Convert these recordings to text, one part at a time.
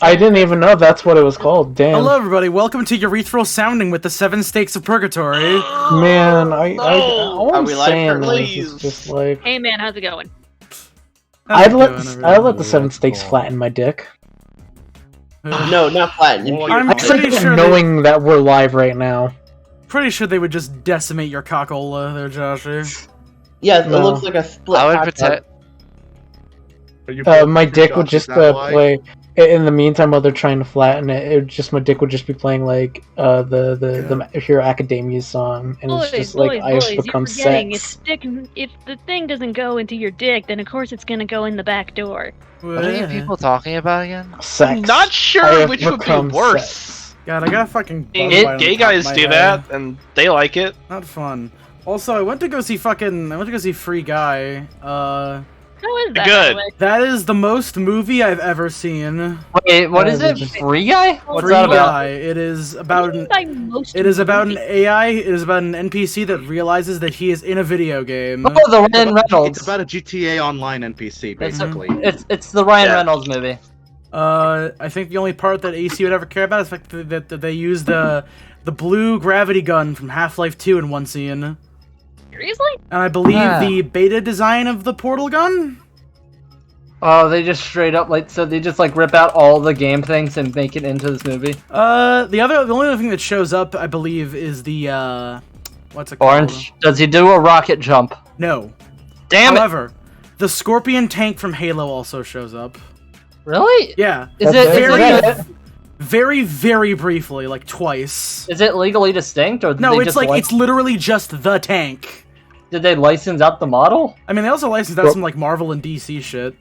I didn't even know that's what it was called. Damn. Hello, everybody. Welcome to Urethral Sounding with the 7 Stakes of Purgatory. Man, all I'm saying please. is just like Hey man, how's it going? I'd let the 7 Stakes flatten my dick. No, not flatten. I'm It's pretty like sure knowing that we're live right now. Pretty sure they would just decimate your cockola there, Joshy. Yeah, it No. looks like a split. I would cock protect. My dick would just play. In the meantime, while they're trying to flatten it, my dick would just be playing like the Hero Academia song, and it's just like I have become sex. If the thing doesn't go into your dick, then of course it's gonna go in the back door. What are you people talking about again? Sex. I'm not I sure have which would be become worse. sex. God, I got fucking bug Gay, bite on the gay top of guys my do head. that, and they like it. Not fun. Also, I went to go see Free Guy. How is that? Good. That is the most movie I've ever seen. Wait, what is it? Free Guy? What's Free that about? Guy. It is about an It is about an AI. It is about an NPC that realizes that he is in a video game. Oh, the Ryan Reynolds. It's about a GTA Online NPC, basically. It's the Ryan Reynolds movie. I think the only part that AC would ever care about is the fact that they use the blue gravity gun from Half-Life 2 in one scene. Seriously? And I believe the beta design of the portal gun? Oh, they just straight up they just rip out all the game things and make it into this movie. The only other thing that shows up, I believe, is the what's it called? Orange, does he do a rocket jump? No. Damn However, the Scorpion tank from Halo also shows up. Really? Yeah. Is it very, very briefly, like twice. Is it legally distinct, or did No, they it's just it's literally just the tank. Did they license out the model? I mean, they also licensed out some like Marvel and DC shit.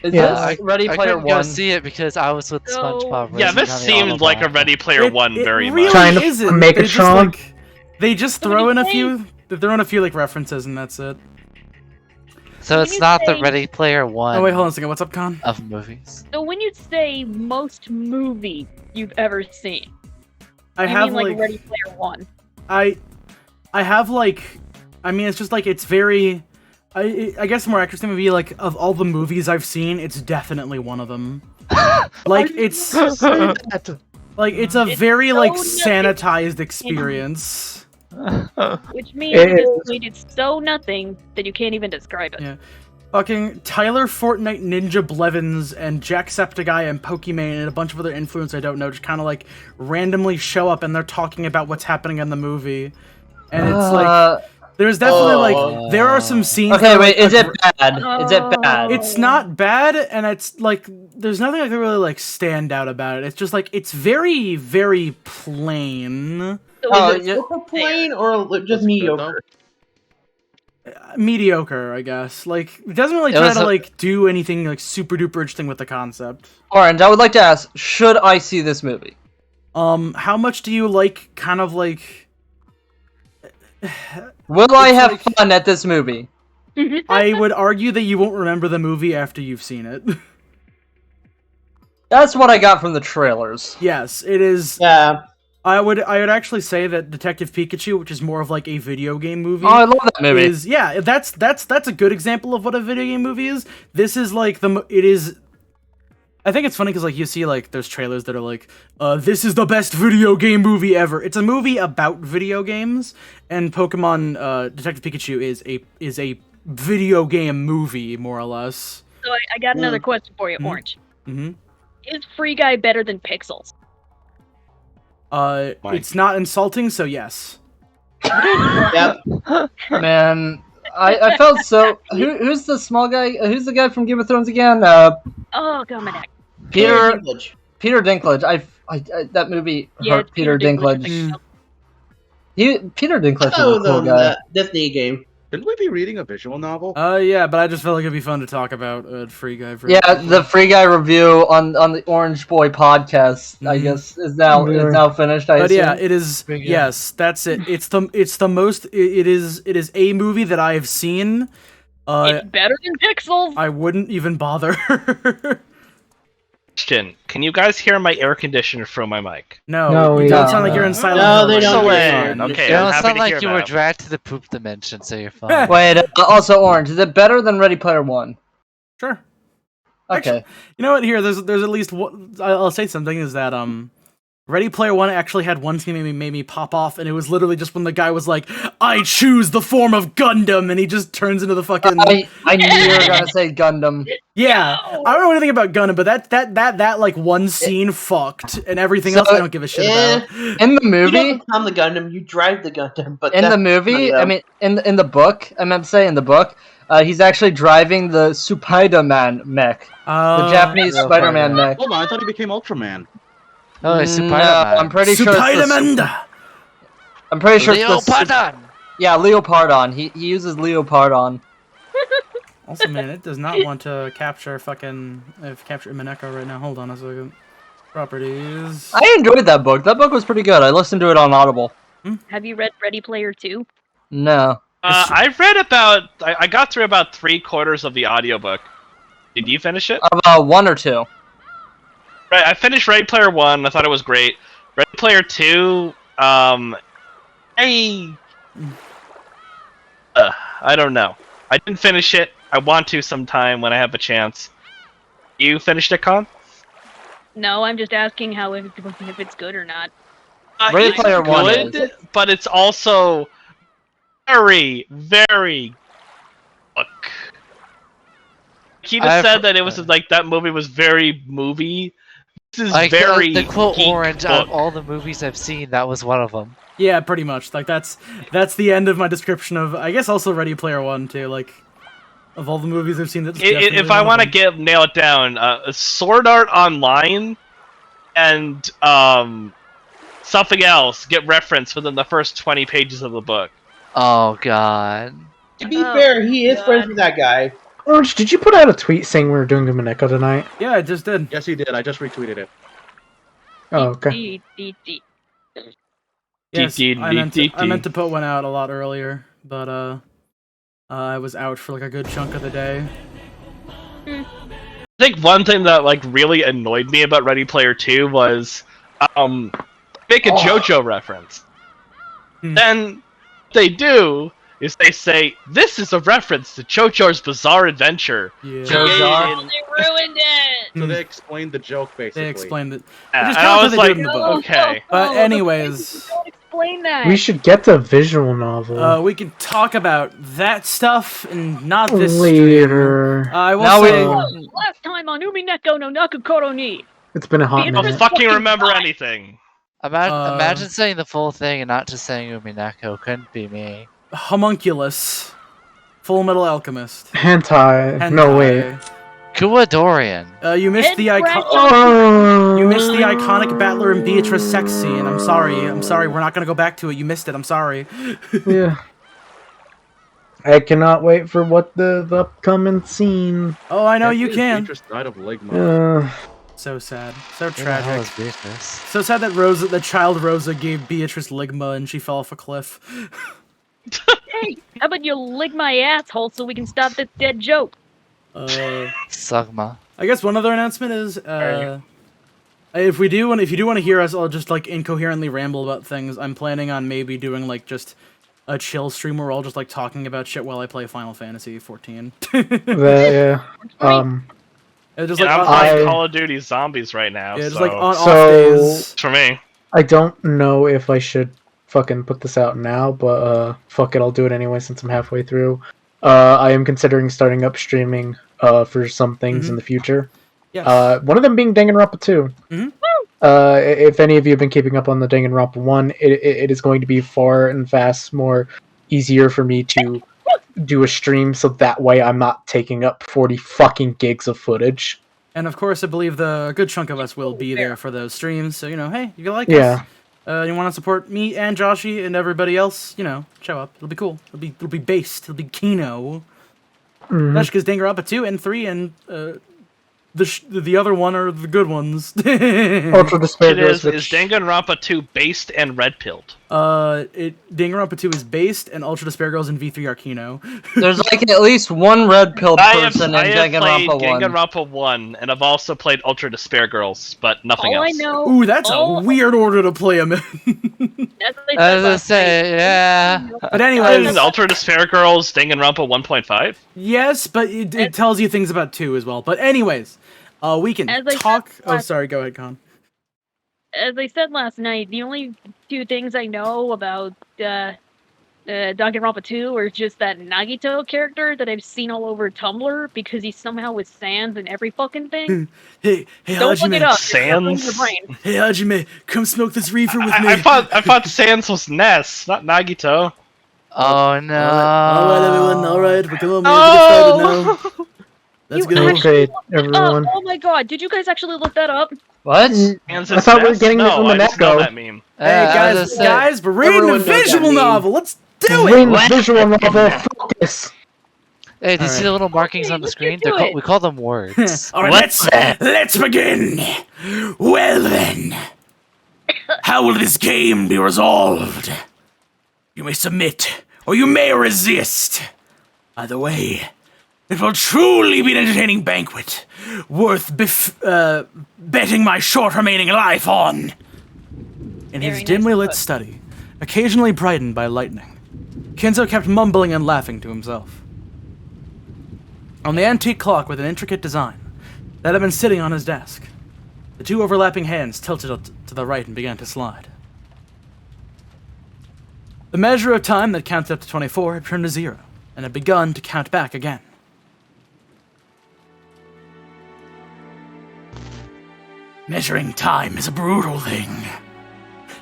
Is Yeah. this Ready I Player couldn't go One? see it because I was with So- SpongeBob. Yeah, Racing this County seemed all like a about. Ready Player One very really much. Trying to isn't. make They a just, Tron? they just So throw when in you a few. They throw in a few like references, and that's it. So When it's you not the say- Ready Player One Oh wait, hold on a second. What's up, Con? of movies. So when you say most movie you've ever seen, I you have mean like Ready Player One? I have like, I mean, it's just like it's very. I guess the more accurate thing would be like of all the movies I've seen, it's definitely one of them. Like it's like it's a very so like nothing. sanitized experience. Which means it's so nothing that you can't even describe it. Yeah. Fucking Tyler Fortnite, Ninja Blevins, and Jacksepticeye and Pokimane and a bunch of other influencers I don't know just kind of like randomly show up and they're talking about what's happening in the movie. And it's like, there's definitely like, there are some scenes. Okay, that, wait, like, is it bad? Is it bad? It's not bad, and it's like, there's nothing like that really like stand out about it. It's just like, it's very, very plain. So Is it super plain or just mediocre? Mediocre, I guess. Like, it doesn't really It try was to a- like do anything like super duper interesting with the concept. Orange, I would like to ask, should I see this movie? How much do you like, kind of like... Will I have fun at this movie? I would argue that you won't remember the movie after you've seen it. That's what I got from the trailers. Yes, it is. Yeah. I would actually say that Detective Pikachu, which is more of like a video game movie, Oh, I love that movie. is that's a good example of what a video game movie is. This is like it is. I think it's funny because like you see like there's trailers that are like, this is the best video game movie ever. It's a movie about video games, and Pokemon Detective Pikachu is a video game movie more or less. So I got another question for you, Orange. Mm-hmm. Is Free Guy better than Pixels? It's not insulting, so yes. Yep. Man, I felt so. Who's the small guy? Who's the guy from Game of Thrones again? Oh, Gomedak. Peter Dinklage. Peter Dinklage. I that movie hurt it's Peter Dinklage. Peter Dinklage is Oh, a cool the guy. Disney game. Shouldn't we be reading a visual novel? Yeah, but I just felt like it'd be fun to talk about Free Guy. Yeah, the Free Guy review on the Orange Boy podcast, I guess, is now finished. I But assume. yeah, it is. Yes, that's it. It's the most. It is a movie that I have seen. It's better than Pixels. I wouldn't even bother. Question: can you guys hear my air conditioner from my mic? No, you don't sound like you're in silent. No, mode. they don't. Fine. Okay, You I'm don't happy sound to like hear you were that. dragged to the poop dimension, so you're fine. Wait, also Orange, is it better than Ready Player One? Sure. Okay. You know what? Here, there's at least one. I'll say something is that Ready Player One actually had one scene that made me pop off, and it was literally just when the guy was like, "I choose the form of Gundam," and he just turns into the fucking. I knew you were gonna say Gundam. Yeah, I don't know anything about Gundam, but that like one scene fucked, and everything else I don't give a shit about. In the You movie, don't become the Gundam, you drive the Gundam. But in the that's movie, not I mean, in the book, I meant to say in the book, he's actually driving the Spider-Man mech, the Japanese Real Spider-Man Spider-Man. mech. Hold on, I thought he became Ultraman. Oh, it's No, Spider-Man. I'm pretty sure it's the. Spider-Man! I'm pretty sure it's the. Leopardon! Yeah, Leopardon. He uses Leopardon. Also, man, it does not want to capture capture Umineko right now. Hold on a second. Properties. I enjoyed that book. That book was pretty good. I listened to it on Audible. Have you read Ready Player 2? No. I read about. I got through about 3/4 of the audiobook. Did you finish it? About 1 or 2. Right, I finished Ready Player 1. I thought it was great. Ready Player 2. I don't know. I didn't finish it. I want to sometime when I have a chance. You finished it, Con? No, I'm just asking if it's good or not. Ready It's Player One good, is. but it's also very, very book. Kita said that it was like that movie was very movie. This is Like, very the quote geek orange out of book. all the movies I've seen, that was one of them. Yeah, pretty much. Like that's the end of my description of. I guess also Ready Player One too. Like of all the movies I've seen, that's definitely If I one want of to them. nail it down, Sword Art Online and something else get referenced within the first 20 pages of the book. Oh god. To be fair, he is friends with that guy. Orange, did you put out a tweet saying we were doing Umineko tonight? Yeah, I just did. Yes, he did. I just retweeted it. Oh, okay. Yes, I meant to put one out a lot earlier, but I was out for like a good chunk of the day. I think one thing that like really annoyed me about Ready Player 2 was make a JoJo reference. Then they do is they say this is a reference to JoJo's Bizarre Adventure. Yeah. JoJo. They ruined it! So they explained the joke, basically. They explained it. Yeah, Which is and kinda I what was they do like, in the book. okay. But anyways, Don't explain that! We should get the visual novel we can talk about that stuff and not this later. stream. I will Now say. Last time on Umineko no Nakukoro ni! It's been a hot I don't minute. fucking remember anything. Imagine saying the full thing and not just saying Umineko. Couldn't be me. Homunculus. Full Metal Alchemist. Hentai. No, wait. Kuadorian. You missed the icon. Oh. You missed the iconic Battler and Beatrice sex scene. I'm sorry. We're not gonna go back to it. You missed it. I'm sorry. Yeah. I cannot wait for what the upcoming scene. Oh, I know you Beatrice can. Beatrice died of ligma. So sad. So Who the hell tragic. is Beatrice? So sad that the child Rosa gave Beatrice ligma and she fell off a cliff. Hey, how about you lick my asshole so we can stop this dead joke? Sugma. I guess one other announcement is, if you do want to hear us all just like incoherently ramble about things, I'm planning on maybe doing like just a chill stream where we're all just like talking about shit while I play Final Fantasy 14. Yeah. Just Yeah, like I'm playing Call of Duty Zombies right now. yeah, just so like on off So- days. for me. I don't know if I should fucking put this out now, but fuck it, I'll do it anyway since I'm halfway through. I am considering starting up streaming for some things in the future. Yes. One of them being Danganronpa 2. Mhm. If any of you have been keeping up on the Danganronpa 1, it is going to be far and fast more easier for me to do a stream, so that way I'm not taking up 40 fucking gigs of footage. And of course, I believe a good chunk of us will be there for those streams. So, hey, if you like Yeah. us, you want to support me and Joshy and everybody else, show up. It'll be cool. It'll be based. It'll be Kino. Mhm. Especially because Danganronpa 2 and 3 and the other one are the good ones. Ultra Despair It is Girls, Danganronpa 2 based and red pilled? Danganronpa 2 is based, and Ultra Despair Girls in V3 Arcano. There's like at least one red pill person I in have played Danganronpa 1. Danganronpa 1, and I've also played Ultra Despair Girls, but nothing All I else. know. Ooh, that's a weird order to play them in. As I say, yeah. But anyways, Isn't Ultra Despair Girls Danganronpa 1.5? yes, but it tells you things about 2 as well. But anyways, we can As I talk. said Oh, last- sorry. Go ahead, Con. As I said last night, the only 2 things I know about Danganronpa 2 are just that Nagito character that I've seen all over Tumblr because he's somehow with Sans and every fucking thing. Hey, Don't look it Hajime. up. It's not in Sans? your brain. Hey, Hajime, come smoke this reefer with me. I thought Sans was Ness, not Nagito. Oh no. Alright, everyone. Alright, but come on, man. Oh! Let's get started now. Let's You go. actually- Okay, everyone. Oh my god, did you guys actually look that up? What? Sans I is thought we were Ness? getting no, this I just know Umineko. that meme. Hey, as I guys, said, we're reading a everyone knows that visual meme. novel. Let's do it. Read the visual novel. Focus. Hey, do you see Alright. the little markings on the let's screen? get to it. We call them words. All right, let's begin. Well then, how will this game be resolved? You may submit, or you may resist. Either way, it will truly be an entertaining banquet, worth betting my short remaining life on. In his Very dimly nice lit put. study, occasionally brightened by lightning, Kenzo kept mumbling and laughing to himself. On the antique clock with an intricate design that had been sitting on his desk, the 2 overlapping hands tilted to the right and began to slide. The measure of time that counted up to 24 had turned to 0 and had begun to count back again. Measuring time is a brutal thing.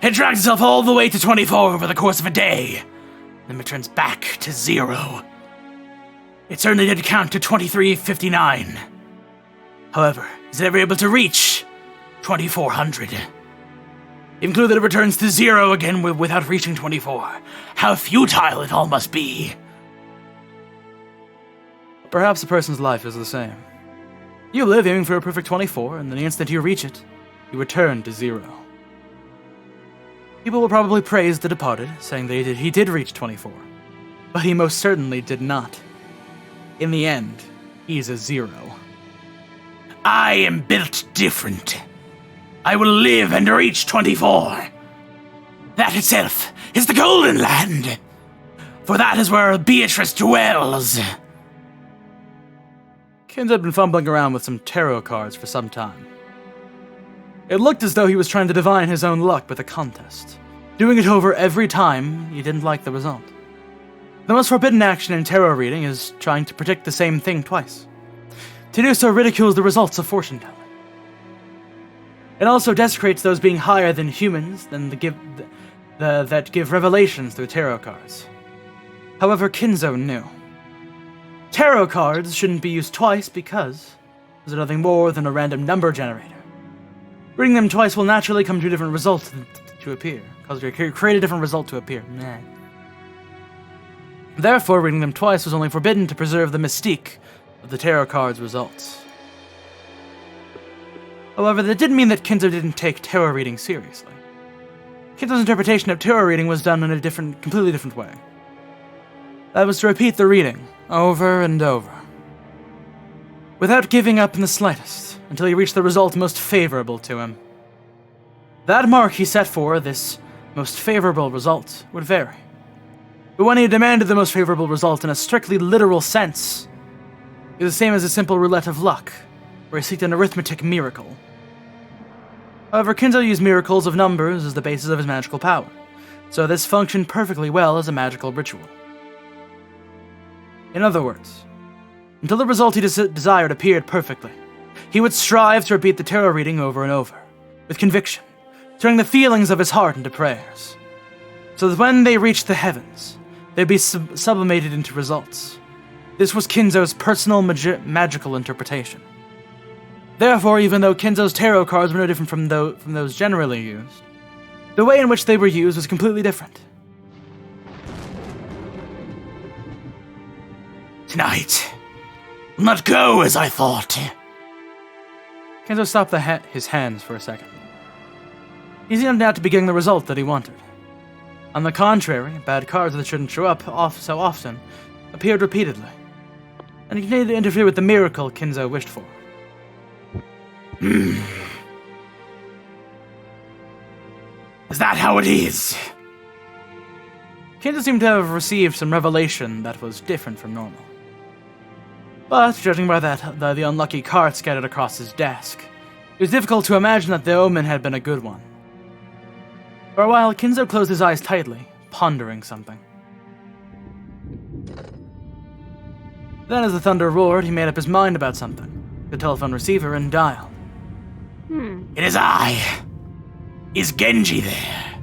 It drags itself all the way to 24 over the course of a day, then returns back to 0. It certainly did count to 23:59. However, is it ever able to reach 2400? Even clue that it returns to 0 again without reaching 24. How futile it all must be. Perhaps a person's life is the same. You live aiming for a perfect 24, and the instant you reach it, you return to 0. People will probably praise the departed, saying that he did reach 24, but he most certainly did not. In the end, he's a 0. I am built different. I will live and reach 24. That itself is the Golden Land, for that is where Beatrice dwells. Kenzo had been fumbling around with some tarot cards for some time. It looked as though he was trying to divine his own luck with a contest, doing it over every time he didn't like the result. The most forbidden action in tarot reading is trying to predict the same thing twice. To do so ridicules the results of fortune telling. It also desecrates those being higher than humans that give revelations through tarot cards. However, Kenzo knew. Tarot cards shouldn't be used twice because they're nothing more than a random number generator. Reading them twice will naturally come to a different result to appear, create a different result to appear. Nah. Therefore, reading them twice was only forbidden to preserve the mystique of the tarot card's results. However, that didn't mean that Kenzo didn't take tarot reading seriously. Kenzo's interpretation of tarot reading was done in a completely different way. That was to repeat the reading over and over, without giving up in the slightest, until he reached the result most favorable to him. That mark he set for this most favorable result would vary. But when he demanded the most favorable result in a strictly literal sense, it was the same as a simple roulette of luck, where he seeked an arithmetic miracle. However, Kenzo used miracles of numbers as the basis of his magical power, so this functioned perfectly well as a magical ritual. In other words, until the result he desired appeared perfectly, he would strive to repeat the tarot reading over and over, with conviction, turning the feelings of his heart into prayers, so that when they reached the heavens, they'd be sublimated into results. This was Kenzo's personal magical interpretation. Therefore, even though Kenzo's tarot cards were no different from those generally used, the way in which they were used was completely different. Tonight will not go as I thought. Kenzo stopped his hands for a second. He seemed not to be getting the result that he wanted. On the contrary, bad cards that shouldn't show up so often appeared repeatedly, and he continued to interfere with the miracle Kenzo wished for. Is that how it is? Kenzo seemed to have received some revelation that was different from normal. But, judging by the unlucky card scattered across his desk, it was difficult to imagine that the omen had been a good one. For a while, Kenzo closed his eyes tightly, pondering something. Then, as the thunder roared, he made up his mind about something. The telephone receiver and dialed. It is I! Is Genji there?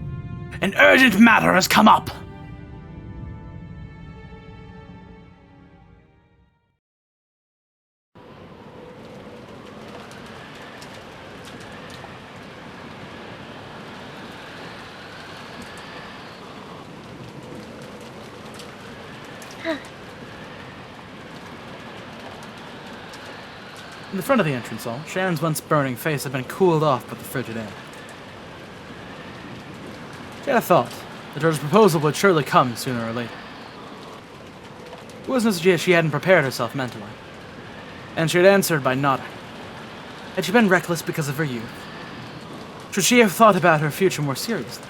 An urgent matter has come up! In the front of the entrance hall, Shannon's once burning face had been cooled off by the frigid air. She had a thought that George's proposal would surely come sooner or later. It wasn't as if she hadn't prepared herself mentally, and she had answered by nodding. Had she been reckless because of her youth? Should she have thought about her future more seriously?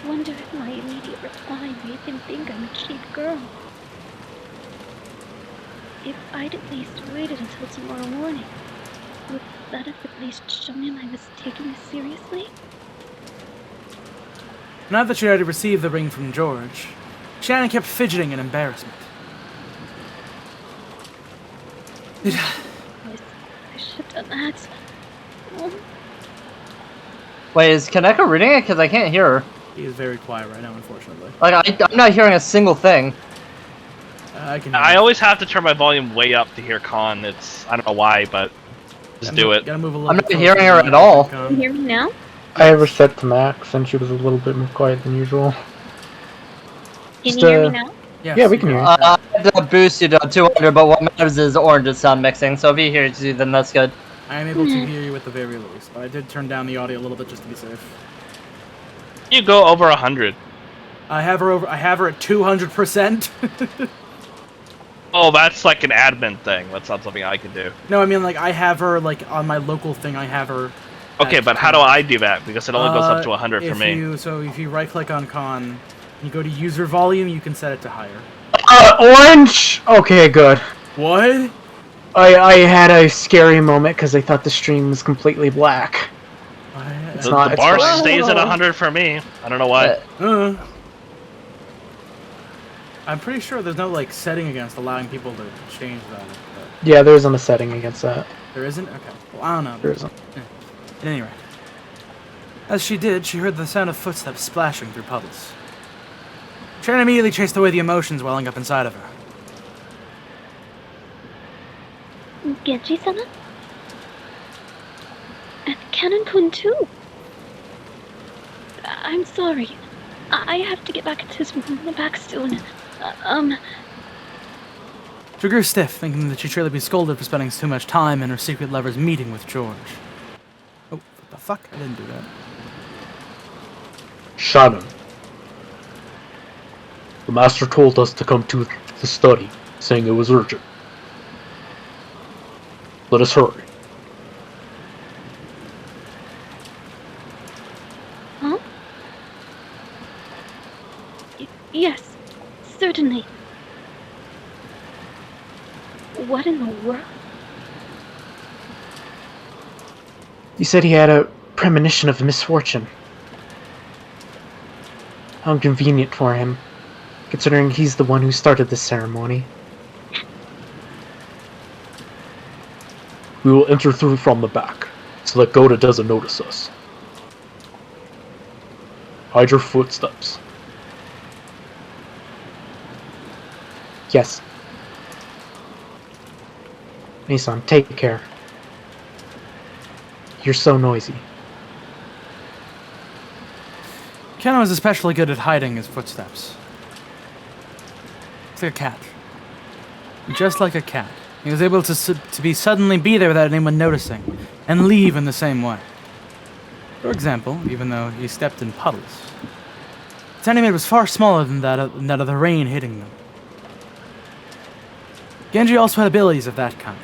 I wonder if my immediate reply made him think I'm a cheap girl. If I'd at least waited until tomorrow morning, would that have at least shown him I was taking this seriously? Now that she had already received the ring from George, Shannon kept fidgeting in embarrassment. I should have done that. Oh. Wait, is Kaneko reading it? Because I can't hear her. He is very quiet right now, unfortunately. Like, I'm not hearing a single thing. I always have to turn my volume way up to hear Con. I don't know why, but just do it. Gotta move a little I'm not bit hearing closer her to at the all. microphone. Can you hear me now? I have her set to max, and she was a little bit more quiet than usual. Can Just, you hear me now? Yes, Yeah, we can hear you. I had to boost you to 200, but what matters is orange sound mixing, so if you hear it, then that's good. I am able to hear you at the very least, but I did turn down the audio a little bit just to be safe. You go over 100. I have her at 200%. Oh, that's like an admin thing. That's not something I can do. No, I mean, like, I have her, like, on my local thing, I have her... Okay, but how do I do that? Because it only goes up to 100 for me. So if you right-click on Con, you go to user volume, you can set it to higher. Orange! Okay, good. What? I had a scary moment because I thought the stream was completely black. The not- it's bar fine. stays at 100 for me. I don't know why. I'm pretty sure there's no, like, setting against allowing people to change that. But Yeah, there isn't a setting against that. there isn't? Okay. Well, I don't know. There isn't. At any rate. As she did, she heard the sound of footsteps splashing through puddles. Sharon immediately chased away the emotions welling up inside of her. Genji-sama? And Canon-kun too. I'm sorry. I have to get back into his room in the back soon. She grew stiff, thinking that she'd surely be scolded for spending too much time in her secret lover's meeting with George. Oh, what the fuck? I didn't do that. Shannon. The master told us to come to the study, saying it was urgent. Let us hurry. Huh? Yes, certainly. What in the world? You said he had a premonition of misfortune. How inconvenient for him, considering he's the one who started this ceremony. We will enter through from the back, so that Goda doesn't notice us. Hide your footsteps. Yes. Nissan, take care. You're so noisy. Ken was especially good at hiding his footsteps. It's like a cat. Just like a cat. He was able to be suddenly be there without anyone noticing, and leave in the same way. For example, even though he stepped in puddles, the sound he made was far smaller than that of the rain hitting them. Genji also had abilities of that kind.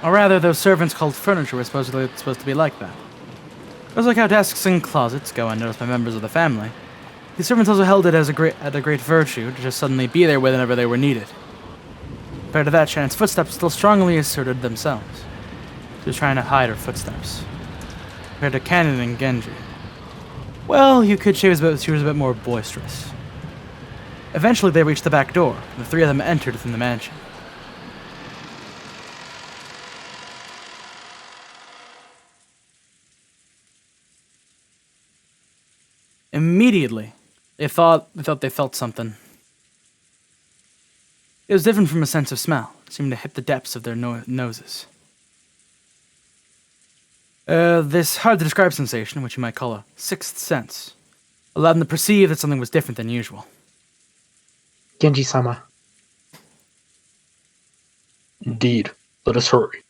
Or rather, those servants called furniture were supposed to be like that. It was like how desks and closets go unnoticed by members of the family. These servants also held it as a great virtue to just suddenly be there whenever they were needed. Compared to that, Shannon's footsteps still strongly asserted themselves. She was trying to hide her footsteps. Compared to Kanon and Genji, well, you could say she was a bit more boisterous. Eventually, they reached the back door, and the three of them entered within the mansion. Immediately, they thought they felt something. It was different from a sense of smell. It seemed to hit the depths of their noses. This hard-to-describe sensation, which you might call a sixth sense, allowed them to perceive that something was different than usual. Genji-sama. Indeed. Let us hurry.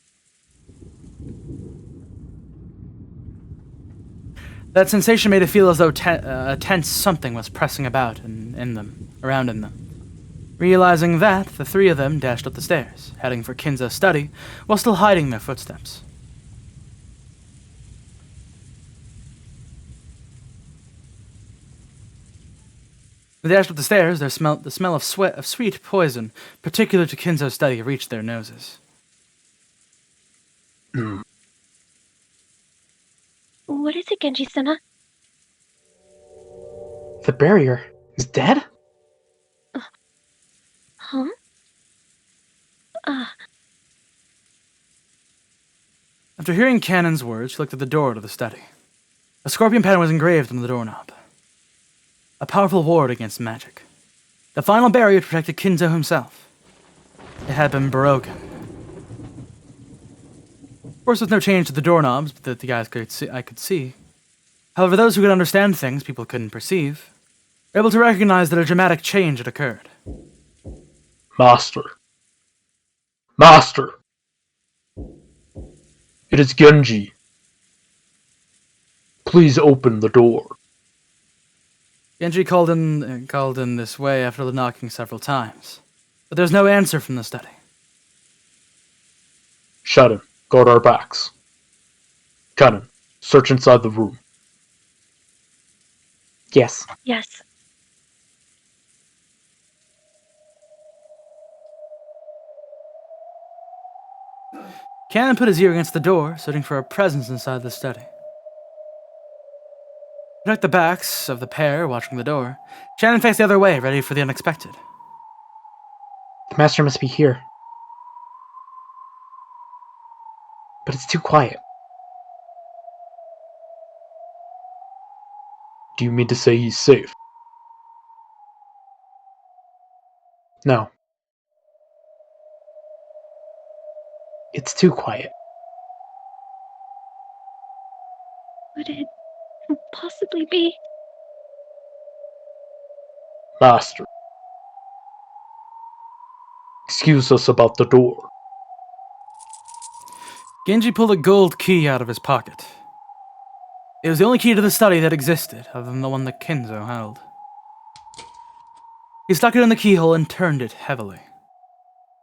That sensation made it feel as though a tense something was pressing about around in them. Realizing that, the three of them dashed up the stairs, heading for Kinzo's study, while still hiding their footsteps. They dashed up the stairs, the smell of sweet poison, particular to Kinzo's study, reached their noses. What is it, Genji-sama? The barrier is dead? Huh? After hearing Kanon's words, she looked at the door to the study. A scorpion pattern was engraved on the doorknob. A powerful ward against magic. The final barrier protected Kinzo himself. It had been broken. Of course, with no change to the doorknobs that I could see. However, those who could understand things people couldn't perceive were able to recognize that a dramatic change had occurred. Master. Master! It is Genji. Please open the door. Genji called in this way after knocking several times, but there was no answer from the study. Shannon, guard our backs. Kanon, search inside the room. Yes. Yes. Kanon put his ear against the door, searching for a presence inside the study. To protect the backs of the pair watching the door, Shannon faced the other way, ready for the unexpected. The master must be here. But it's too quiet. Do you mean to say he's safe? No. It's too quiet. Could it possibly be? Master. Excuse us about the door. Genji pulled a gold key out of his pocket. It was the only key to the study that existed, other than the one that Kinzo held. He stuck it in the keyhole and turned it heavily.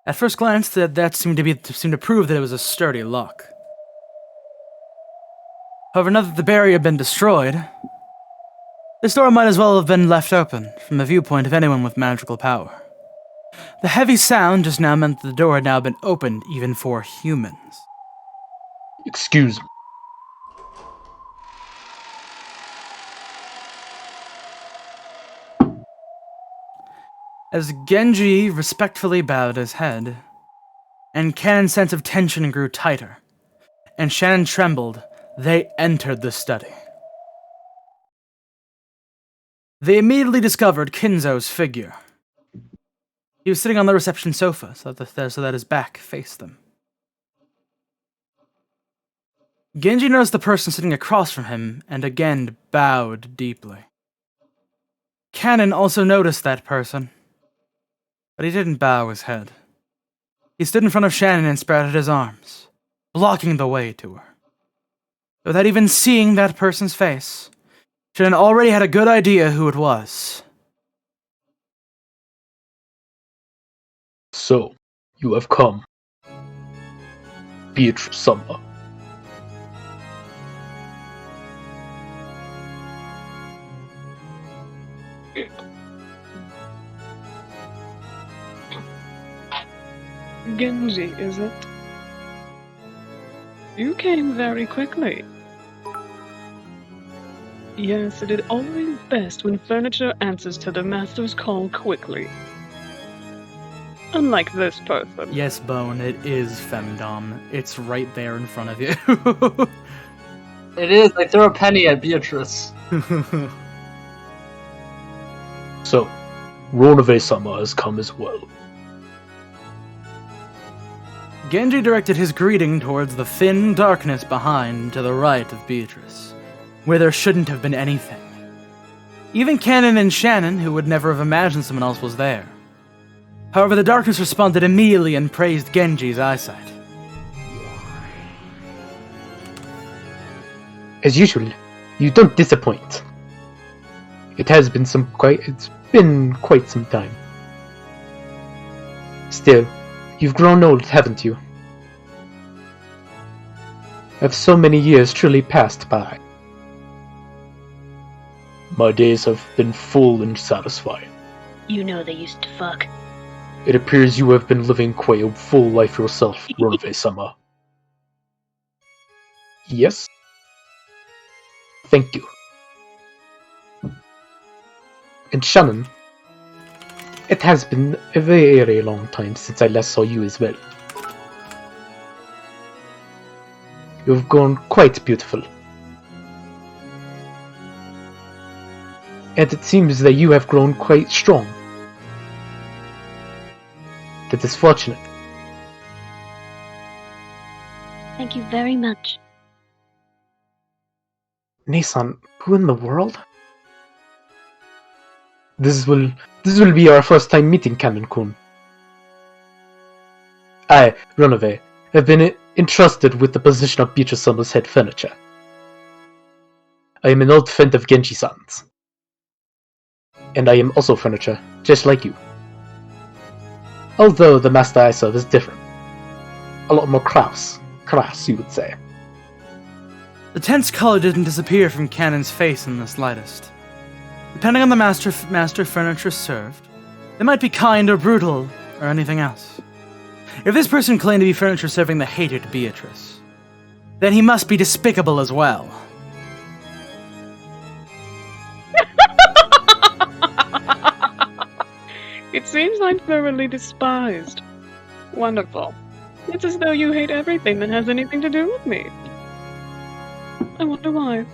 At first glance, that seemed to prove that it was a sturdy lock. However, now that the barrier had been destroyed, this door might as well have been left open, from the viewpoint of anyone with magical power. The heavy sound just now meant that the door had now been opened even for humans. Excuse me. As Genji respectfully bowed his head, and Kanon's sense of tension grew tighter, and Shannon trembled, they entered the study. They immediately discovered Kinzo's figure. He was sitting on the reception sofa, so that his back faced them. Genji noticed the person sitting across from him, and again bowed deeply. Kanon also noticed that person, but he didn't bow his head. He stood in front of Shannon and spread out his arms, blocking the way to her. Without even seeing that person's face, Shannon already had a good idea who it was. So, you have come. Beatrice Summer. Genji, is it? You came very quickly. Yes, it is always best when furniture answers to the master's call quickly. Unlike this person. Yes, Bone, it is Femdom. It's right there in front of you. It is. They throw a penny at Beatrice. So, Ronave-sama has come as well. Genji directed his greeting towards the thin darkness behind to the right of Beatrice, where there shouldn't have been anything. Even Cannon and Shannon, who would never have imagined someone else was there. However, the darkness responded immediately and praised Genji's eyesight. As usual, you don't disappoint. It's been quite some time. Still, you've grown old, haven't you? Have so many years truly passed by? My days have been full and satisfying. You know they used to fuck. It appears you have been living quite a full life yourself, Ronave-sama. Yes? Thank you. And Shannon, it has been a very long time since I last saw you as well. You've grown quite beautiful. And it seems that you have grown quite strong. That is fortunate. Thank you very much. Nissan, who in the world? This will be our first time meeting, Canon-kun. I, Ronave, have been entrusted with the position of Beatrice Summer's head furniture. I am an old friend of Genji-san's. And I am also furniture, just like you. Although the master I serve is different. A lot more crass, you would say. The tense color didn't disappear from Cannon's face in the slightest. Depending on the master furniture served, they might be kind or brutal, or anything else. If this person claimed to be furniture serving the hated Beatrice, then he must be despicable as well. It seems I'm thoroughly despised. Wonderful. It's as though you hate everything that has anything to do with me. I wonder why.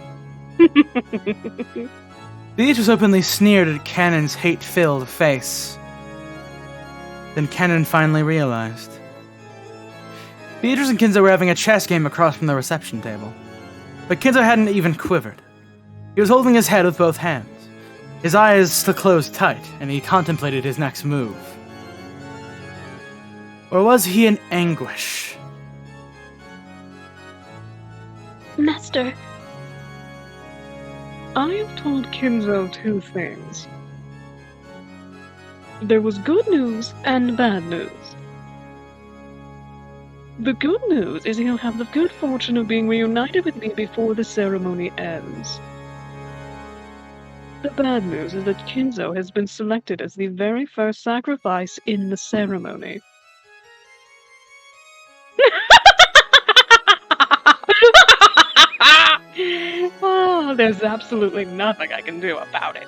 Beatrice openly sneered at Cannon's hate-filled face. Then Cannon finally realized. Beatrice and Kinzo were having a chess game across from the reception table. But Kinzo hadn't even quivered. He was holding his head with both hands. His eyes still closed tight, and he contemplated his next move. Or was he in anguish? Master. I have told Kinzo two things. There was good news and bad news. The good news is he'll have the good fortune of being reunited with me before the ceremony ends. The bad news is that Kinzo has been selected as the very first sacrifice in the ceremony. Oh, there's absolutely nothing I can do about it.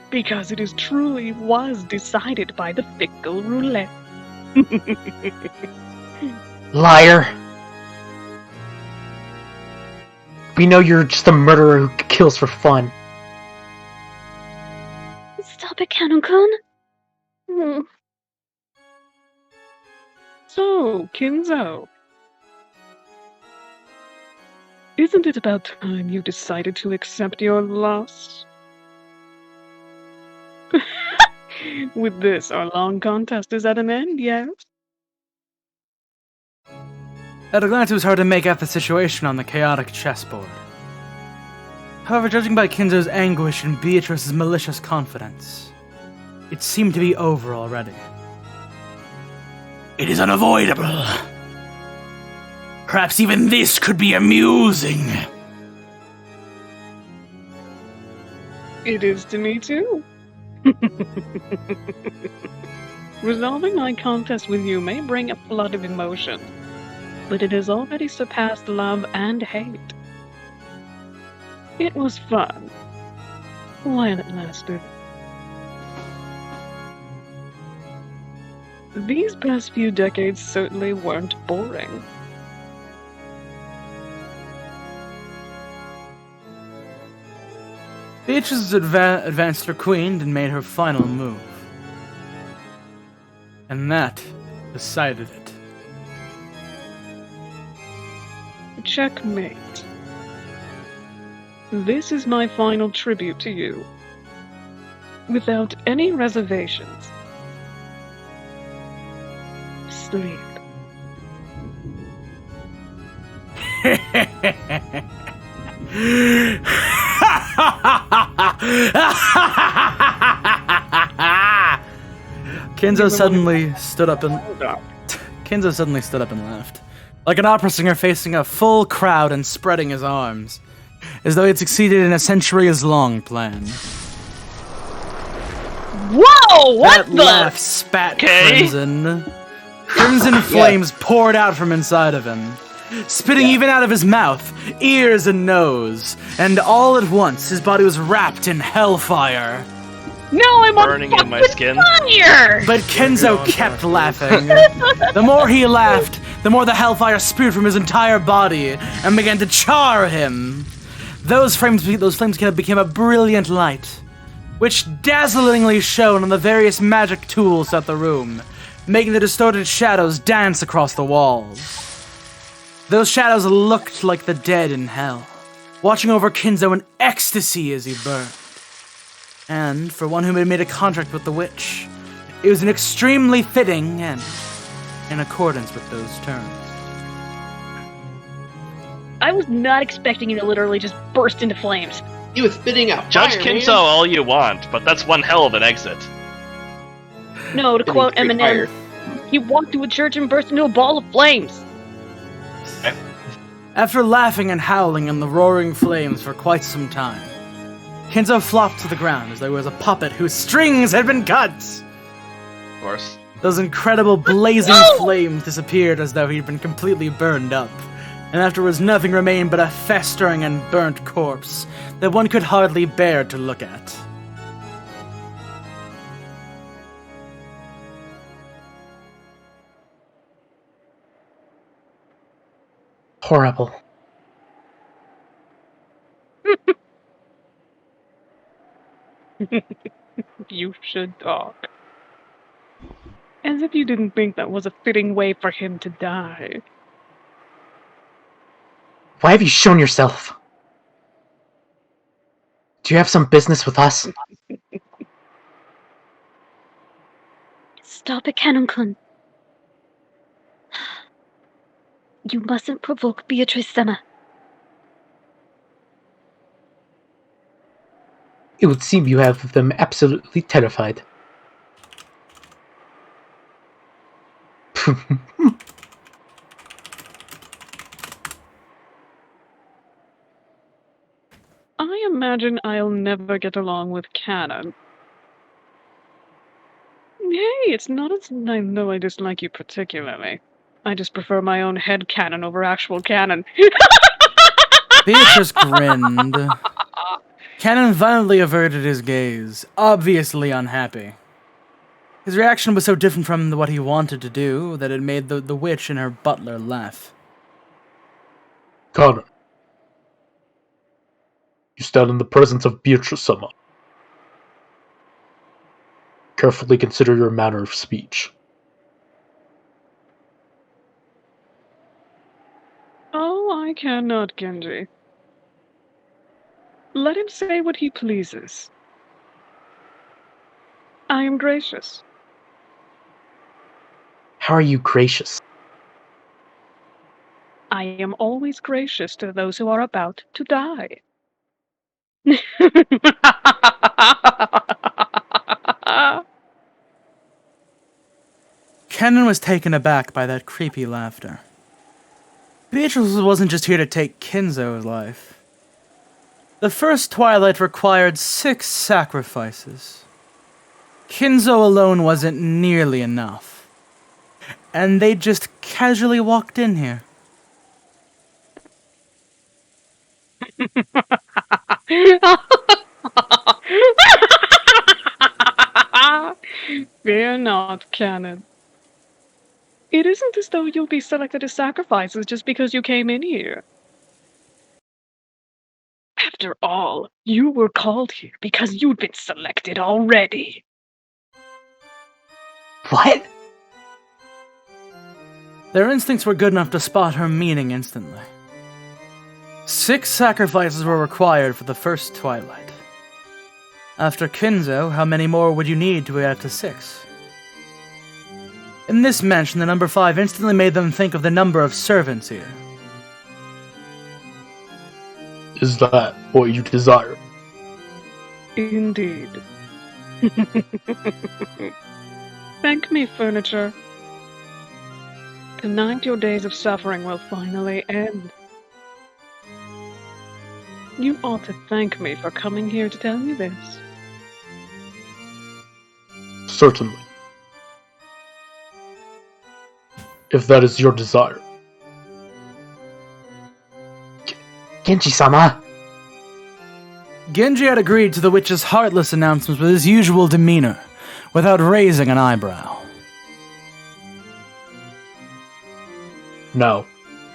Because it is truly was decided by the fickle roulette. Liar! We know you're just a murderer who kills for fun. Stop it, Canon-kun. So, Kinzo. Isn't it about time you decided to accept your loss? With this, our long contest is at an end, yes? At a glance, it was hard to make out the situation on the chaotic chessboard. However, judging by Kinzo's anguish and Beatrice's malicious confidence, it seemed to be over already. It is unavoidable. Perhaps even this could be amusing. It is to me, too. Resolving my contest with you may bring a flood of emotion, but it has already surpassed love and hate. It was fun, while it lasted. These past few decades certainly weren't boring. Beatrice advanced her queen and made her final move. And that decided it. Checkmate. This is my final tribute to you. Without any reservations. Sleep. Kinzo suddenly stood up and laughed, like an opera singer facing a full crowd and spreading his arms, as though he had succeeded in a centuries-long plan. Whoa! What that the? laugh spat crimson. Crimson flames poured out from inside of him, spitting even out of his mouth, ears, and nose. And all at once, his body was wrapped in hellfire. No, I'm burning on in my skin. Fire! But Kenzo kept laughing. The more he laughed, the more the hellfire spewed from his entire body and began to char him. Those flames became a brilliant light, which dazzlingly shone on the various magic tools throughout the room, making the distorted shadows dance across the walls. Those shadows looked like the dead in hell, watching over Kinzo in ecstasy as he burned. And, for one who had made a contract with the witch, it was an extremely fitting end, in accordance with those terms. I was not expecting you to literally just burst into flames. He was spitting out Judge fire, Kinzo man. all you want, but that's one hell of an exit. No, to quote Spitting Eminem, fire. he walked to a church and burst into a ball of flames. After laughing and howling in the roaring flames for quite some time, Kinzo flopped to the ground as though he was a puppet whose strings had been cut. Of course. Those incredible blazing flames disappeared as though he'd been completely burned up, and afterwards nothing remained but a festering and burnt corpse that one could hardly bear to look at. Horrible. You should talk. As if you didn't think that was a fitting way for him to die. Why have you shown yourself? Do you have some business with us? Stop it, Canon-kun. You mustn't provoke Beatrice-sama. It would seem you have them absolutely terrified. I imagine I'll never get along with Canon. Hey, it's not as though I dislike you particularly. I just prefer my own head canon over actual canon. Beatrice grinned. Canon violently averted his gaze, obviously unhappy. His reaction was so different from what he wanted to do that it made the witch and her butler laugh. Connor, you stand in the presence of Beatrice-sama. Carefully consider your manner of speech. Oh, I cannot, Genji. Let him say what he pleases. I I am gracious. How are you gracious? I am always gracious to those who are about to die. Kennen was taken aback by that creepy laughter. Beatrice wasn't just here to take Kinzo's life. The first Twilight required 6 sacrifices. Kinzo alone wasn't nearly enough. And they just casually walked in here. Fear not, Canon. It isn't as though you'll be selected as sacrifices just because you came in here. After all, you were called here because you'd been selected already. What? Their instincts were good enough to spot her meaning instantly. 6 sacrifices were required for the first Twilight. After Kinzo, how many more would you need to add to 6? In this mention, the number 5 instantly made them think of the number of servants here. Is that what you desire? Indeed. Thank me, furniture. Tonight your days of suffering will finally end. You ought to thank me for coming here to tell you this. Certainly. If that is your desire. Genji-sama! Genji had agreed to the witch's heartless announcements with his usual demeanor, without raising an eyebrow. Now,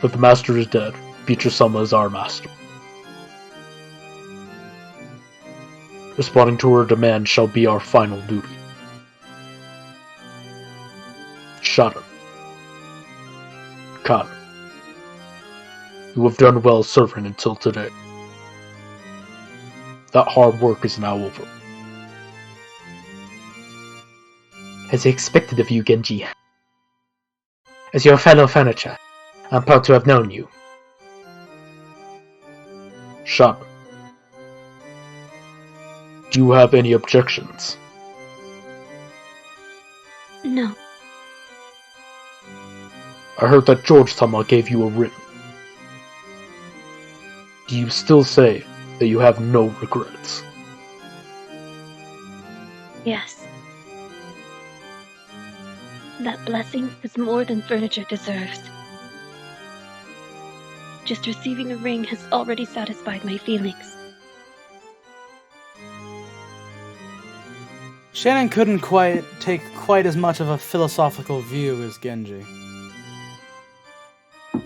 that the master is dead, Beatrice-sama is our master. Responding to her demand shall be our final duty. Shadow. Khan. You have done well serving until today. That hard work is now over. As I expected of you, Genji. As your fellow furniture, I'm proud to have known you. Shadow. Do you have any objections? No. I heard that George-sama gave you a ring. Do you still say that you have no regrets? Yes. That blessing is more than furniture deserves. Just receiving a ring has already satisfied my feelings. Shannon couldn't take quite as much of a philosophical view as Genji.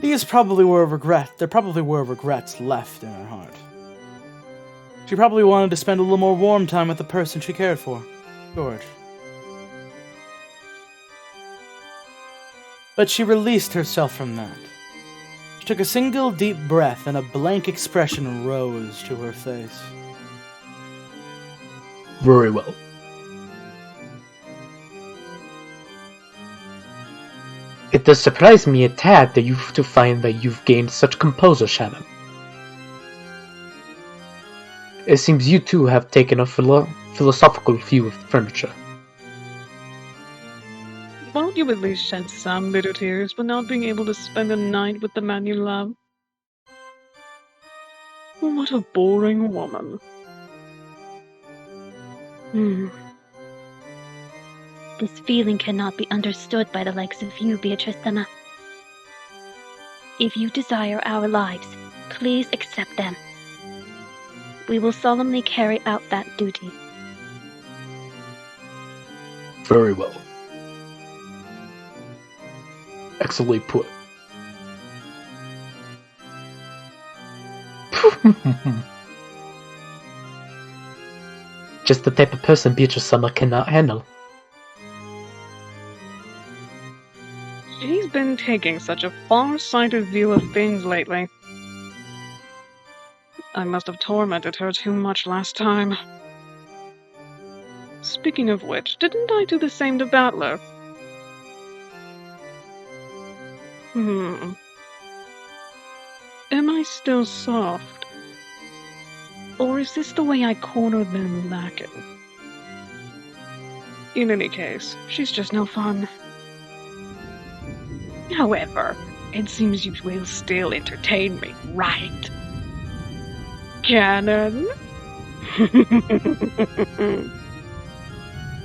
There probably were regrets left in her heart. She probably wanted to spend a little more warm time with the person she cared for, George. But she released herself from that. She took a single deep breath and a blank expression rose to her face. Very well. It does surprise me a tad to find that you've gained such composure, Shannon. It seems you too have taken a philosophical view of the furniture. Won't you at least shed some bitter tears for not being able to spend a night with the man you love? What a boring woman. This feeling cannot be understood by the likes of you, Beatrice-sama. If you desire our lives, please accept them. We will solemnly carry out that duty. Very well. Excellently put. Just the type of person Beatrice-sama cannot handle. She's been taking such a far-sighted view of things lately. I must have tormented her too much last time. speaking of which, didn't I do the same to Battler? Am I still soft? Or is this the way I cornered them lacking? In any case, she's just no fun. However, it seems you will still entertain me, right? Cannon?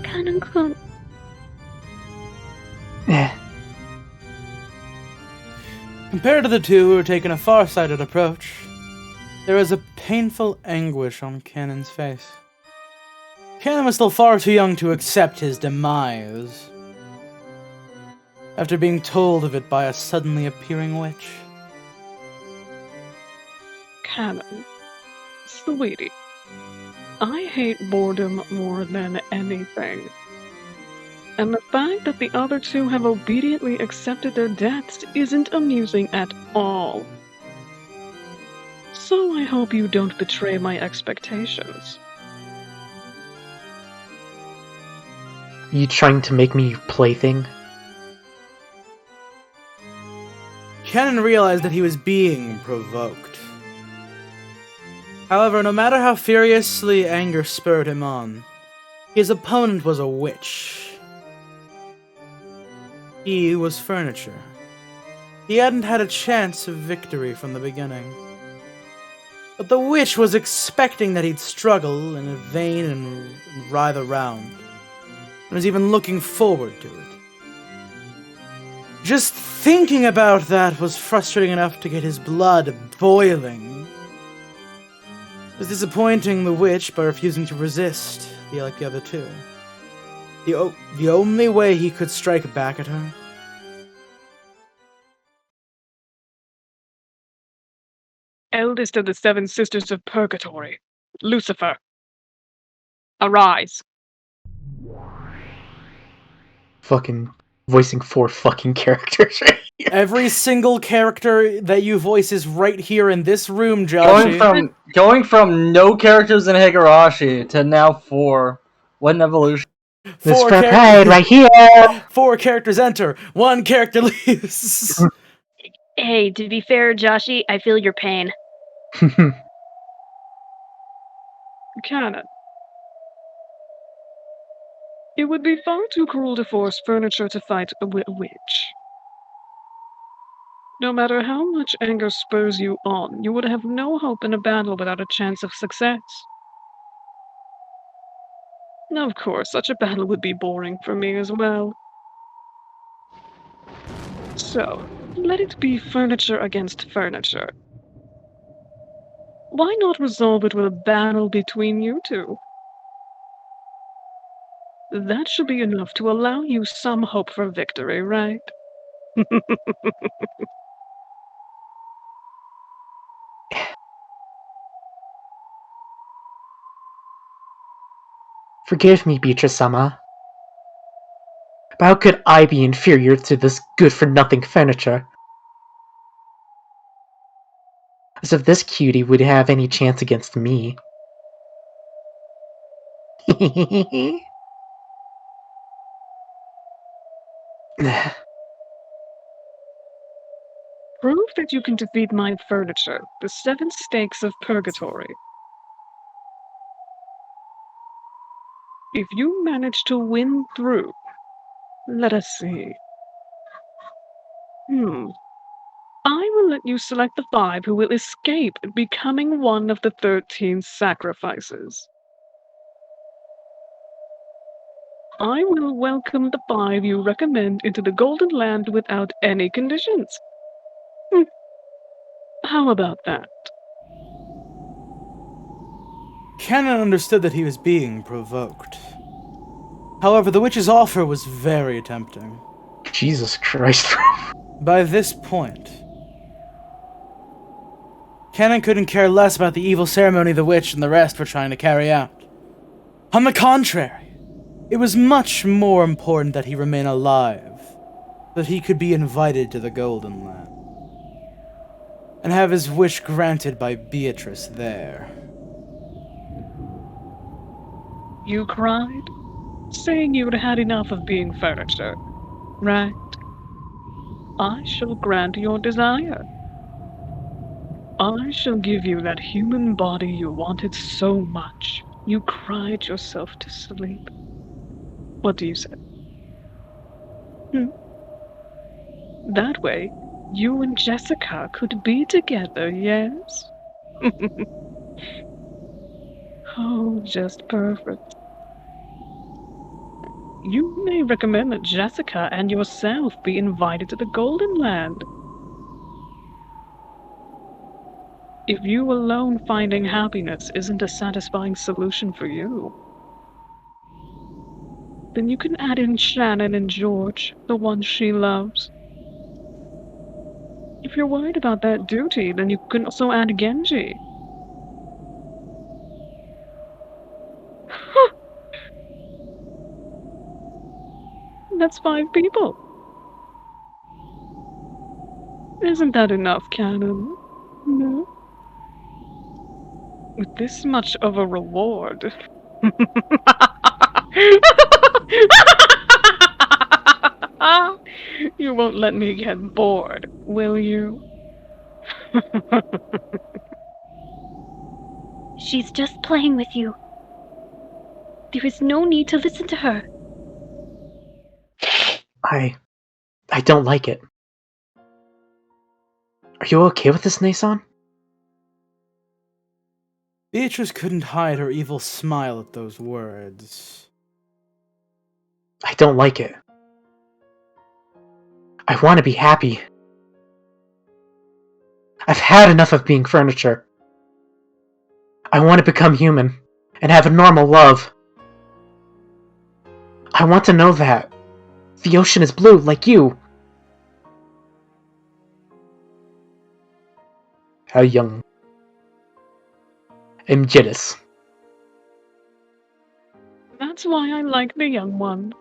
Cannon-kun. Compared to the two who are taking a far-sighted approach, there is a painful anguish on Cannon's face. Cannon was still far too young to accept his demise, after being told of it by a suddenly appearing witch. Cannon. Sweetie. I hate boredom more than anything. And the fact that the other two have obediently accepted their deaths isn't amusing at all. So I hope you don't betray my expectations. Are you trying to make me your plaything? Cannon realized that he was being provoked. However, no matter how furiously anger spurred him on, his opponent was a witch. He was furniture. He hadn't had a chance of victory from the beginning. But the witch was expecting that he'd struggle in a vain and writhe around, and was even looking forward to it. Just thinking about that was frustrating enough to get his blood boiling. It was disappointing the witch by refusing to resist, like the other two. The only way he could strike back at her. Eldest of the seven sisters of purgatory, Lucifer. Arise. Fucking voicing 4 fucking characters right here. Every single character that you voice is right here in this room, Josh. Going from no characters in Higurashi to now 4. What an evolution. This pride right here. 4 characters enter, 1 character leaves. Hey, to be fair, Joshy, I feel your pain. Cannon. It would be far too cruel to force furniture to fight a witch. No matter how much anger spurs you on, you would have no hope in a battle without a chance of success. Of course, such a battle would be boring for me as well. So, let it be furniture against furniture. Why not resolve it with a battle between you two? That should be enough to allow you some hope for victory, right? Forgive me, Beatrice-sama. But how could I be inferior to this good-for-nothing furniture? As if this cutie would have any chance against me. Prove that you can defeat my furniture, the 7 stakes of purgatory. If you manage to win through, let us see. I will let you select the 5 who will escape becoming one of the 13 sacrifices. I will welcome the 5 you recommend into the Golden Land without any conditions. How about that? Cannon understood that he was being provoked. However, the witch's offer was very tempting. Jesus Christ. By this point, Cannon couldn't care less about the evil ceremony the witch and the rest were trying to carry out. On the contrary, it was much more important that he remain alive, that he could be invited to the Golden Land, and have his wish granted by Beatrice there. You cried? saying you'd had enough of being furniture, right? I shall grant your desire. I shall give you that human body you wanted so much. You cried yourself to sleep. What do you say? That way, you and Jessica could be together, yes? Oh, just perfect. You may recommend that Jessica and yourself be invited to the Golden Land. If you alone finding happiness isn't a satisfying solution for you, then you can add in Shannon and George, the ones she loves. If you're worried about that duty, then you can also add Genji. That's 5 people. Isn't that enough, Canon? No? With this much of a reward. You won't let me get bored, will you? She's just playing with you. There is no need to listen to her. I don't like it. Are you okay with this, Nason? Beatrice couldn't hide her evil smile at those words. I don't like it. I want to be happy. I've had enough of being furniture. I want to become human and have a normal love. I want to know that the ocean is blue like you. How young. I'm jealous. That's why I like the young ones.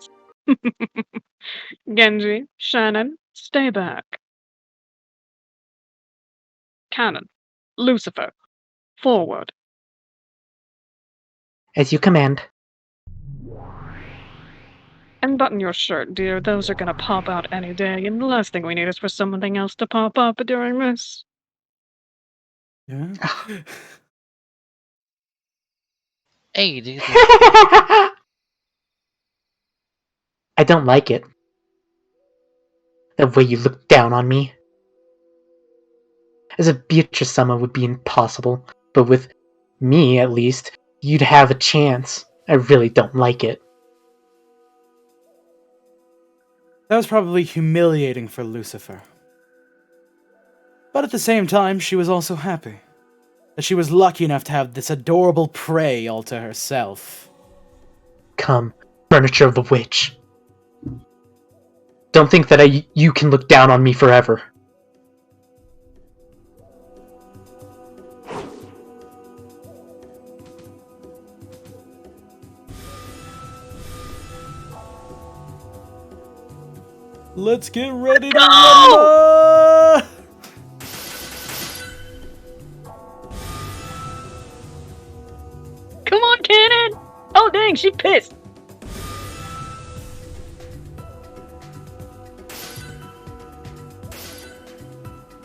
Genji, Shannon, stay back. Cannon, Lucifer, forward. As you command. And button your shirt, dear. Those are gonna pop out any day, and the last thing we need is for something else to pop up during this. Yeah? Hey, dude. I don't like it. The way you look down on me. As if Beatrice-sama would be impossible, but with me, at least, you'd have a chance. I really don't like it. That was probably humiliating for Lucifer. But at the same time, she was also happy. That she was lucky enough to have this adorable prey all to herself. Come, furniture of the witch. Don't think that you can look down on me forever. Let's get ready to rumble! Come on, Cannon! Oh dang, she pissed!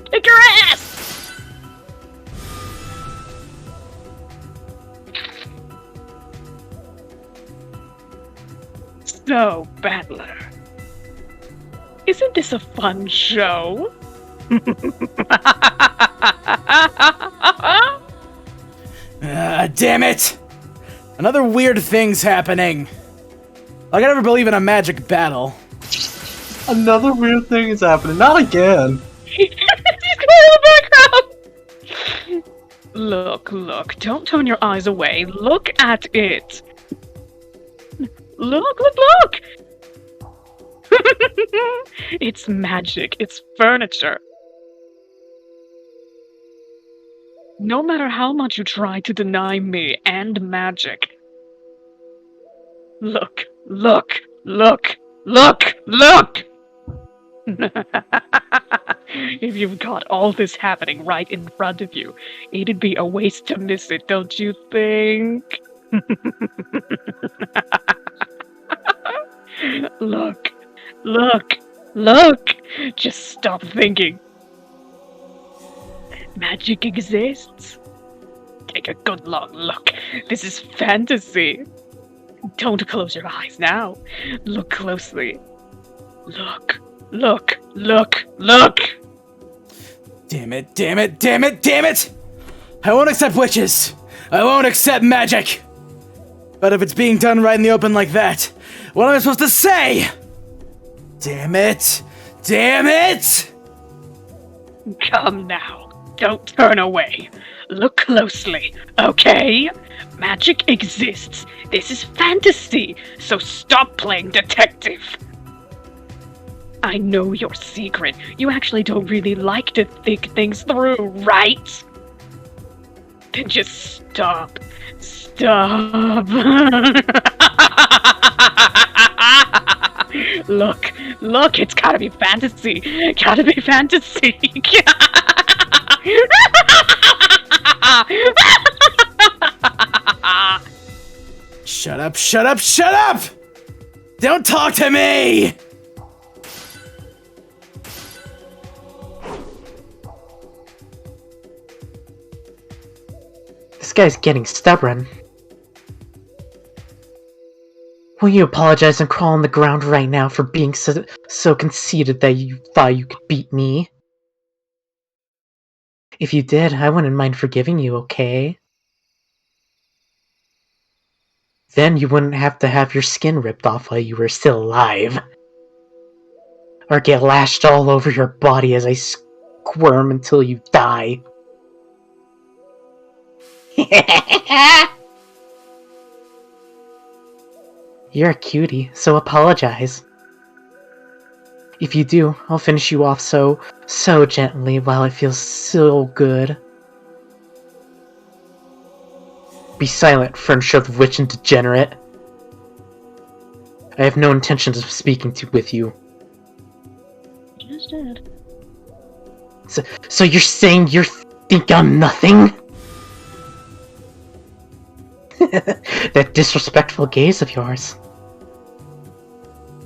Kick her ass! So, Battler. Isn't this a fun show? Damn it! Another weird thing's happening. I can never believe in a magic battle. Another weird thing is happening. Not again. She's going in the background! Look, don't turn your eyes away. Look at it. Look! It's magic. It's furniture. No matter how much you try to deny me and magic. Look! If you've got all this happening right in front of you, it'd be a waste to miss it, don't you think? Look, look, look! Just stop thinking. Magic exists. Take a good long look. This is fantasy. Don't close your eyes now. Look closely. Look, look, look, look! Damn it, damn it, damn it, damn it! I won't accept witches! I won't accept magic! But if it's being done right in the open like that, what am I supposed to say? Damn it! Damn it! Come now. Don't turn away. Look closely, okay? Magic exists. This is fantasy, so stop playing detective. I know your secret. You actually don't really like to think things through, right? Then just stop. Stop. Look, look, it's gotta be fantasy. Gotta be fantasy. Shut up, shut up, shut up! Don't talk to me! This guy's getting stubborn. Will you apologize and crawl on the ground right now for being so conceited that you thought you could beat me? If you did, I wouldn't mind forgiving you, okay? Then you wouldn't have to have your skin ripped off while you were still alive. Or get lashed all over your body as I squirm until you die. You're a cutie, so apologize. If you do, I'll finish you off so gently while it feels so good. Be silent, furniture of witch and degenerate. I have no intentions of speaking with you. Just did. So you're saying you think I'm nothing? That disrespectful gaze of yours.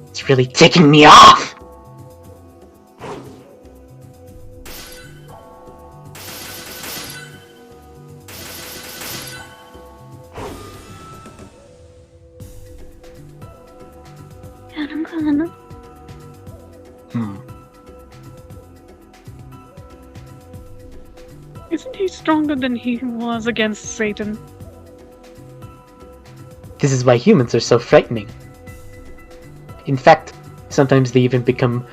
It's really ticking me off! Kanakan. Isn't he stronger than he was against Satan? This is why humans are so frightening. In fact, sometimes they even become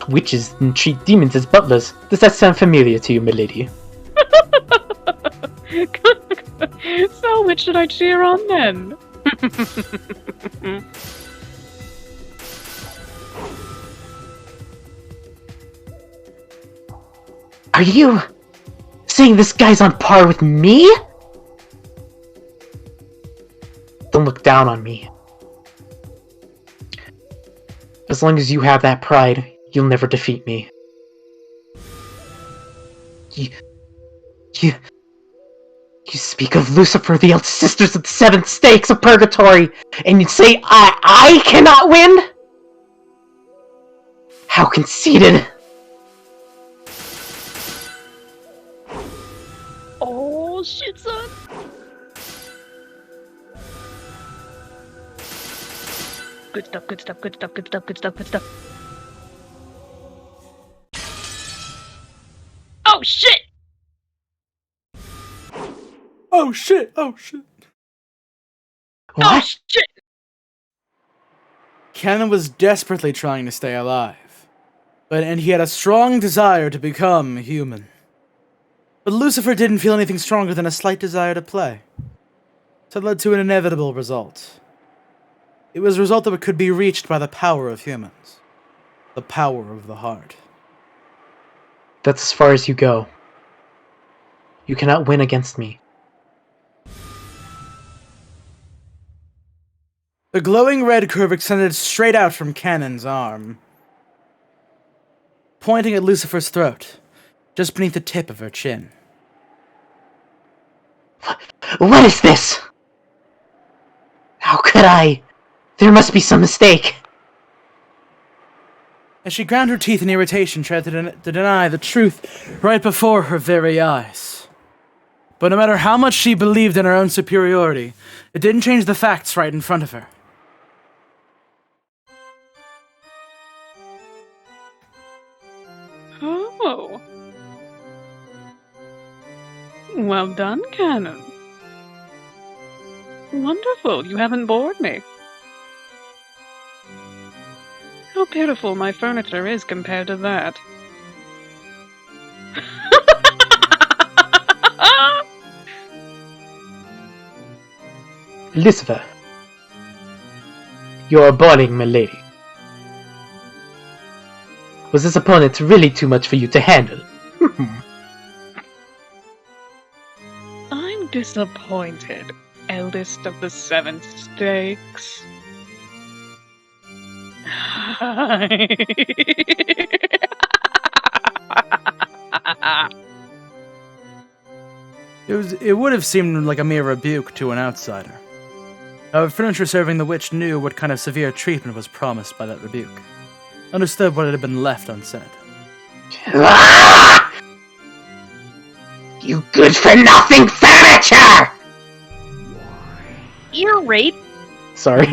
witches and treat demons as butlers. Does that sound familiar to you, milady? So which should I cheer on then? Are you saying this guy's on par with me? Don't look down on me. As long as you have that pride, you'll never defeat me. You speak of Lucifer, the elder sisters of the seven stakes of purgatory, and you say I cannot win? How conceited! Oh shit, son! Good stuff, good stuff, good stuff, good stuff, good stuff, good stuff. Oh shit! Oh shit, oh shit. What? Oh shit! Canon was desperately trying to stay alive, and he had a strong desire to become human. But Lucifer didn't feel anything stronger than a slight desire to play. So it led to an inevitable result. It was a result that could be reached by the power of humans. The power of the heart. That's as far as you go. You cannot win against me. The glowing red curve extended straight out from Canon's arm, pointing at Lucifer's throat, just beneath the tip of her chin. What is this? How could I There must be some mistake. As she ground her teeth in irritation, tried to deny the truth right before her very eyes. But no matter how much she believed in her own superiority, it didn't change the facts right in front of her. Oh. Well done, Canon. Wonderful, you haven't bored me. How pitiful my furniture is compared to that. Lucifer, you are boring, my lady. Was this opponent really too much for you to handle? I'm disappointed, eldest of the seven stakes. It would have seemed like a mere rebuke to an outsider. However, furniture serving the witch knew what kind of severe treatment was promised by that rebuke. Understood what had been left unsaid. Ah! You good-for-nothing furniture! Ear rape? Sorry.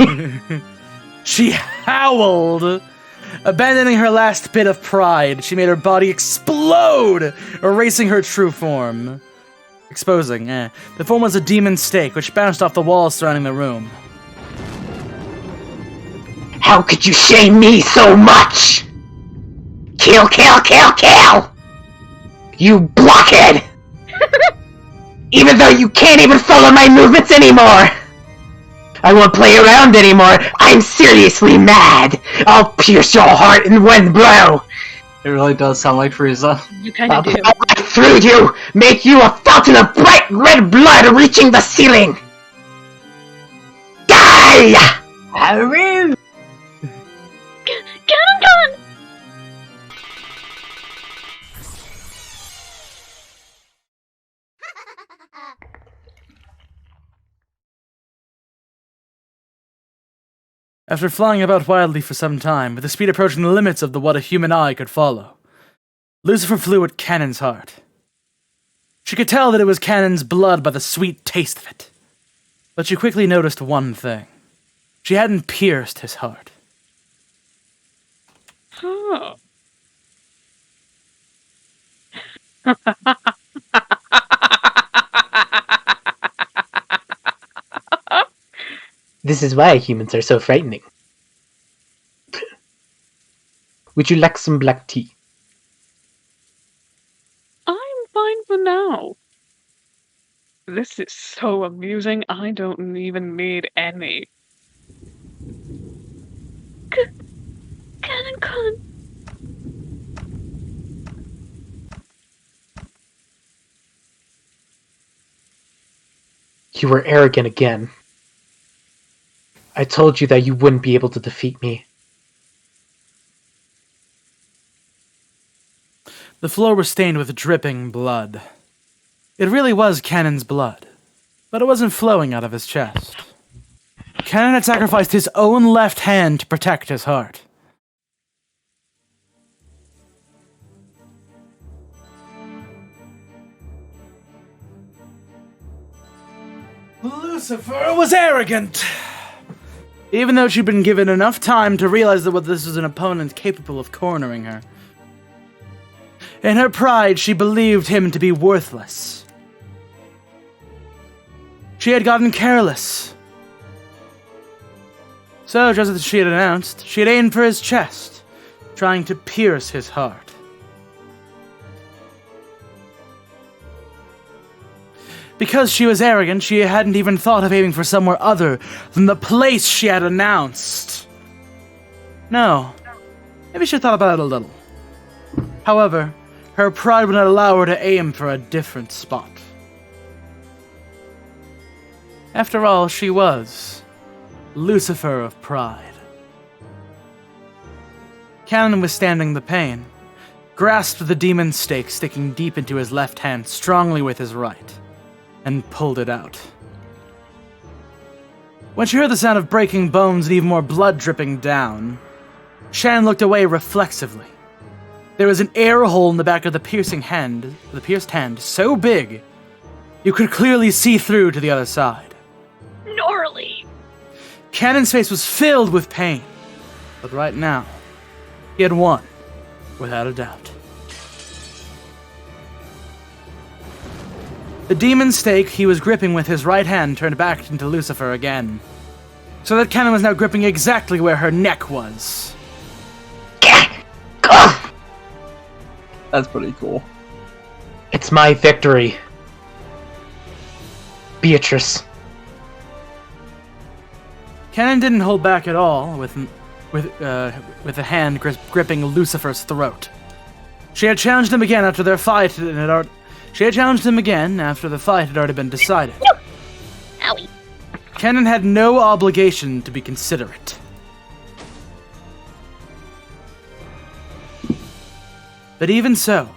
She howled! Abandoning her last bit of pride, she made her body explode, erasing her true form. Exposing, the form was a demon stake, which bounced off the walls surrounding the room. How could you shame me so much? Kill, kill, kill, kill! You blockhead! Even though you can't even follow my movements anymore! I won't play around anymore! I'm seriously mad! I'll pierce your heart in one blow! It really does sound like Frieza. You kind I'll of do. plow right through you! Make you a fountain of bright red blood reaching the ceiling! Die! Haru! Canon! After flying about wildly for some time, with the speed approaching the limits of what a human eye could follow, Lucifer flew at Canon's heart. She could tell that it was Canon's blood by the sweet taste of it. But she quickly noticed one thing. She hadn't pierced his heart. Oh. This is why humans are so frightening. Would you like some black tea? I'm fine for now. This is so amusing, I don't even need any. Canon. You were arrogant again. I told you that you wouldn't be able to defeat me. The floor was stained with dripping blood. It really was Canon's blood, but it wasn't flowing out of his chest. Canon had sacrificed his own left hand to protect his heart. Lucifer was arrogant! Even though she'd been given enough time to realize that this was an opponent capable of cornering her. In her pride, she believed him to be worthless. She had gotten careless. So, just as she had announced, she had aimed for his chest, trying to pierce his heart. Because she was arrogant, she hadn't even thought of aiming for somewhere other than the place she had announced. No, maybe she thought about it a little. However, her pride would not allow her to aim for a different spot. After all, she was Lucifer of Pride. Canon, withstanding the pain, grasped the demon stake sticking deep into his left hand strongly with his right, and pulled it out. When she heard the sound of breaking bones and even more blood dripping down, Shannon looked away reflexively. There was an air hole in the back of the pierced hand, so big you could clearly see through to the other side. Gnarly. Cannon's face was filled with pain, but right now, he had won, without a doubt. The demon stake he was gripping with his right hand turned back into Lucifer again, so that Cannon was now gripping exactly where her neck was. That's pretty cool. It's my victory. Beatrice. Cannon didn't hold back at all with a hand gripping Lucifer's throat. She had challenged him again after their fight and after the fight had already been decided. Owie. Cannon had no obligation to be considerate. But even so,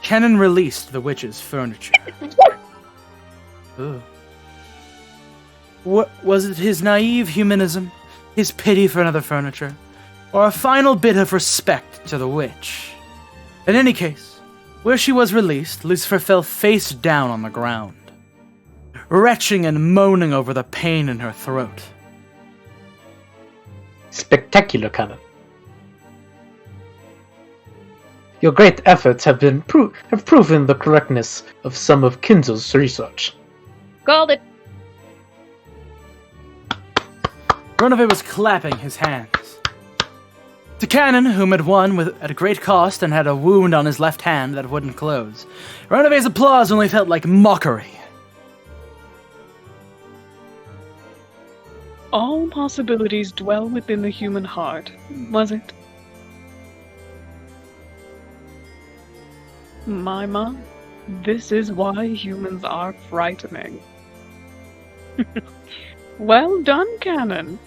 Cannon released the witch's furniture. Ugh. What was it? His naive humanism, his pity for another furniture, or a final bit of respect to the witch? In any case, where she was released, Lucifer fell face down on the ground, retching and moaning over the pain in her throat. Spectacular, Cannon. Your great efforts have proven the correctness of some of Kinzo's research. Called it. Renove was clapping his hands. To Cannon, whom had won at a great cost and had a wound on his left hand that wouldn't close, Renove's applause only felt like mockery. All possibilities dwell within the human heart, was it? My, this is why humans are frightening. Well done, Cannon.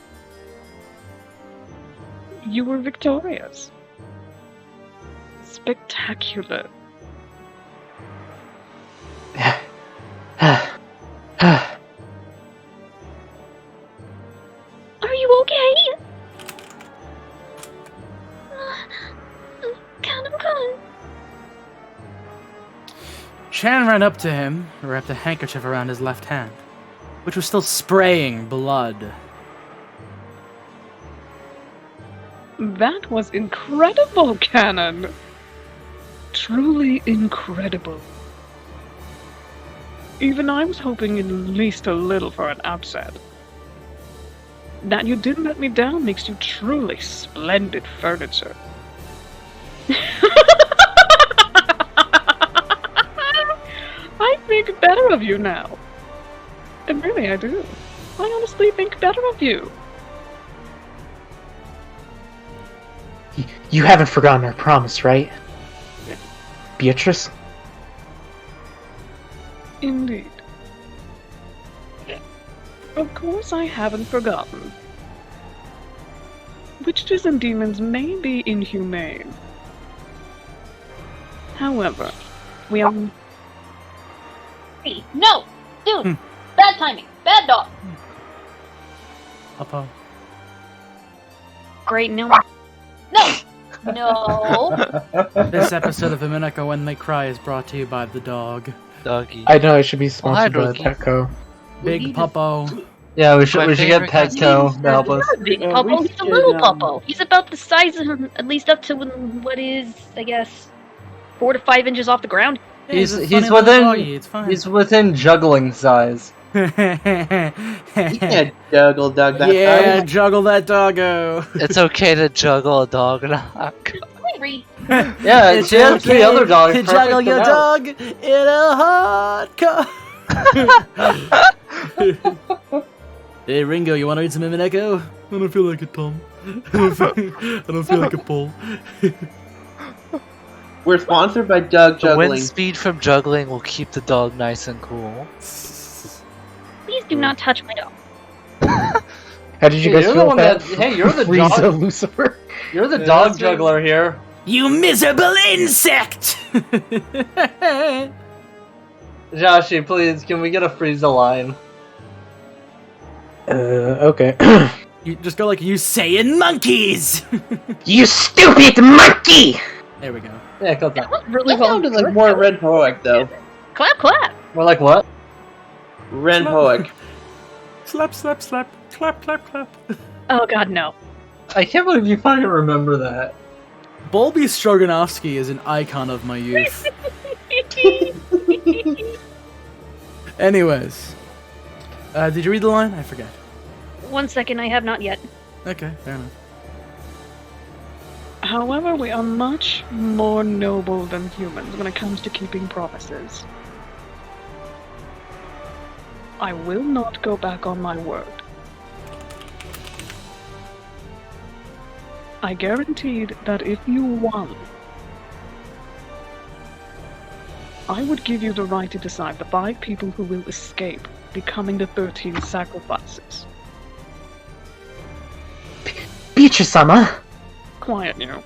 You were victorious. Spectacular. Are you okay? Cannon, come. Shan ran up to him and wrapped a handkerchief around his left hand, which was still spraying blood. That was incredible, Cannon. Truly incredible. Even I was hoping at least a little for an upset. That you didn't let me down makes you truly splendid furniture. I think better of you now. And really, I do. I honestly think better of you. You haven't forgotten our promise, right? Beatrice? Indeed. Of course I haven't forgotten. Witches and demons may be inhumane. However, we are... Hey, no! Dude! Bad timing! Bad dog! Papa. Great, no. No! No! This episode of Umineko When They Cry is brought to you by the dog. Doggy. I know I should be sponsored by doggy. Petco. Big Puppo. Yeah, we should My get favorite Petco He's to help us. not a big Yeah, puppo, we he's a should, little puppo. He's about the size of, at least up to what is, I guess, 4 to 5 inches off the ground. He's a he's funny little within doggy, it's fine. he's within juggling size. You can't juggle dog that Yeah, hard. juggle that doggo. It's okay to juggle a dog and a hawk. Hungry. Yeah, It's she has 3 other dogs. to perfect juggle for your now. dog in a hot car. Hey Ringo, you want to read some Umineko? I don't feel like it, Tom. I don't feel like a pull. We're sponsored by Doug The wind Juggling. speed from juggling will keep the dog nice and cool. Please do not touch my dog. How did you guys You're the feel one about that. Hey, you're the Frieza dog. Lucifer? You're the Yeah, dog that's juggler here. You miserable insect! Joshi, please, can we get a Frieza line? Okay. You just go like you saying monkeys. You stupid monkey! There we go. Yeah, got that. Really That well. sounded like more Red Poic, though. Clap, clap. More like what? Red Poic. Slap, slap, slap. Clap, clap, clap. Oh god, no. I can't believe you fucking remember that. Bolby Stroganovsky is an icon of my youth. Anyways. Did you read the line? I forget. 1 second, I have not yet. Okay, fair enough. However, we are much more noble than humans when it comes to keeping promises. I will not go back on my word. I guaranteed that if you won, I would give you the right to decide the 5 people who will escape, becoming the 13 sacrifices. Beatrice-sama! Quiet now.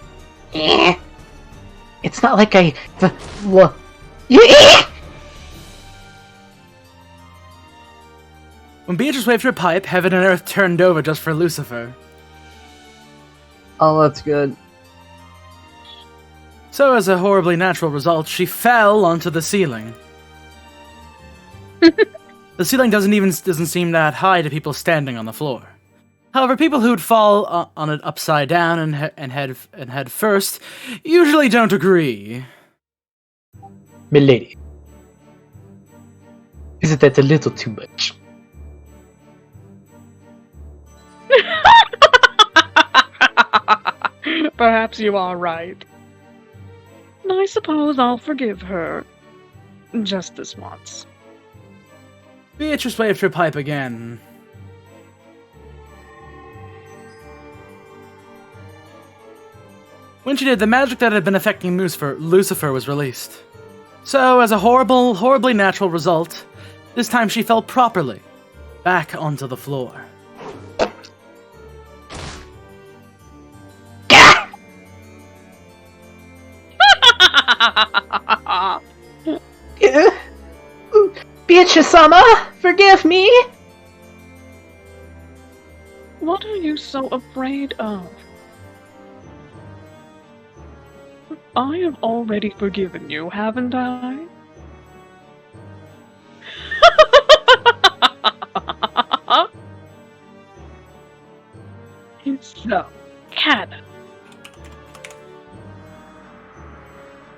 It's not like I... When Beatrice waved her pipe, heaven and earth turned over just for Lucifer. Oh, that's good. So, as a horribly natural result, she fell onto the ceiling. The ceiling doesn't seem that high to people standing on the floor. However, people who'd fall on it upside down and head first usually don't agree. Milady. Isn't that a little too much? Perhaps you are right. I suppose I'll forgive her. Just this once. Beatrice waved her pipe again. When she did, the magic that had been affecting Lucifer was released. So, as a horribly natural result, this time she fell properly, back onto the floor. Beatrice-sama, forgive me! What are you so afraid of? I have already forgiven you, haven't I? So, Canon,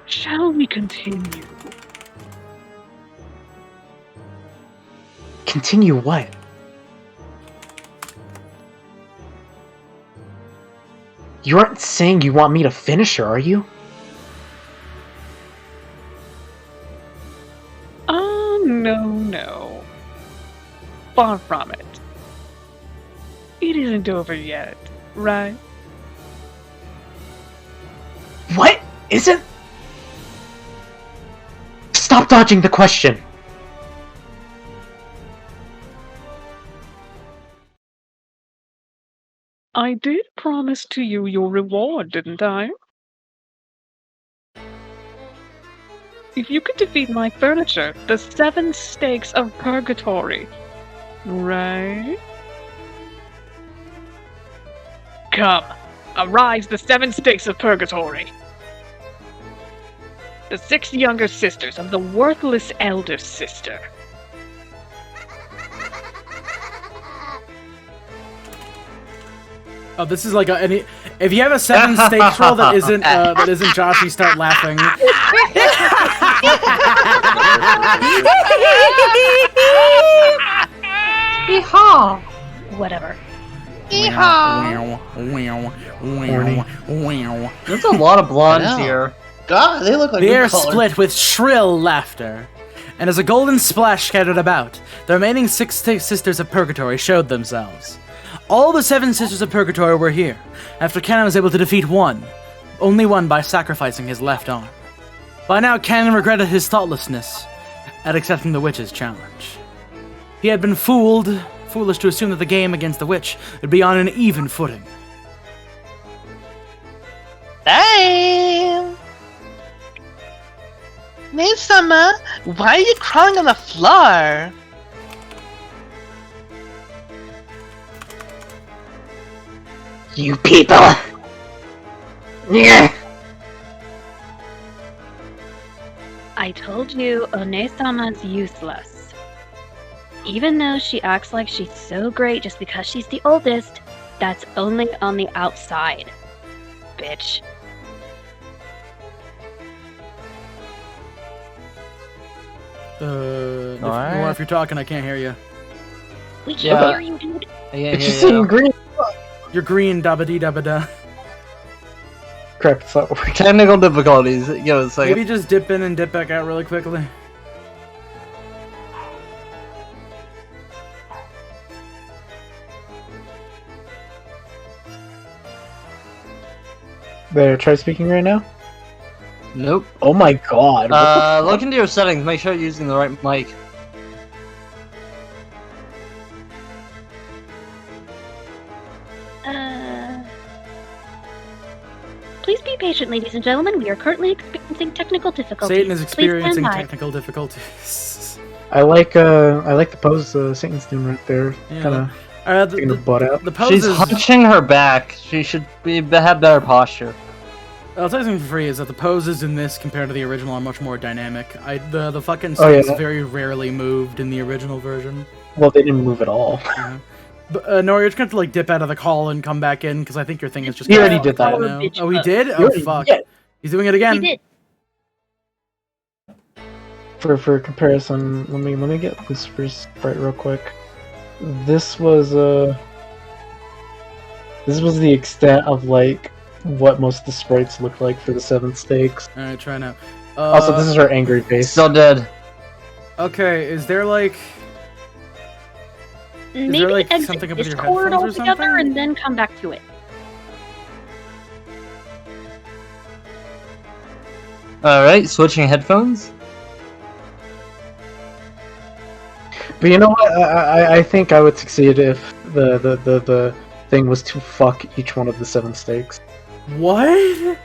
shall we continue? Continue what? You aren't saying you want me to finish her, are you? No. Far from it. It isn't over yet, right? What? Isn't... Stop dodging the question! I did promise to you your reward, didn't I? If you could defeat my furniture, the 7 stakes of purgatory. Right? Come, arise the 7 stakes of purgatory. The 6 younger sisters of the worthless elder sister. Oh, this is like if you have a 7 stakes roll that isn't Josh, you start laughing. Whatever. There's a lot of blondes here. God, they look like The good air color. split with shrill laughter, and as a golden splash scattered about, the remaining 6 sisters of Purgatory showed themselves. All the 7 sisters of Purgatory were here, after Canon was able to defeat only one by sacrificing his left arm. By now, Canon regretted his thoughtlessness at accepting the witch's challenge. He had been foolish to assume that the game against the witch would be on an even footing. Damn! Midsummer, why are you crawling on the floor? You people! Yeah. I told you One-sama's useless. Even though she acts like she's so great just because she's the oldest, that's only on the outside. Bitch. If you're talking, I can't hear you. We can't hear you, dude. It's just seeing green. You're green, dabba dee dabba da. Crap, it's not working. Technical difficulties. Give it a second. Maybe just dip in and dip back out really quickly. There, try speaking right now. Nope. Oh my god. Look into your settings. Make sure you're using the right mic. Please be patient, ladies and gentlemen. We are currently experiencing technical difficulties. Satan is Please stand experiencing by. technical difficulties. I like the pose Satan's doing right there. Yeah. Kind of taking her butt out. The pose She's is, hunching her back. She should have better posture. I'll tell you something for free, is that the poses in this compared to the original are much more dynamic. The fucking Oh, yeah. sticks very rarely moved in the original version. Well, they didn't move at all. Yeah. But Nori, you're just going to like dip out of the call and come back in, because I think your thing is just... He already did that. Now. Oh, he did? He Oh, already fuck. did. He's doing it again. He did. For comparison, let me get this first sprite real quick. This was the extent of like what most of the sprites look like for the 7 stakes. Alright, try now. Also, this is her angry face. Still dead. Okay, is there like... Maybe there, like, exit something up with your Discord headphones or altogether something? and then come back to it. Alright, switching headphones. But you know what? I think I would succeed if the thing was to fuck each one of the 7 stakes. What?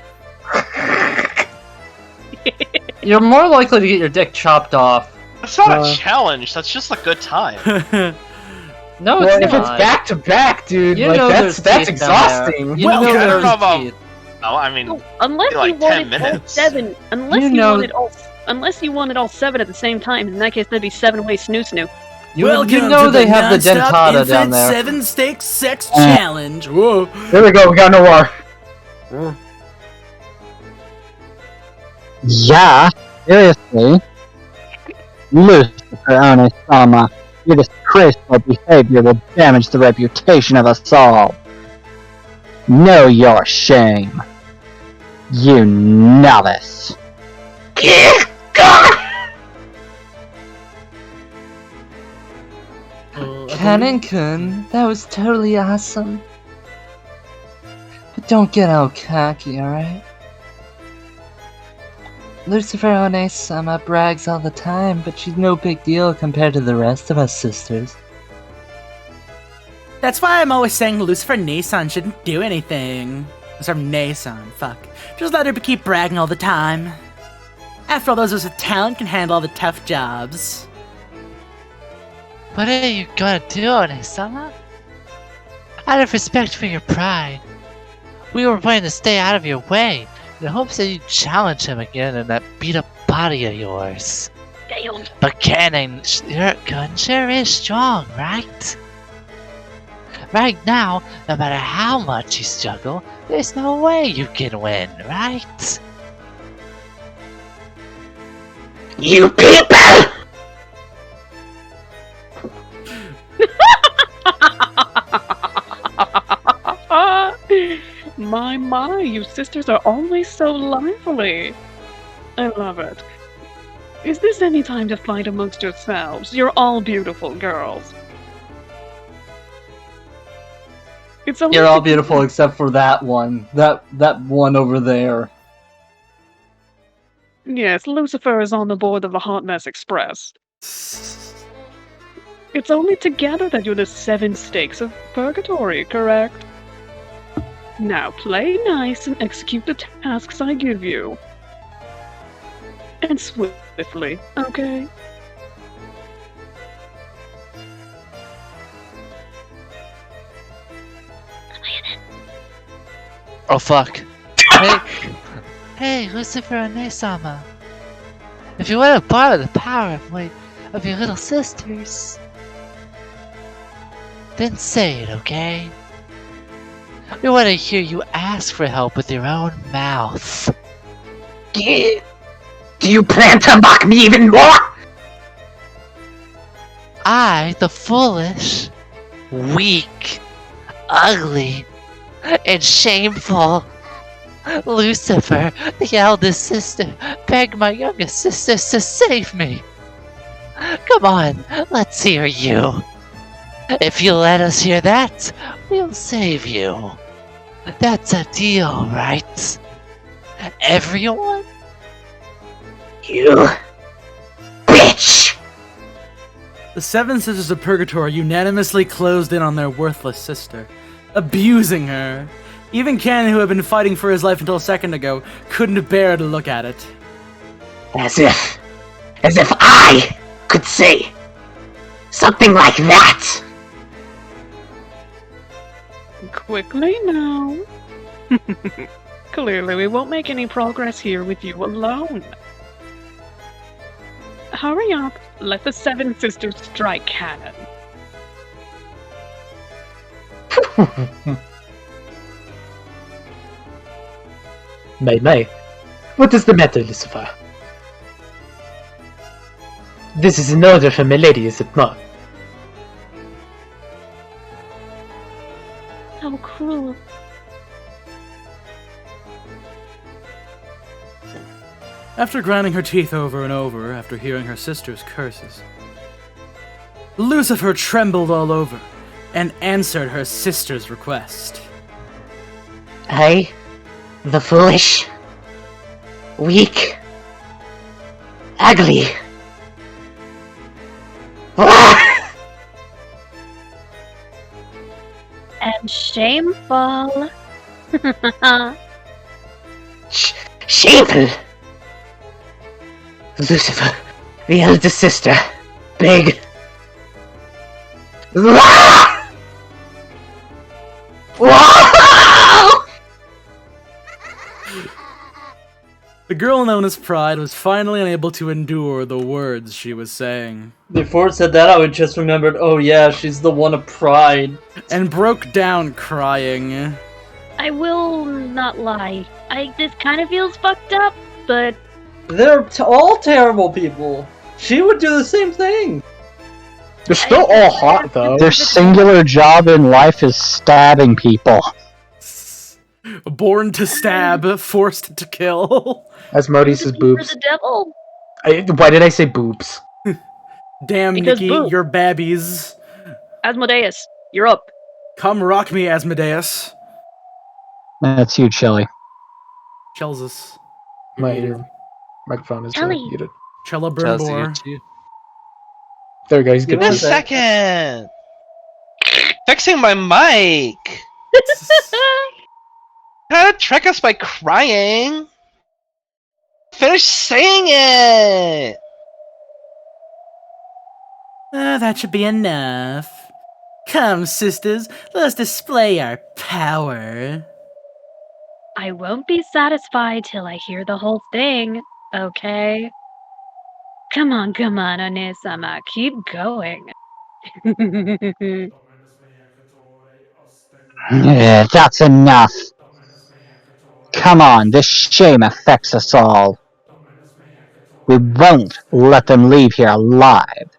You're more likely to get your dick chopped off. That's not a challenge. That's just a good time. No, Well, it's if not. it's back to back, dude, You like know that's there's teeth down there. exhausting. You Well, know I there's don't know about- teeth. No, I mean, No, unless like you 10 wanted all minutes. 7, unless You you, know- wanted all, unless you wanted all 7 at the same time. In that case, that'd be 7-way snoo snoo. You know they have the dentata down there. 7 stakes sex challenge. Whoa. There we go. We got Noir. Yeah, seriously. Lucifer One-sama, your disgraceful behavior will damage the reputation of us all. Know your shame. You novice. Cannon-kun, that was totally awesome. But don't get all cocky, alright? Lucifer One-sama brags all the time, but she's no big deal compared to the rest of us sisters. That's why I'm always saying Lucifer Nason shouldn't do anything. Lucifer Nason, fuck. Just let her keep bragging all the time. After all, those with talent can handle all the tough jobs. What are you gonna do, One-sama? Out of respect for your pride, we were planning to stay out of your way in hopes that you challenge him again in that beat-up body of yours. Damn. But Cannon-kun sure is strong, right? Right now, no matter how much you struggle, there's no way you can win, right? You people! My, you sisters are always so lively. I love it. Is this any time to fight amongst yourselves? You're all beautiful girls. It's only You're all beautiful except for that one. That one over there. Yes, Lucifer is on the board of the Hot Mess Express. It's only together that you're the 7 stakes of purgatory, correct? Now play nice and execute the tasks I give you. And swiftly, okay? Oh fuck. Hey, Lucifer Onesama. If you want to borrow the power of your little sisters, then say it, okay? We want to hear you ask for help with your own mouth. Do you plan to mock me even more? I, the foolish, weak, ugly, and shameful Lucifer, the eldest sister, beg my youngest sisters to save me. Come on, let's hear you. If you let us hear that, we'll save you. That's a deal, right? Everyone? You bitch! The seven sisters of Purgatory unanimously closed in on their worthless sister, abusing her. Even Ken, who had been fighting for his life until a second ago, couldn't bear to look at it. As if I could say something like that. Quickly now. Clearly, we won't make any progress here with you alone. Hurry up, let the Seven Sisters strike cannon. May. What is the matter, Lucifer? This is an order from Milady, is it not? How cruel. After grinding her teeth over and over after hearing her sister's curses, Lucifer trembled all over and answered her sister's request. I, the foolish, weak, ugly, And shameful. shameful. Lucifer, the eldest sister, beg. The girl known as Pride was finally unable to endure the words she was saying. Before it said that, I would just remembered, oh yeah, she's the one of Pride. And broke down crying. I will not lie. This kind of feels fucked up, but They're all terrible people. She would do the same thing. They're still all hot, though. Their singular job in life is stabbing people. Born to stab, forced to kill. Asmodeus' for boobs. the devil. Why did I say boobs? Damn, Because Nikki, boo. you're babbies. Asmodeus, you're up. Come rock me, Asmodeus. That's you, Chili. Chelsus. My microphone is Ellie. muted. Chella Burnbor. There we go, he's good. Give me a too. second. Fixing my mic. Trying to trick us by crying. Finish saying it. That should be enough. Come, sisters, let's display our power. I won't be satisfied till I hear the whole thing, okay? Come on, One-sama, keep going. Yeah, that's enough. Come on, this shame affects us all. We won't let them leave here alive.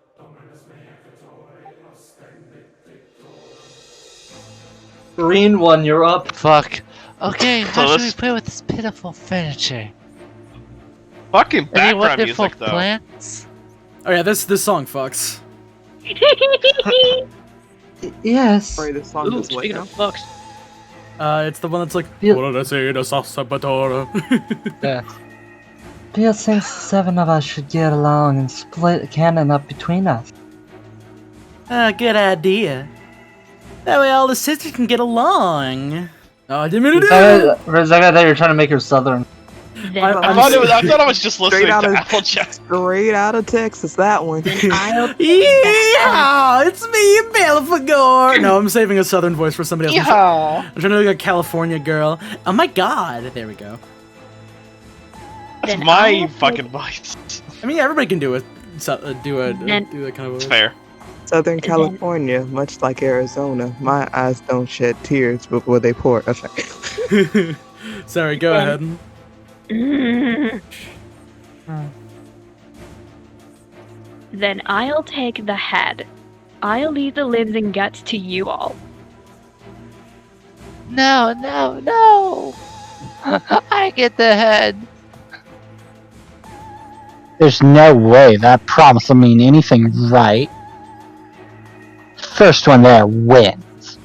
Green one, you're up. Fuck. Okay, how should we Close. play with this pitiful furniture? Fucking Any background wonderful music though. plants? Oh yeah, this song fucks. Yes. Sorry, this song Ooh, is what speaking now? of fucks. It's the one that's like, Yeah. what did I say to Sasabatora? Yeah. Bill thinks the seven of us should get along and split the cannon up between us. Good idea. That way all the sisters can get along. Oh, I didn't mean to do For a second, I thought you were trying to make her southern. Then I thought I was just listening to Applejack. Straight out of Texas, that one. I'll Yeah, it's me, Belfagor. No, I'm saving a southern voice for somebody else. I'm trying to look like a California girl. Oh my god, there we go. That's my fucking voice. I mean, everybody can do it. Do that kind of voice. It's fair. Southern California, much like Arizona, my eyes don't shed tears before they pour. That's right. Sorry, go ahead. Then I'll take the head. I'll leave the limbs and guts to you all. No, no, no! I get the head. There's no way that promise will mean anything, right? First one there wins.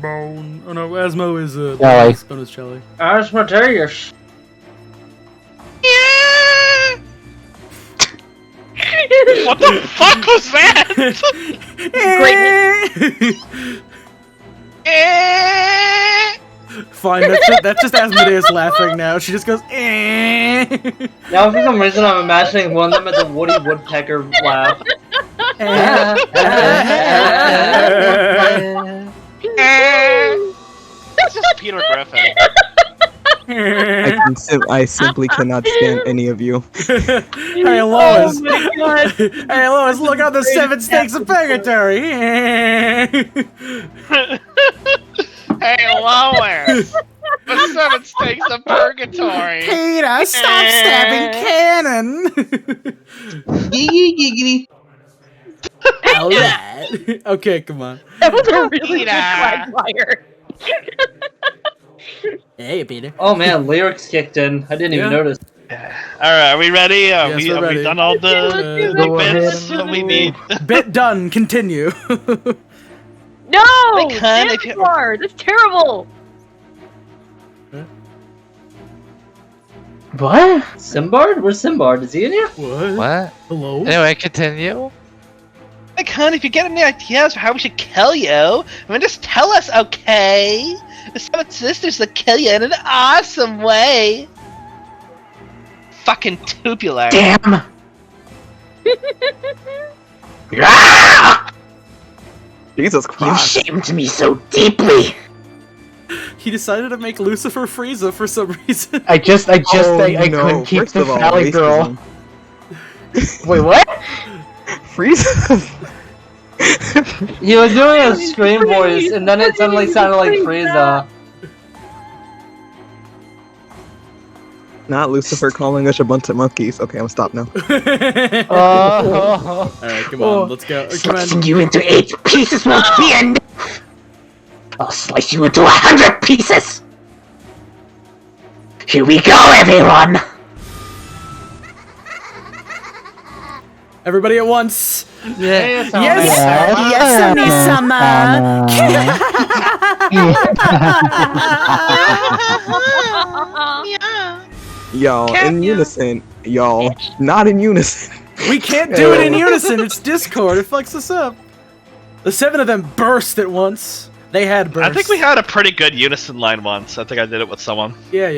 Bone. Oh no, Asmo is Jelly. bonus jelly. Asmodeus. What the fuck was that? Fine, that's just Asmodeus laughing now. She just goes, eh. Now for some reason I'm imagining one of them as a Woody Woodpecker laugh. It's just Peter Griffin. I simply cannot stand any of you. Hey Lois. Hey Lois, look on the 7 stakes of purgatory. Hey Lois. The 7 stakes of purgatory. Peter, stop stabbing Cannon. Giggity. Alright. Okay, come on. That was a really good fire. Hey, Peter. Oh man, lyrics kicked in. I didn't even notice. Alright, are we ready? Yes, we're have ready. we done all the bits that we need? Bit done, continue. No! They kinda Simbar! That's terrible! What? Simbard? Where's Simbard? Is he in here? What? Hello? Anyway, continue. Hey, Con, if you get any ideas for how we should kill you, I mean, just tell us, okay? The 7 sisters will kill you in an awesome way. Fucking tubular. Damn! Ah! Jesus You Christ. shamed me so deeply. He decided to make Lucifer Frieza for some reason. I no. couldn't keep First the of all, Valley Girl. racism. Wait, what? Frieza. He was doing a scream voice, and then it suddenly sounded like Frieza. Not Lucifer calling us a bunch of monkeys. Okay, I'm stop now. Alright, come on, let's go. Come on. Slicing you into 8 pieces won't be enough. I'll slice you into 100 pieces. Here we go, everyone. Everybody at once. Yeah. Yes, Oni-sama. Y'all, in unison. Y'all, not in unison. We can't do it in unison. It's Discord. It fucks us up. The 7 of them burst at once. They had burst. I think we had a pretty good unison line once. I think I did it with someone. Yeah,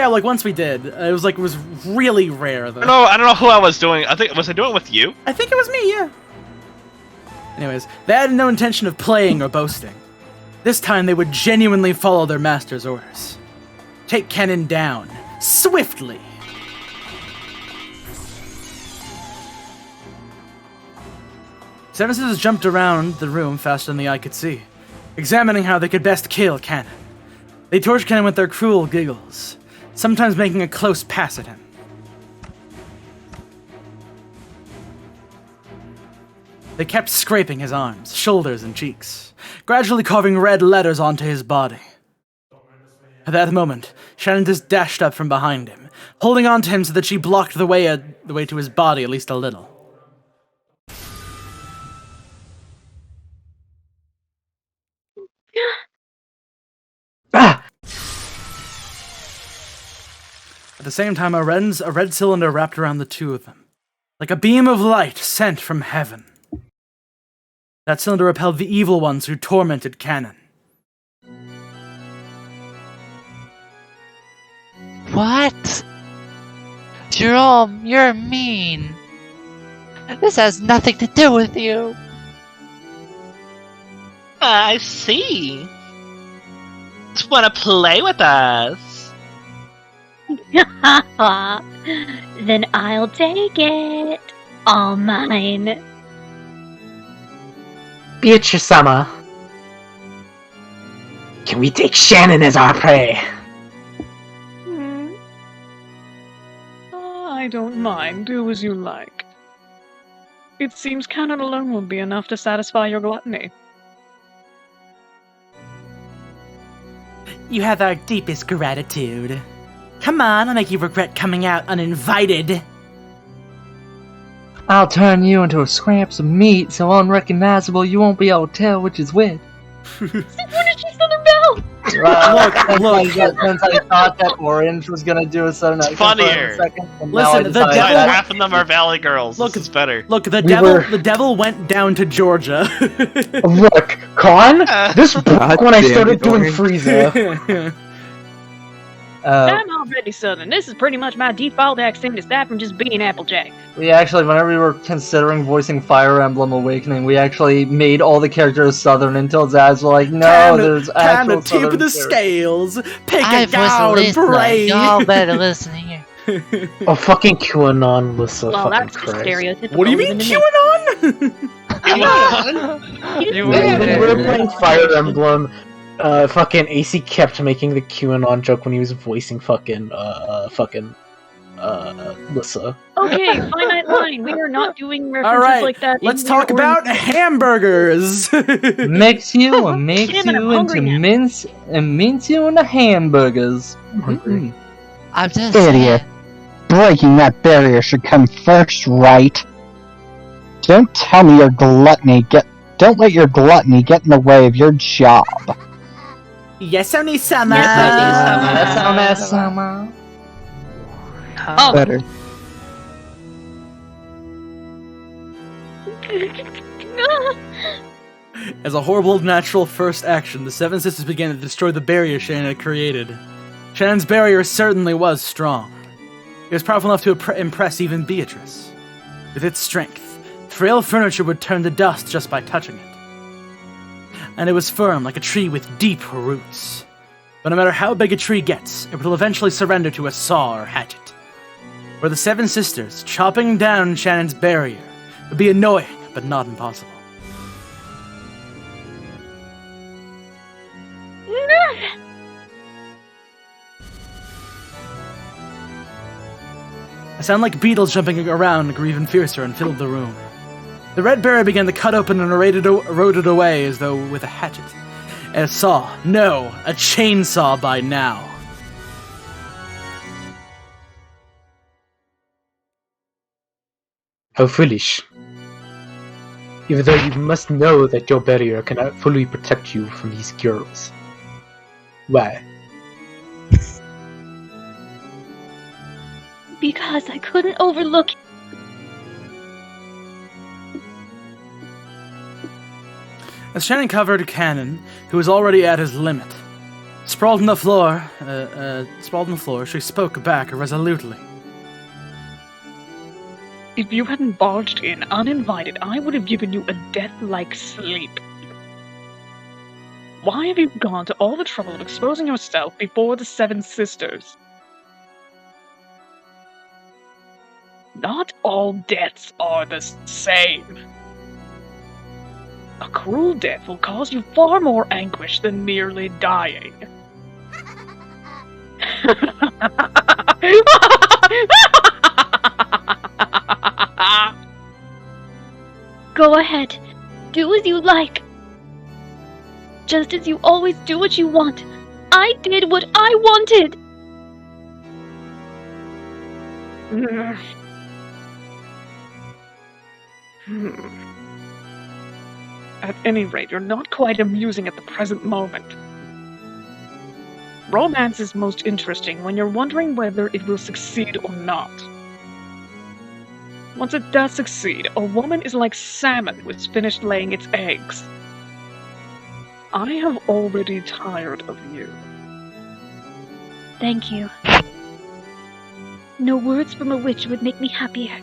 like once we did. It was really rare though. I don't know who I was doing. Was I doing it with you? I think it was me, yeah. Anyways, they had no intention of playing or boasting. This time they would genuinely follow their master's orders. Take Kennen down. Swiftly. Seven Sisters jumped around the room faster than the eye could see, examining how they could best kill Kennen. They tortured Kennen with their cruel giggles, sometimes making a close pass at him. They kept scraping his arms, shoulders, and cheeks, gradually carving red letters onto his body. At that moment, Shannon just dashed up from behind him, holding on to him so that she blocked the way to his body at least a little. At the same time, a red cylinder wrapped around the two of them, like a beam of light sent from heaven. That cylinder repelled the evil ones who tormented Kennen. What? You're mean. This has nothing to do with you. I see. Just want to play with us. Then I'll take it. All mine. Beatrice-sama, can we take Shannon as our prey? I don't mind. Do as you like. It seems Cannon alone will be enough to satisfy your gluttony. You have our deepest gratitude. Come on, I'll make you regret coming out uninvited. I'll turn you into a scraps of meat so unrecognizable you won't be able to tell which is which. Since when did she Southern Belle? Look, since I thought that Orange was gonna do a Southern It's funnier. Listen, the devil. Half of them are Valley Girls. Look, this is better. Look, the devil went down to Georgia. Look, Con, this book when I started doing Frieza. I'm already Southern. This is pretty much my default accent, aside from just being Applejack. We actually, whenever we were considering voicing Fire Emblem Awakening, we actually made all the characters Southern until Zaz were like, no, there's time actual to tip Southern the scales. Pick I a down and pray. Y'all better listen here. Oh, fucking QAnon, Lissa, Well, fucking that's just Christ. stereotypical. What do you mean, QAnon? When we were playing Fire Emblem, fucking AC kept making the QAnon joke when he was voicing fucking Lissa. Okay, finite line. We are not doing references All right, like that. let's anywhere talk or about in- hamburgers. Mix you and makes Damn it, I'm you hungry into now. mince you into hamburgers. I'm just Idiot. Breaking that barrier should come first, right? Don't tell me your gluttony Don't let your gluttony get in the way of your job. Yes, Oni-sama. Yes, Sama. Oh. Better. As a horrible natural first action, the Seven Sisters began to destroy the barrier Shannon had created. Shannon's barrier certainly was strong. It was powerful enough to impress even Beatrice. With its strength, frail furniture would turn to dust just by touching it. And it was firm like a tree with deep roots. But no matter how big a tree gets, it will eventually surrender to a saw or hatchet. For the Seven Sisters, chopping down Shannon's barrier would be annoying, but not impossible. A sound like beetles jumping around grew even fiercer and filled the room. The red barrier began to cut open and eroded away as though with a hatchet. And a saw. No, a chainsaw by now. How foolish. Even though you must know that your barrier cannot fully protect you from these girls. Why? Because I couldn't overlook. As Shannon covered Cannon, who was already at his limit, sprawled on the floor, she spoke back resolutely. If you hadn't barged in uninvited, I would have given you a death-like sleep. Why have you gone to all the trouble of exposing yourself before the Seven Sisters? Not all deaths are the same. A cruel death will cause you far more anguish than merely dying. Go ahead. Do as you like. Just as you always do what you want. I did what I wanted. At any rate, you're not quite amusing at the present moment. Romance is most interesting when you're wondering whether it will succeed or not. Once it does succeed, a woman is like salmon who has finished laying its eggs. I have already tired of you. Thank you. No words from a witch would make me happier.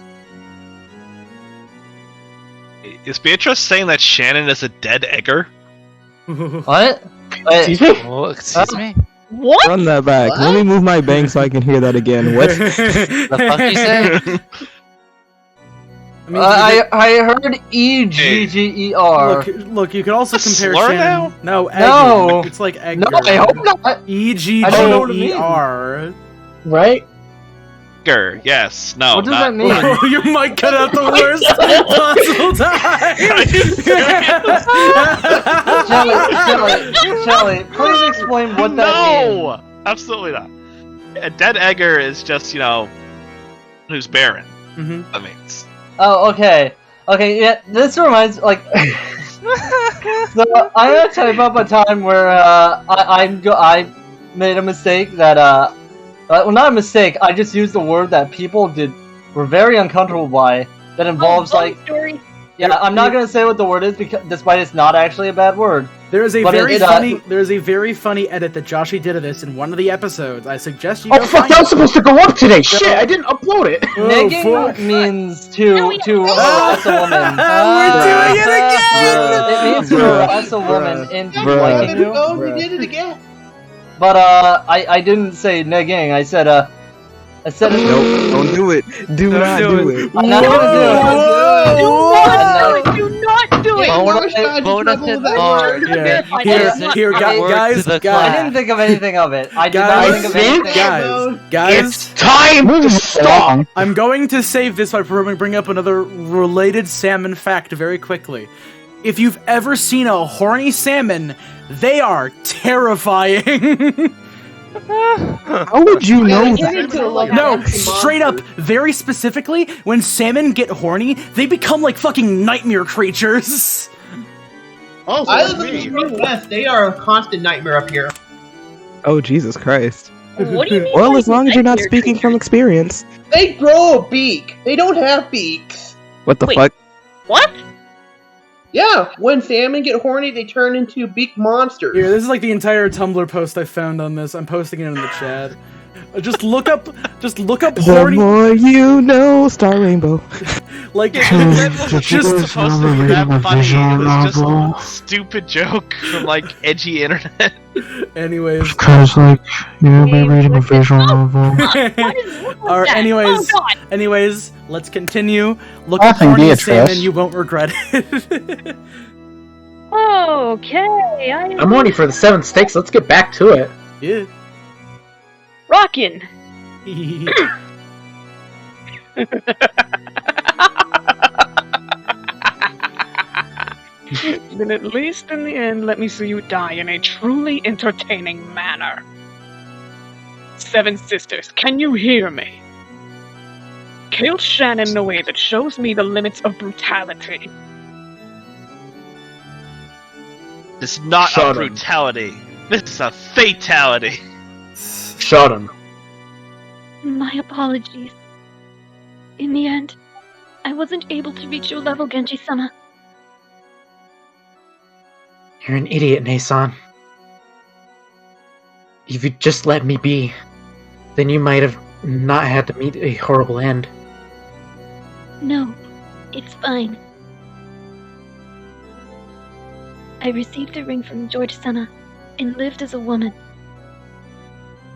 Is Beatrice saying that Shannon is a dead egger? What? Excuse me? Oh, excuse me? What? Run that back. What? Let me move my bank so I can hear that again. What? The fuck you say? I heard E-G-G-E-R. Look, you could also compare slur Shannon. No, Egger. No. It's like Egger. No, I hope not. E-G-G-E-R. Right? Egger, yes. No. What does not- that mean? Oh, you might cut out the worst possible time. Shelly, please explain what that means. No! Absolutely not. A dead egger is just, who's barren. Mhm. That means. Oh, okay. Okay, yeah, this reminds, so I'm gonna tell you about a time where, I made a mistake that, well, not a mistake, I just used a word that people were very uncomfortable by, that involves, Story. yeah, I'm not gonna say what the word is, because, despite it's not actually a bad word. There is a But very it's, funny. There's a very funny edit that Joshy did of this in one of the episodes. I suggest you. Oh go fuck! find That it. was supposed to go up today. Shit! I didn't upload it. Oh, Nigging fuck. means to harass a woman. We're doing it again. It means to harass a woman into liking you. Oh, we did it again. But I didn't say negging. I said Nope, don't do it. Do not do it. I'm not gonna do it. Do not do it! Bonus and hard. Yeah. Yes. Here, guys, I didn't think of anything of it. I did not Guys, think of anything. guys. It's time to stop. I'm going to save this by bring up another related salmon fact very quickly. If you've ever seen a horny salmon, they are terrifying. How would you know that? No, straight up, very specifically, when salmon get horny, they become like fucking nightmare creatures. Oh, I live in the Midwest. They are a constant nightmare up here. Oh, Jesus Christ. What do you mean? Well, by as long as you're not nightmare speaking from creatures? experience. They grow a beak. They don't have beaks. What the Wait. fuck? What? Yeah, when salmon get horny, they turn into beak monsters. Here, this is like the entire Tumblr post I found on this. I'm posting it in the chat. Just look up The horny. more you know, Star Rainbow. Like, Just just supposed to be that funny. It was just a stupid joke from edgy internet. anyways. Because you'll be reading a visual novel. What is wrong with Alright, that? anyways, Oh, God. anyways, let's continue. Look up Nothing, horny Beatrice. salmon, you won't regret it. Okay, I'm horny for the 7 steaks. Let's get back to it. Yeah. Rockin'. Then at least in the end, let me see you die in a truly entertaining manner. 7 sisters, can you hear me? Kill Shannon in a way that shows me the limits of brutality. It's not Shut a him. brutality. This is a fatality. Shut him. My apologies. In the end, I wasn't able to reach your level, Genji-sama. You're an idiot, Nason. If you just let me be, then you might have not had to meet a horrible end. No, it's fine. I received a ring from George-sama and lived as a woman.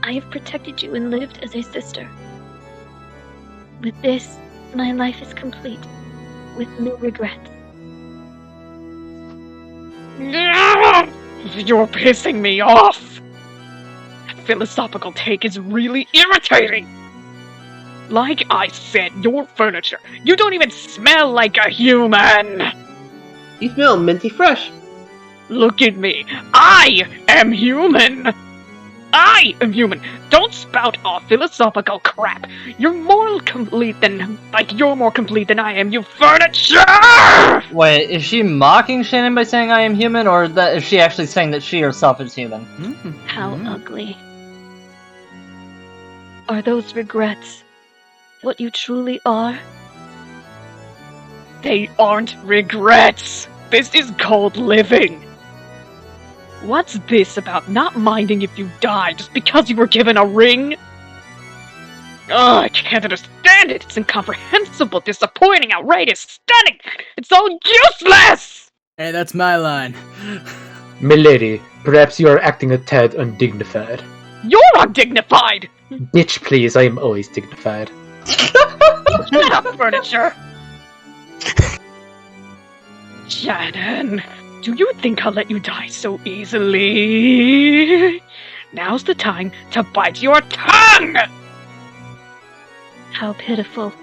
I have protected you and lived as a sister. With this, my life is complete, with no regrets. You're pissing me off! That philosophical take is really irritating! Like I said, your furniture. You don't even smell like a human! You smell minty fresh. Look at me. I am human! I am human! Don't spout off philosophical crap! You're more complete than I am, you furniture! Wait, is she mocking Shannon by saying I am human, or is she actually saying that she herself is human? How ugly. Are those regrets what you truly are? They aren't regrets! This is called living! What's this about not minding if you die just because you were given a ring? Oh, I can't understand it. It's incomprehensible, disappointing, outrageous, stunning. It's all useless! Hey, that's my line. Milady, perhaps you are acting a tad undignified. You're undignified! Bitch, please, I am always dignified. Shut up, furniture! Shannon, do you think I'll let you die so easily? Now's the time to bite your tongue! How pitiful.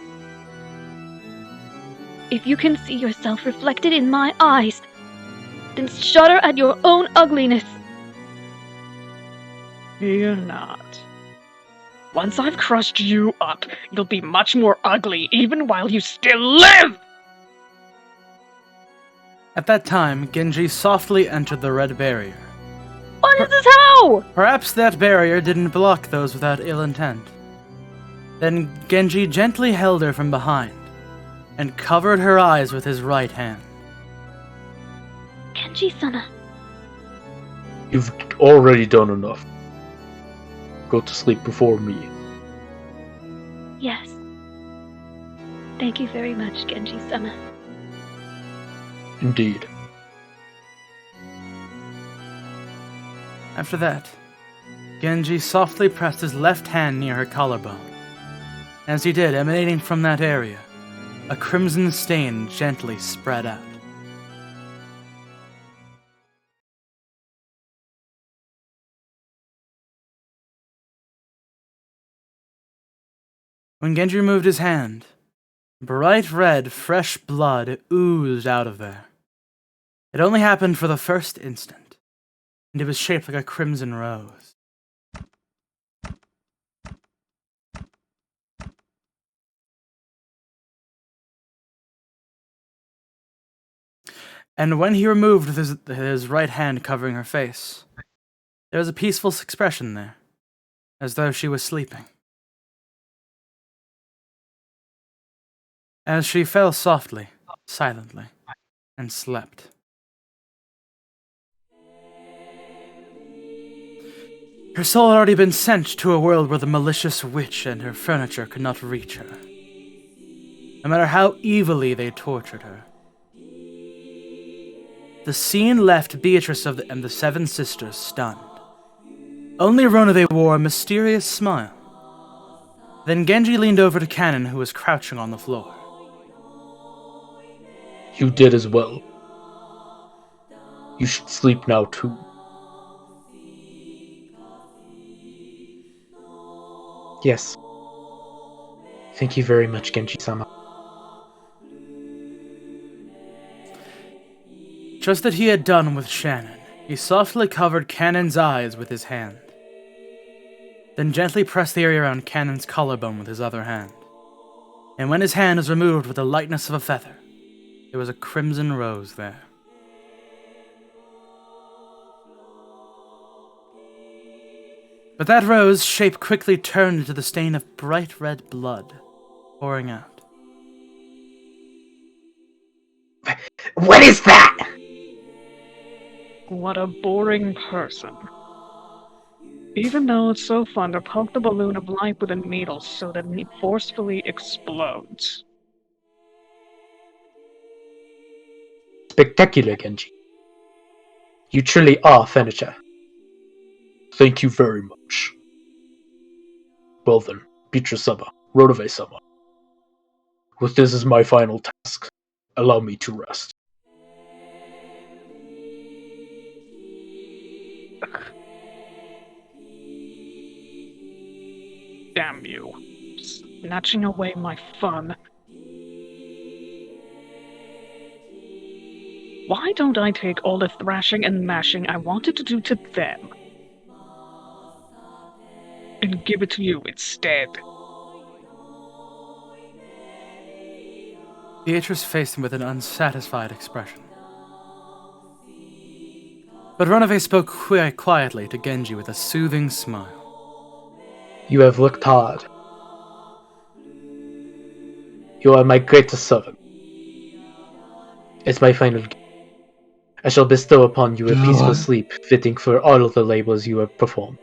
If you can see yourself reflected in my eyes, then shudder at your own ugliness. Fear not. Once I've crushed you up, you'll be much more ugly even while you still live! At that time, Genji softly entered the red barrier. What is this how? Perhaps that barrier didn't block those without ill intent. Then Genji gently held her from behind and covered her eyes with his right hand. Genji-sama. You've already done enough. Go to sleep before me. Yes. Thank you very much, Genji-sama. Indeed. After that, Genji softly pressed his left hand near her collarbone. As he did, emanating from that area, a crimson stain gently spread out. When Genji removed his hand, bright red, fresh blood oozed out of there. It only happened for the first instant, and it was shaped like a crimson rose. And when he removed his right hand covering her face, there was a peaceful expression there, as though she was sleeping. As she fell softly, silently, and slept. Her soul had already been sent to a world where the malicious witch and her furniture could not reach her, no matter how evilly they tortured her. The scene left Beatrice and the Seven Sisters stunned. Only Ronave wore a mysterious smile. Then Genji leaned over to Kanon, who was crouching on the floor. You did as well. You should sleep now too. Yes. Thank you very much, Genji-sama. Just as he had done with Shannon, he softly covered Kanon's eyes with his hand. Then gently pressed the area around Kanon's collarbone with his other hand. And when his hand was removed with the lightness of a feather, there was a crimson rose there. But that rose shape quickly turned into the stain of bright red blood, pouring out. What is that? What a boring person. Even though it's so fun to poke the balloon of life with a needle so that it forcefully explodes. Spectacular, Genji. You truly are furniture. Thank you very much. Well then, Beatrice-sama, Ronave-sama. With this as my final task, allow me to rest. Damn you. Snatching away my fun. Why don't I take all the thrashing and mashing I wanted to do to them and give it to you instead? Beatrice faced him with an unsatisfied expression. But Ronave spoke quietly to Genji with a soothing smile. You have worked hard. You are my greatest servant. As my final gift, I shall bestow upon you a peaceful sleep fitting for all of the labors you have performed.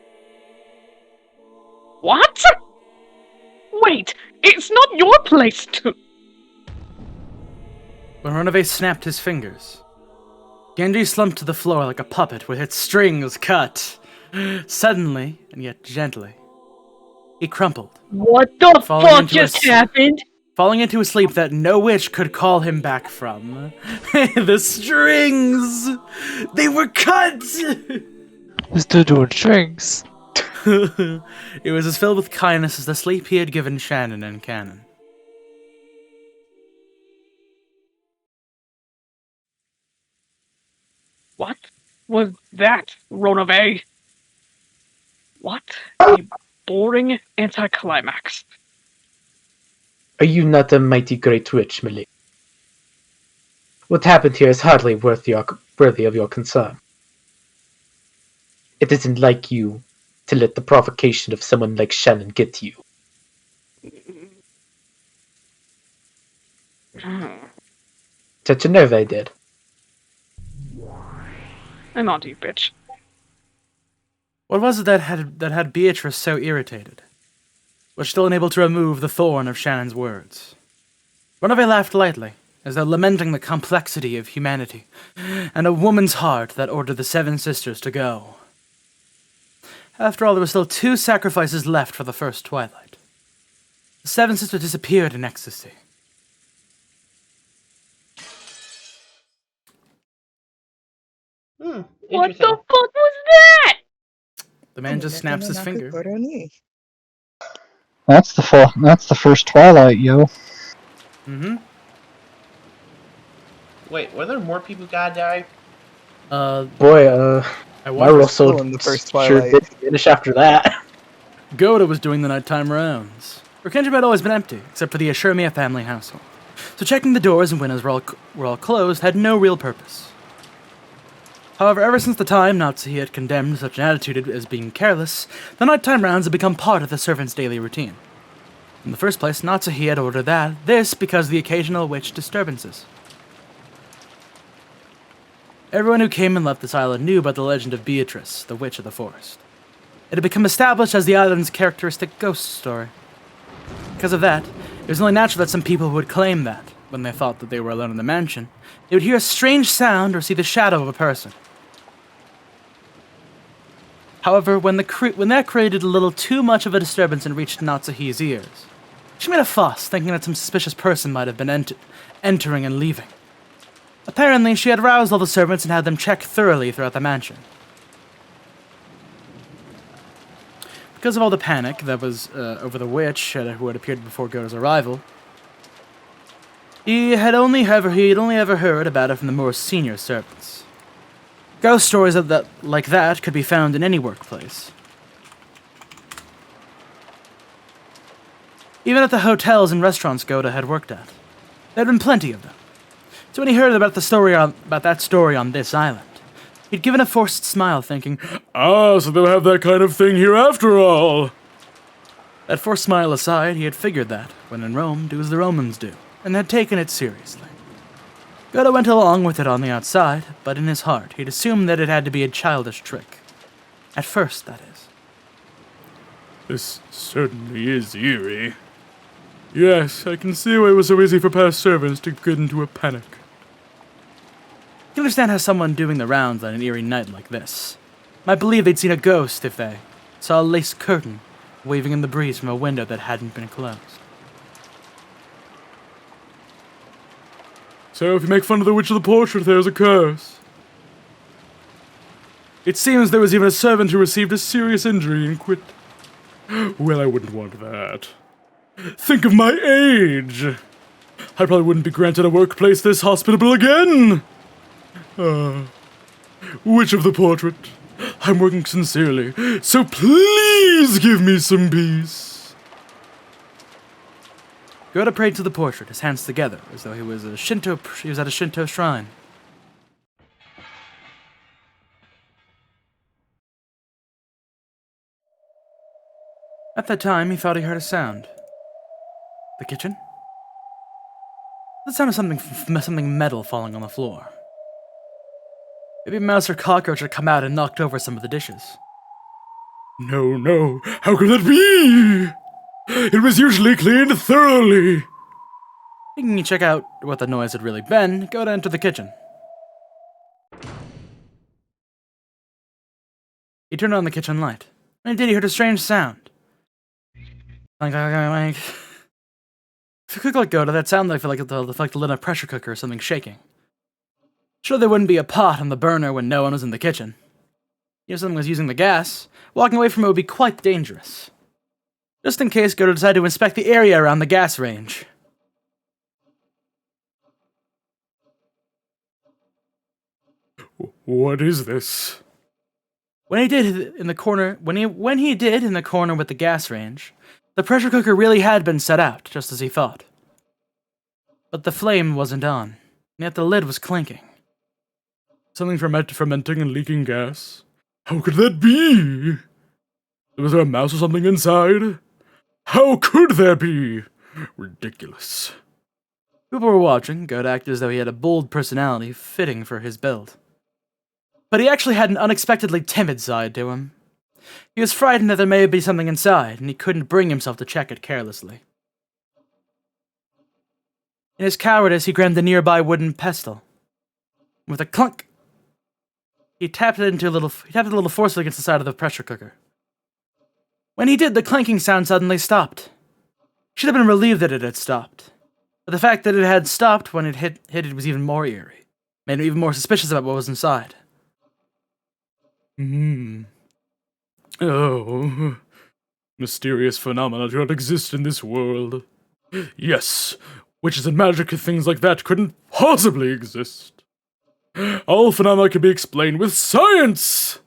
What? Wait! It's not your place to... When Runaway snapped his fingers, Genji slumped to the floor like a puppet with its strings cut. Suddenly, and yet gently, he crumpled, What the falling fuck into just happened? falling into a sleep that no witch could call him back from. The strings! They were cut! We're still doing strings. It was as filled with kindness as the sleep he had given Shannon and Cannon. What was that, Ronave? What a boring anticlimax. Are you not a mighty great witch, Millie? What happened here is hardly worthy of your concern. It isn't like you to let the provocation of someone like Shannon get to you. Touch a nerve, I did. I'm on to you, bitch. What was it that had Beatrice so irritated? Was still unable to remove the thorn of Shannon's words. Runaway laughed lightly, as though lamenting the complexity of humanity, and a woman's heart that ordered the seven sisters to go. After all, there were still 2 sacrifices left for the first twilight. The seven sisters disappeared in ecstasy. What the fuck was that? The man just snaps his finger. That's the first Twilight, yo. Mm-hmm. Wait, were there more people gotta die? Boy, my roll so in the first sure Twilight. did finish after that. Goda was doing the nighttime rounds. Her kindred had always been empty, except for the Ashurmia family household. So checking the doors and windows were all closed had no real purpose. However, ever since the time Natsuhi had condemned such an attitude as being careless, the nighttime rounds had become part of the servants' daily routine. In the first place, Natsuhi had ordered this because of the occasional witch disturbances. Everyone who came and left this island knew about the legend of Beatrice, the witch of the forest. It had become established as the island's characteristic ghost story. Because of that, it was only natural that some people would claim that, when they thought that they were alone in the mansion, they would hear a strange sound or see the shadow of a person. However, when that created a little too much of a disturbance and reached Natsuhi's ears, she made a fuss, thinking that some suspicious person might have been entering and leaving. Apparently, she had roused all the servants and had them check thoroughly throughout the mansion. Because of all the panic that was over the witch who had appeared before Goda's arrival, he had only ever heard about it from the more senior servants. Ghost stories like that could be found in any workplace. Even at the hotels and restaurants Goda had worked at. There had been plenty of them. So when he heard about that story on this island, he'd given a forced smile, thinking, "Ah, so they'll have that kind of thing here after all." That forced smile aside, he had figured that, when in Rome, do as the Romans do, and had taken it seriously. Goda went along with it on the outside, but in his heart, he'd assumed that it had to be a childish trick. At first, that is. This certainly is eerie. Yes, I can see why it was so easy for past servants to get into a panic. You can understand how someone doing the rounds on an eerie night like this might believe they'd seen a ghost if they saw a lace curtain waving in the breeze from a window that hadn't been closed. So if you make fun of the witch of the portrait, there's a curse. It seems there was even a servant who received a serious injury and quit. Well, I wouldn't want that. Think of my age! I probably wouldn't be granted a workplace this hospitable again! Witch of the portrait, I'm working sincerely, so please give me some peace. Goda prayed to the portrait, his hands together, as though he was at a Shinto shrine. At that time, he thought he heard a sound. The kitchen? The sound of something metal falling on the floor. Maybe a mouse or cockroach had come out and knocked over some of the dishes. No, how could that be? It was usually cleaned thoroughly. Thinking you check out what the noise had really been, go down to the kitchen. He turned on the kitchen light. When he did, he heard a strange sound. Like. If you could let go to that sound, like the lid of a pressure cooker or something shaking. Sure, there wouldn't be a pot on the burner when no one was in the kitchen. If someone was using the gas, walking away from it would be quite dangerous. Just in case, Goto decided to inspect the area around the gas range. What is this? When he did in the corner with the gas range, the pressure cooker really had been set out, just as he thought. But the flame wasn't on, and yet the lid was clinking. Something fermenting and leaking gas? How could that be? Was there a mouse or something inside? How could there be? Ridiculous. People were watching. Goto acted as though he had a bold personality fitting for his build. But he actually had an unexpectedly timid side to him. He was frightened that there may be something inside, and he couldn't bring himself to check it carelessly. In his cowardice, he grabbed the nearby wooden pestle. With a clunk, he tapped it a little forcefully against the side of the pressure cooker. When he did, the clanking sound suddenly stopped. He should have been relieved that it had stopped. But the fact that it had stopped when it hit it was even more eerie. Made him even more suspicious about what was inside. Oh. Mysterious phenomena do not exist in this world. Yes, witches and magic and things like that couldn't possibly exist. All phenomena can be explained with science!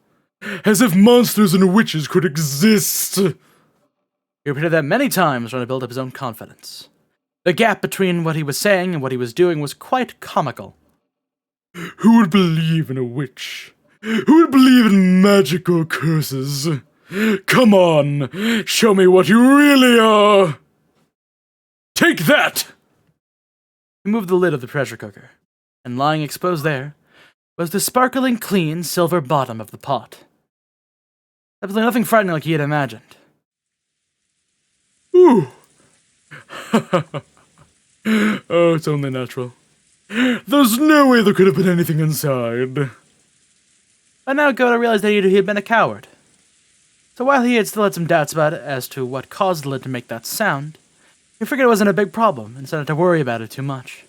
As if monsters and witches could exist! He repeated that many times, trying to build up his own confidence. The gap between what he was saying and what he was doing was quite comical. Who would believe in a witch? Who would believe in magical curses? Come on, show me what you really are! Take that! He moved the lid of the pressure cooker, and lying exposed there was the sparkling clean silver bottom of the pot. Absolutely nothing frightening like he had imagined. Ooh. Oh, it's only natural. There's no way there could have been anything inside. By now, Goto realized that he had been a coward. So while he had still had some doubts about it as to what caused the lid to make that sound, he figured it wasn't a big problem and decided to worry about it too much.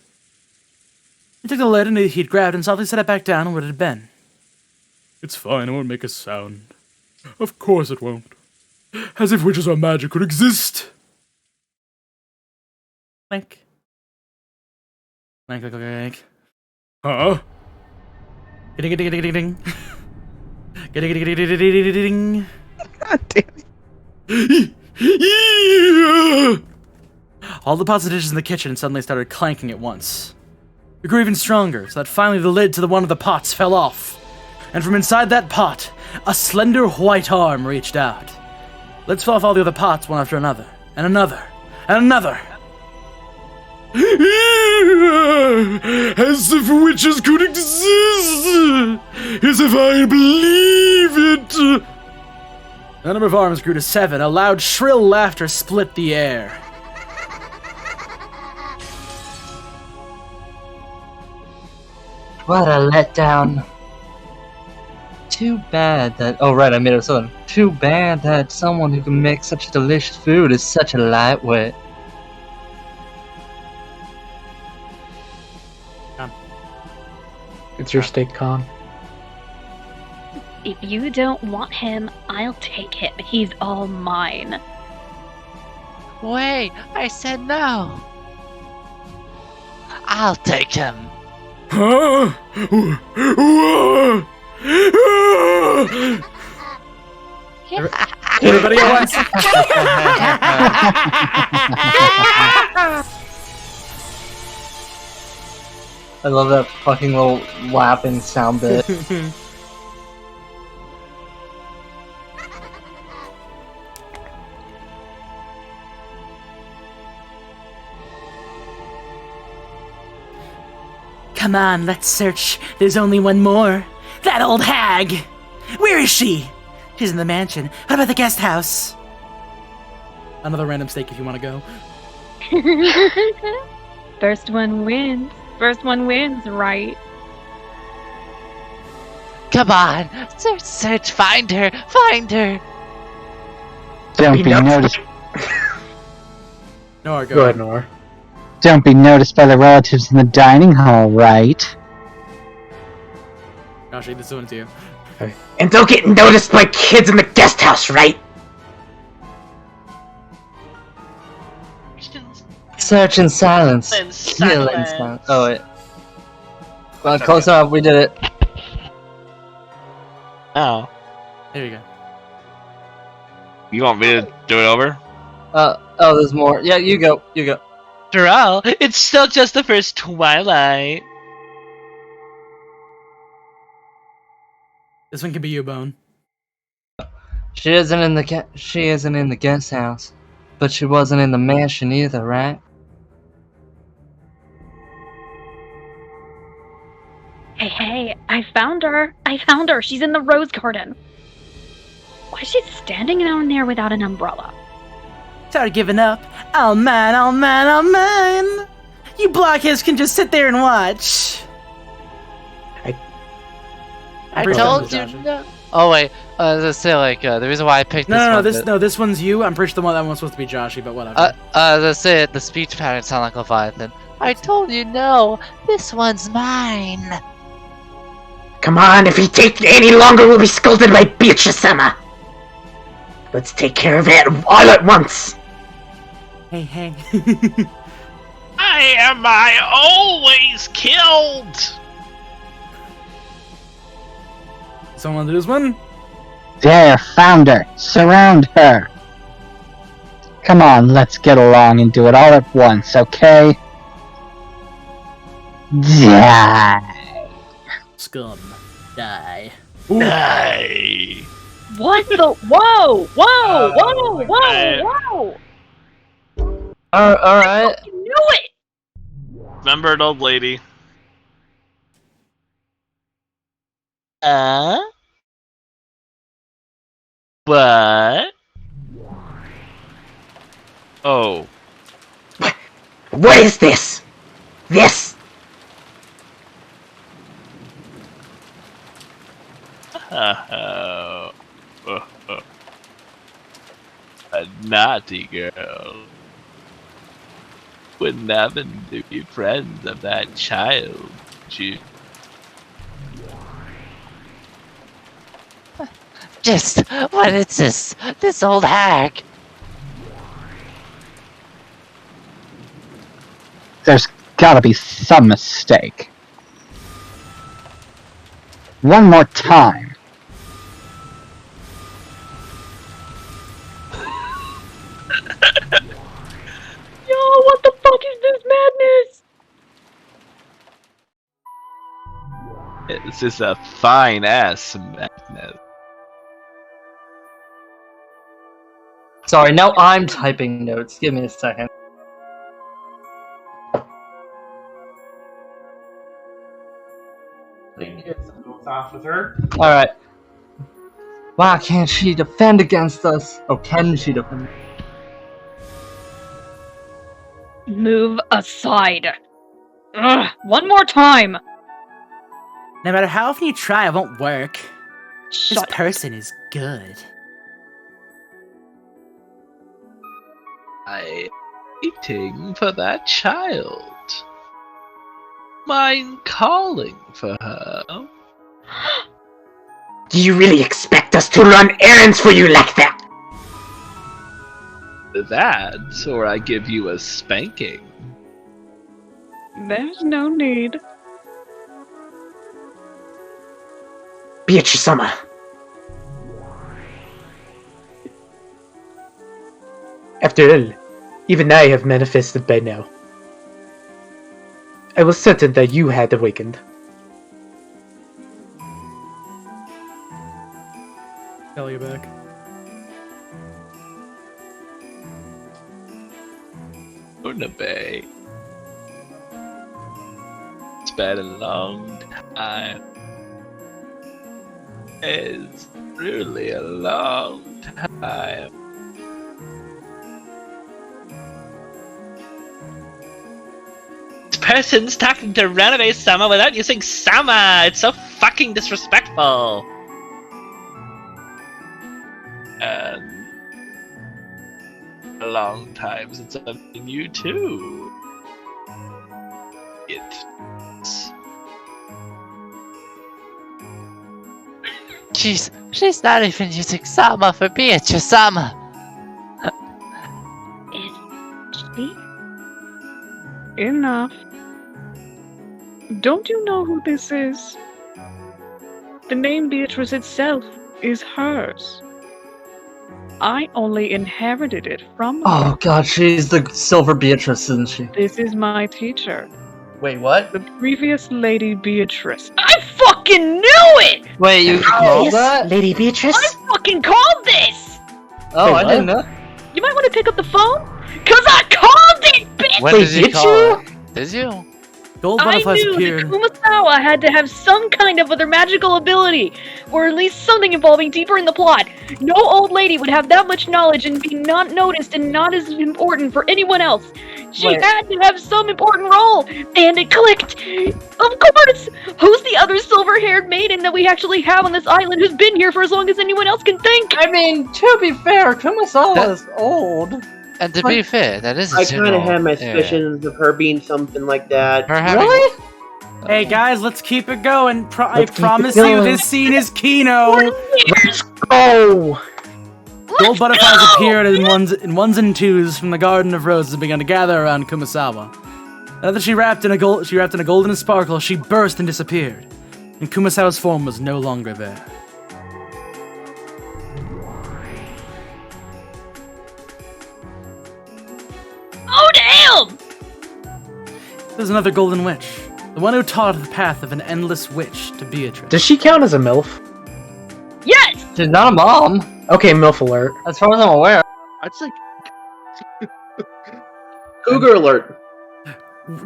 He took the lid and he'd grabbed and softly set it back down on what it had been. It's fine, it won't make a sound. Of course it won't. As if witches or magic could exist. Clink. Clink, clink, clink. Huh? Ding, ding, ding, ding, ding. Ding. God damn it. All the pots and dishes in the kitchen suddenly started clanking at once. It grew even stronger, so that finally the lid to one of the pots fell off. And from inside that pot, a slender white arm reached out. Lids fell off all the other pots one after another, and another, and another. As if witches could exist! As if I believe it! The number of arms grew to 7. A loud, shrill laughter split the air. What a letdown. Too bad that... Oh, right, I made it so. Too bad that someone who can make such delicious food is such a lightweight. It's your steak, Khan. If you don't want him, I'll take him. He's all mine. Wait, I said no. I'll take him. Huh? Everybody at once. I love that fucking little laughing sound bit. Come on, let's search. There's only one more. That old hag! Where is she? She's in the mansion. What about the guest house? Another random steak if you want to go. First one wins. First one wins, right? Come on! Search, find her! Find her! Don't be noticed. Nora, Go ahead, Nora. Don't be noticed by the relatives in the dining hall, right? Josh, this one's you. And don't get noticed by kids in the guest house, right? Search in silence. Kill in silence. Oh wait. Well, close enough. We did it. Oh. There you go. You want me to do it over? Oh, there's more. Yeah, you go. You go. After all, it's still just the first Twilight. This one can be you, Bone. She isn't in the guest house, but she wasn't in the mansion either, right? Hey, I found her. I found her. She's in the rose garden. Why is she standing down there without an umbrella? Started giving up. Oh man, oh man, oh man! You blockheads can just sit there and watch. I told you no. Oh wait, I was gonna say like the reason why I picked this one. This one's you. I'm pretty sure that one's supposed to be Joshy, but whatever. I was gonna say the speech pattern sound like Leviathan. I told you no. This one's mine. Come on, if he takes any longer, we'll be scolded by Beatrice-sama. Let's take care of it all at once. Hey. I always killed? Someone do this one? There, found her. Surround her. Come on, let's get along and do it all at once, okay? Die. Scum. Die. Die. What the? Whoa! Alright. You knew it! Remember an old lady? What? Oh. What is this? This? A naughty girl. Wouldn't happen to be friends of that child, you. Just what is this? This old hag. There's gotta be some mistake. One more time. Yo, what the fuck is this madness? This is a fine ass madness. Sorry, now I'm typing notes. Give me a second. Alright. Why can't she defend against us? Or can she defend? Move aside. Ugh, one more time. No matter how often you try, it won't work. Shut This up. person is good. I'm waiting for that child. Mind calling for her? Do you really expect us to run errands for you like that? That, or I give you a spanking. There's no need. Beatrice-sama. After all, even I have manifested by now. I was certain that you had awakened. Tell you back. Unabe. It's been a long time. It's really a long time. person's talking to Runaway Sama without using Sama. It's so fucking disrespectful. And a long time since I've seen you too. She's not even using Sama for Beatrice Sama. Enough. Don't you know who this is? The name Beatrice itself is hers. I only inherited it from her. Oh god, she's the Silver Beatrice, isn't she? This is my teacher. Wait, what? The previous Lady Beatrice. I fucking knew it! Wait, you called that? Lady Beatrice? I fucking called this! Oh, Wait, I didn't know. You might want to pick up the phone? Cause I called it, bitch! When did you call it? Did you? Gold I butterflies knew appeared. that Kumasawa had to have some kind of other magical ability, or at least something involving deeper in the plot. No old lady would have that much knowledge and be not noticed and not as important for anyone else. She Wait. had to have some important role, and it clicked. Of course! Who's the other silver-haired maiden that we actually have on this island who's been here for as long as anyone else can think? I mean, to be fair, Kumasawa is old. And to be fair, that is a I kind general of had my area. suspicions of her being something like that. Her having- Really? Hey guys, let's keep it going. I Let's keep it promise you, going. this scene is Kino. Oh! Gold butterflies appeared in ones and twos from the Garden of Roses and began to gather around Kumasawa. Now that she wrapped in a golden sparkle, she burst and disappeared, and Kumasawa's form was no longer there. Oh damn! There's another golden witch, the one who taught the path of an endless witch to Beatrice. Does she count as a MILF? Yes! She's not a mom, Okay, MILF alert. as far as I'm aware. I'd say Cougar alert.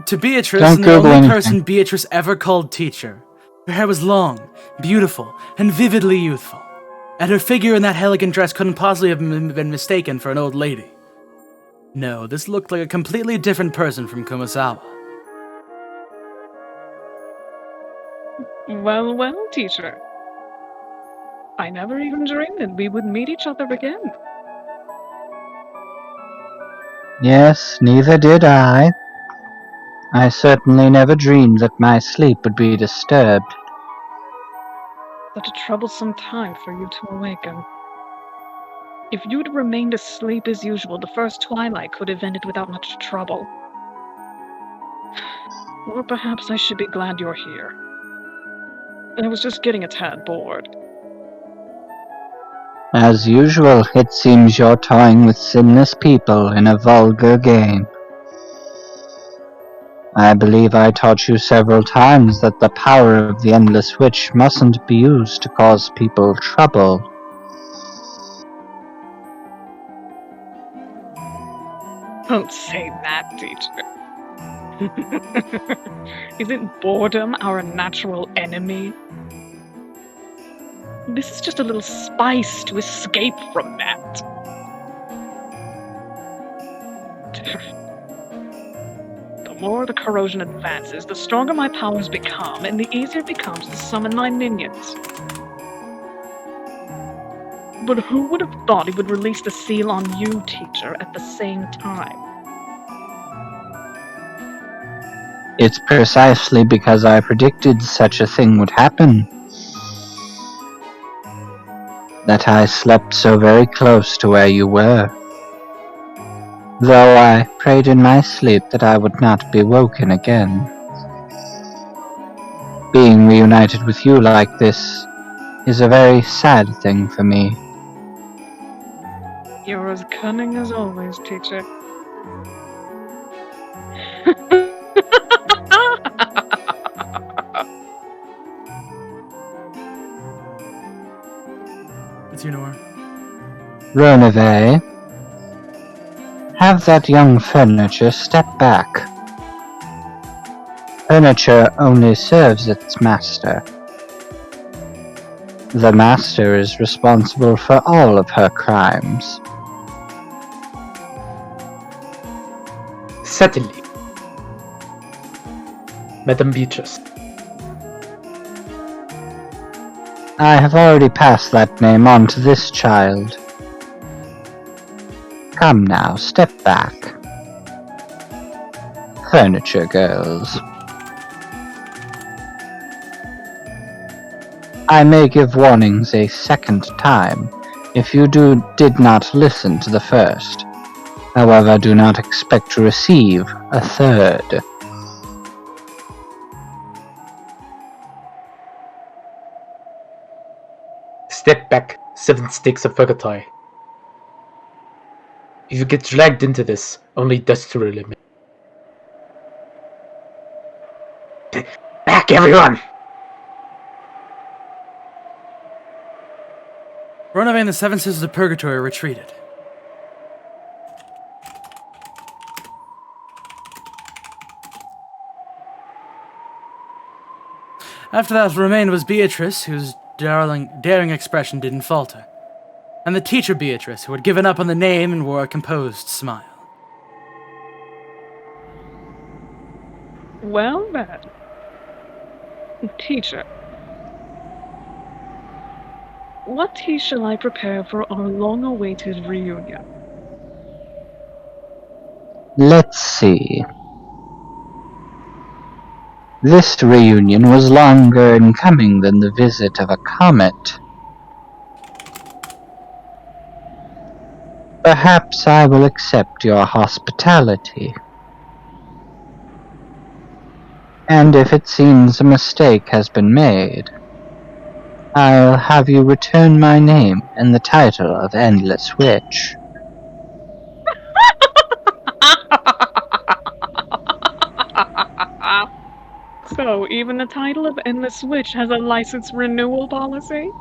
To Beatrice, Don't and the Google only anything. person Beatrice ever called teacher. Her hair was long, beautiful, and vividly youthful, and her figure in that elegant dress couldn't possibly have been mistaken for an old lady. No, this looked like a completely different person from Kumasawa. Well, well, teacher. I never even dreamed that we would meet each other again. Yes, neither did I. I certainly never dreamed that my sleep would be disturbed. Such a troublesome time for you to awaken. If you'd remained asleep as usual, the first twilight could have ended without much trouble. Or perhaps I should be glad you're here. I was just getting a tad bored. As usual, it seems you're toying with sinless people in a vulgar game. I believe I taught you several times that the power of the Endless Witch mustn't be used to cause people trouble. Don't say that, teacher. Isn't boredom our natural enemy? This is just a little spice to escape from that. The more the corrosion advances, the stronger my powers become, and the easier it becomes to summon my minions. But who would have thought he would release the seal on you, teacher, at the same time? It's precisely because I predicted such a thing would happen that I slept so very close to where you were. Though I prayed in my sleep that I would not be woken again. Being reunited with you like this is a very sad thing for me. You're as cunning as always, teacher. It's Unor. Ronave, have that young furniture step back. Furniture only serves its master. The master is responsible for all of her crimes. Certainly. Madame Beatrice. I have already passed that name on to this child. Come now, step back. Furniture girls. I may give warnings a second time if you did not listen to the first. However, do not expect to receive a third. Step back, 7 stakes of purgatory. If you get dragged into this, only dust will remain. Back, everyone! Ronovan and the Seven Sisters of Purgatory retreated. After that, what remained was Beatrice, whose daring expression didn't falter, and the teacher Beatrice, who had given up on the name and wore a composed smile. Well then, teacher, what tea shall I prepare for our long-awaited reunion? Let's see. This reunion was longer in coming than the visit of a comet. Perhaps I will accept your hospitality. And if it seems a mistake has been made, I'll have you return my name and the title of Endless Witch. So, even the title of Endless Witch has a license renewal policy?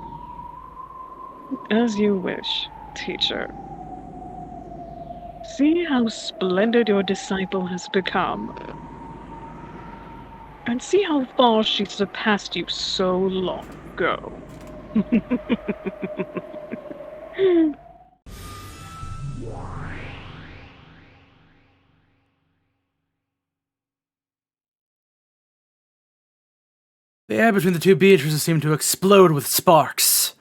As you wish, teacher. See how splendid your disciple has become. And see how far she surpassed you so long ago. The air between the two Beatrices seemed to explode with sparks.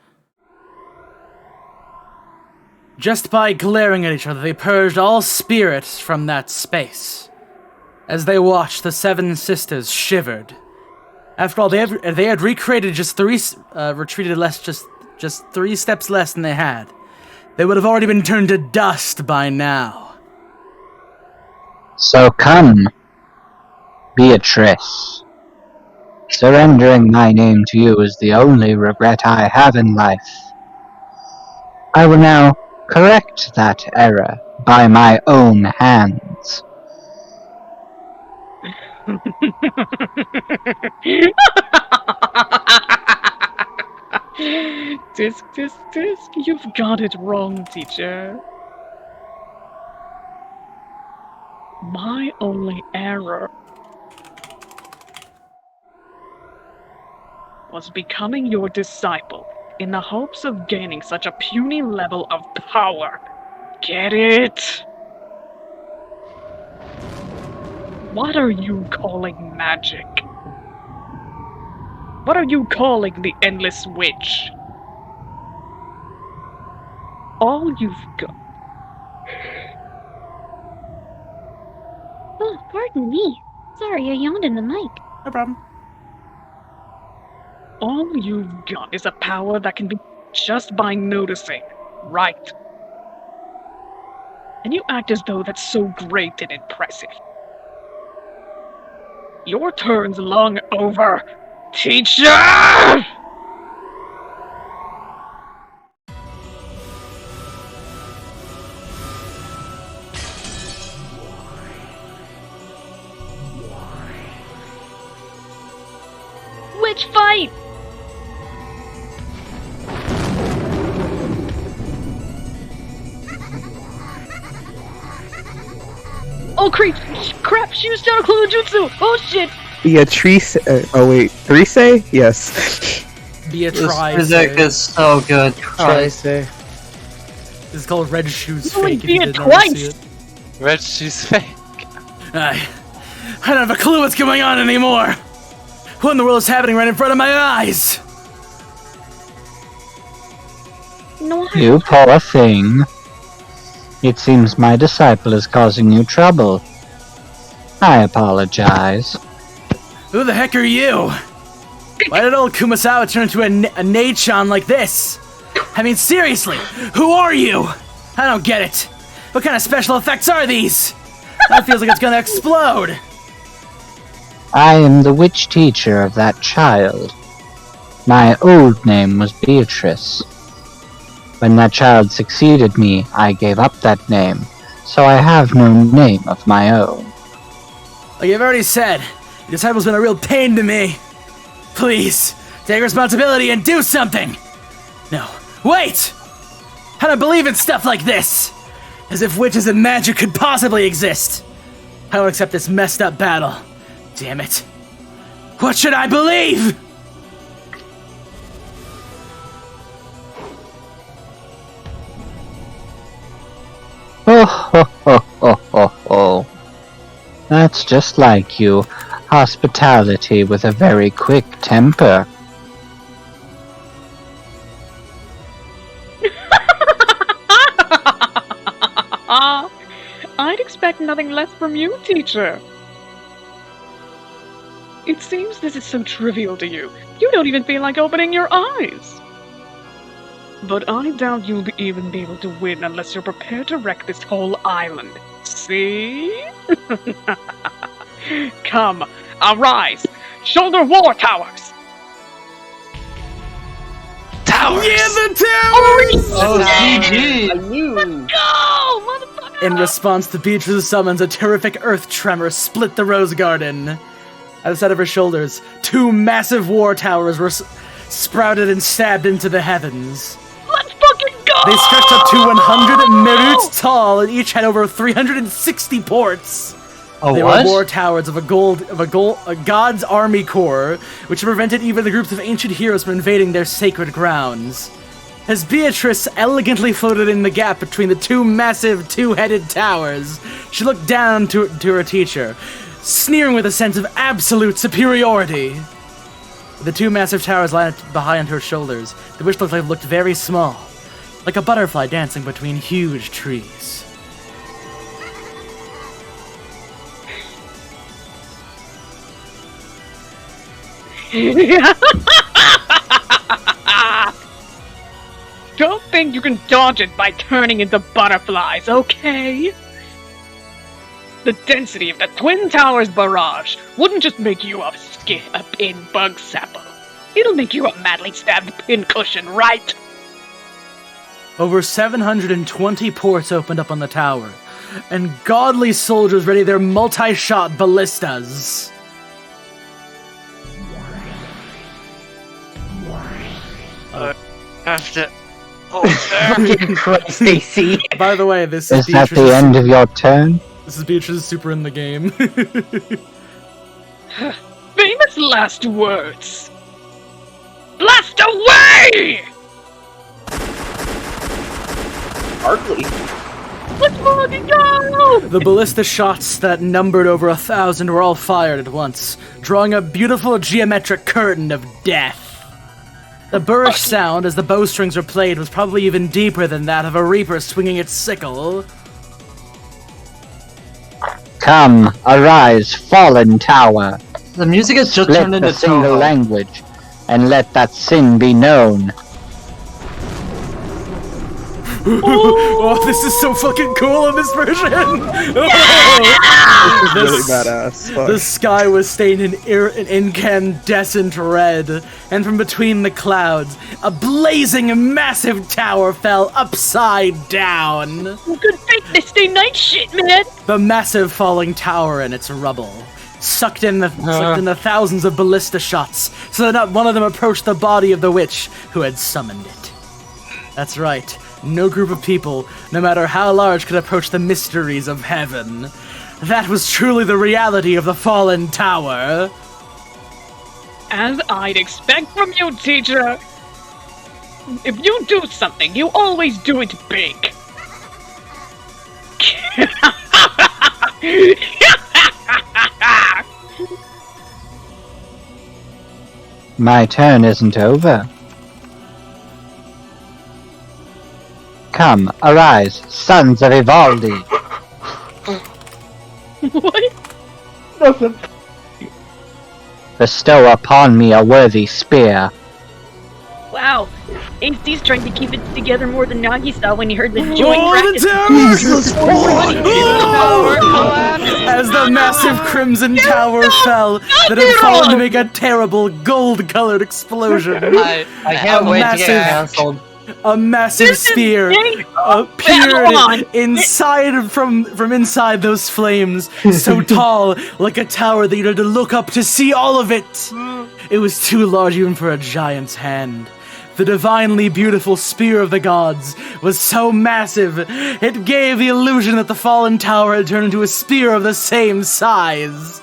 Just by glaring at each other, they purged all spirits from that space. As they watched, the Seven Sisters shivered. After all, they had recreated just retreated less, just 3 steps less than they had. They would have already been turned to dust by now. So come, Beatrice. Surrendering my name to you is the only regret I have in life. I will now correct that error by my own hands. Tisk, you've got it wrong, teacher. My only error was becoming your disciple in the hopes of gaining such a puny level of power. Get it? What are you calling magic? What are you calling the Endless Witch? All you've got... Oh, pardon me. Sorry, I yawned in the mic. No problem. All you've got is a power that can be just by noticing, right? And you act as though that's so great and impressive. Your turn's long over, teacher! Witch fight! Oh crap! She was down a clue jutsu! Oh shit! Beatrice. Oh wait, Trise? Yes. Beatrice. This music is so good. Christ. Trise. This is called Red Shoes Only Fake. If you be it did not see twice! it. Red Shoes fake. Aye. I don't have a clue what's going on anymore! What in the world is happening right in front of my eyes? No, You poor thing. It seems my disciple is causing you trouble. I apologize. Who the heck are you? Why did old Kumasawa turn into a Nei-chan like this? I mean, seriously, who are you? I don't get it. What kind of special effects are these? That feels like it's gonna explode. I am the witch teacher of that child. My old name was Beatrice. When that child succeeded me, I gave up that name, so I have no name of my own. Like you've already said, your disciple's been a real pain to me. Please, take responsibility and do something! No, wait! I don't believe in stuff like this! As if witches and magic could possibly exist! I won't accept this messed up battle. Damn it. What should I believe? Oh, ho, ho, ho, ho, ho. That's just like you. Hospitality with a very quick temper. I'd expect nothing less from you, teacher. It seems this is so trivial to you. You don't even feel like opening your eyes. But I doubt you'll even be able to win unless you're prepared to wreck this whole island. See? Come, arise! Shoulder war towers! Towers! Yeah, the towers! Oh, GG! I knew. Go, motherfucker! In response to Beatrice's summons, a terrific earth tremor split the rose garden. At the side of her shoulders, 2 massive war towers were sprouted and stabbed into the heavens. Let's fucking go! They stretched up to 100 merits tall and each had over 360 ports. They were war towers of a god's army corps, which prevented even the groups of ancient heroes from invading their sacred grounds. As Beatrice elegantly floated in the gap between the 2 massive 2-headed towers, she looked down to her teacher, sneering with a sense of absolute superiority. With the 2 massive towers lying behind her shoulders, the witch looked very small, like a butterfly dancing between huge trees. Don't think you can dodge it by turning into butterflies, okay? The density of the Twin Towers barrage wouldn't just make you a pin bug sapper. It'll make you a madly stabbed pincushion, right? Over 720 ports opened up on the tower, and godly soldiers ready their multi-shot ballistas. After. Christ, AC. By the way, this is Is that the end of your turn? This is Beatrice's super in the game. Famous last words. Blast away! Hardly. Let's fucking go! The ballista shots that numbered over 1,000 were all fired at once, drawing a beautiful geometric curtain of death. The boorish sound as the bowstrings were played was probably even deeper than that of a reaper swinging its sickle. Come, arise, fallen tower. The music has just Split turned into the single Toho. language, and let that sin be known. Oh, this is so fucking cool in this version! This is really badass. Fuck. The sky was stained in incandescent red, and from between the clouds, a blazing massive tower fell upside down. Good fake this day night shit, man! The massive falling tower and its rubble sucked in the thousands of ballista shots, so that not one of them approached the body of the witch who had summoned it. That's right. No group of people, no matter how large, could approach the mysteries of heaven. That was truly the reality of the fallen tower. As I'd expect from you, teacher. If you do something, you always do it big. My turn isn't over. Come, arise, sons of Ivaldi. What? Nothing. Bestow upon me a worthy spear. Wow. HD's trying to keep it together more than Nagisa when he heard the joint Oh, practice. the tower! As the massive crimson tower fell, that had fallen to make a terrible gold-colored explosion. I can't wait to get cancelled. A massive spear appeared inside from inside those flames, so tall, like a tower that you had to look up to see all of it. It was too large even for a giant's hand. The divinely beautiful spear of the gods was so massive, it gave the illusion that the fallen tower had turned into a spear of the same size.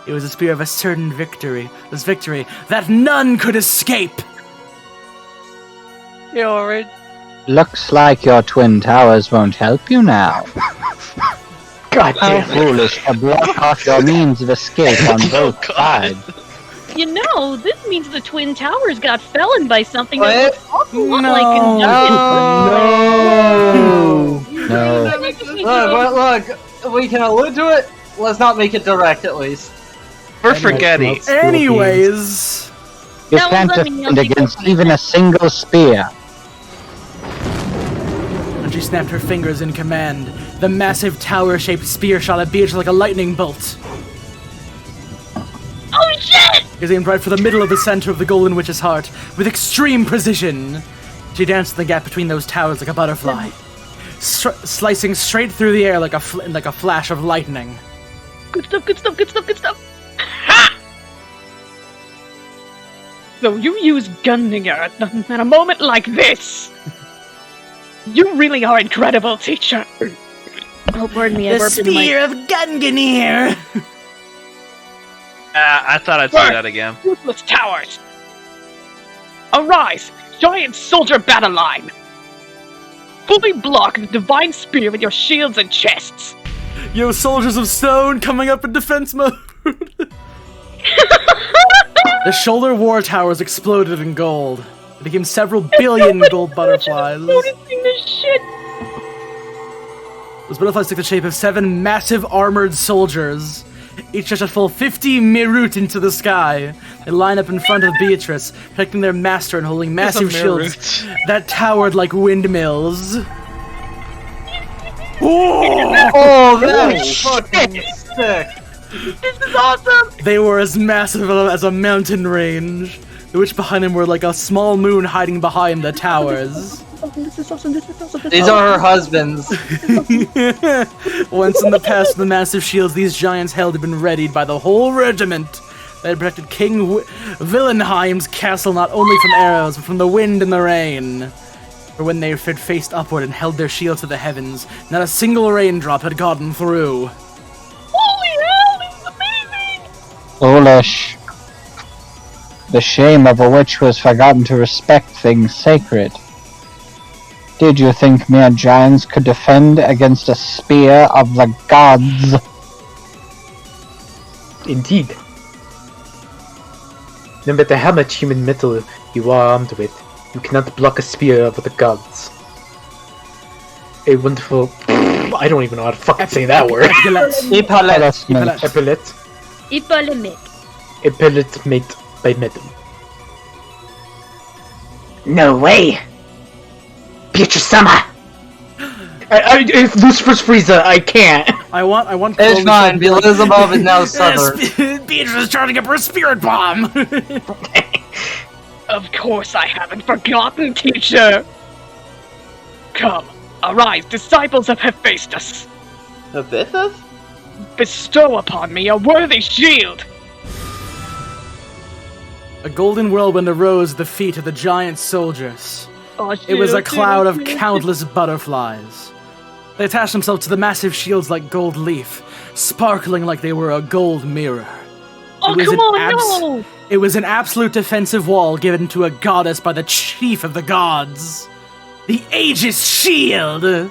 It was a spear of a certain victory, this victory that none could escape. Yorin. Looks like your twin towers won't help you now. God How damn it. foolish to block off your means of escape on both sides. You know, this means the Twin Towers got felon by something that What? looks awful lot like conducted. No. Look, we can allude to it. Let's not make it direct, at least. We're forgetting. Anyways, You That can't was letting me defend know people against from even a single spear. when she snapped her fingers in command, the massive tower-shaped spear shot at Beatrice like a lightning bolt. Oh shit! It aimed right for the middle of the center of the Golden Witch's heart, with extreme precision. She danced in the gap between those towers like a butterfly, slicing straight through the air like a flash of lightning. Good stuff, good stuff, good stuff, good stuff. Ha! So you use Gunninger at a moment like this. You really are incredible, teacher. Oh, pardon me, I The burped into my... spear of Gungnir! I thought I'd say that again. Ruthless towers! Arise, giant soldier battle line! Fully block the divine spear with your shields and chests! Yo, soldiers of stone coming up in defense mode! The shoulder war towers exploded in gold. It became several billion gold butterflies. Noticing this shit. Those butterflies took the shape of 7 massive armored soldiers. Each stretched a full 50 mirut into the sky. They line up in front of Beatrice, protecting their master and holding massive shields that towered like windmills. Oh, that's fucking sick! This is awesome! They were as massive as a mountain range. The witch behind them were like a small moon hiding behind the towers. This is awesome, this is awesome, this is These are her husbands. Once in the past, the massive shields these giants held had been readied by the whole regiment. They had protected King Wilhelm's castle not only from arrows, but from the wind and the rain. For when they had faced upward and held their shields to the heavens, not a single raindrop had gotten through. Holy hell, this is amazing! Foolish. The shame of a witch who has forgotten to respect things sacred. Did you think mere giants could defend against a spear of the gods? Indeed. No matter how much human metal you are armed with, you cannot block a spear of the gods. A wonderful... I don't even know how to fucking say that word. Epaulet. Epaulet. Epaulet made by metal. No way! Beatrice-sama! It's Lucifer's Frieza, I can't! I want. It's fine, Beelzebub is now southern. Beatrice is charging up her spirit bomb! Of course I haven't forgotten, teacher! Come, arise, disciples of Hephaestus! Hephaestus? Bestow upon me a worthy shield! A golden whirlwind arose at the feet of the giant soldiers. Oh, It was a shit, cloud of shit. countless butterflies. They attached themselves to the massive shields like gold leaf, sparkling like they were a gold mirror. Oh, was come an on, no! It was an absolute defensive wall given to a goddess by the chief of the gods. The Aegis Shield! This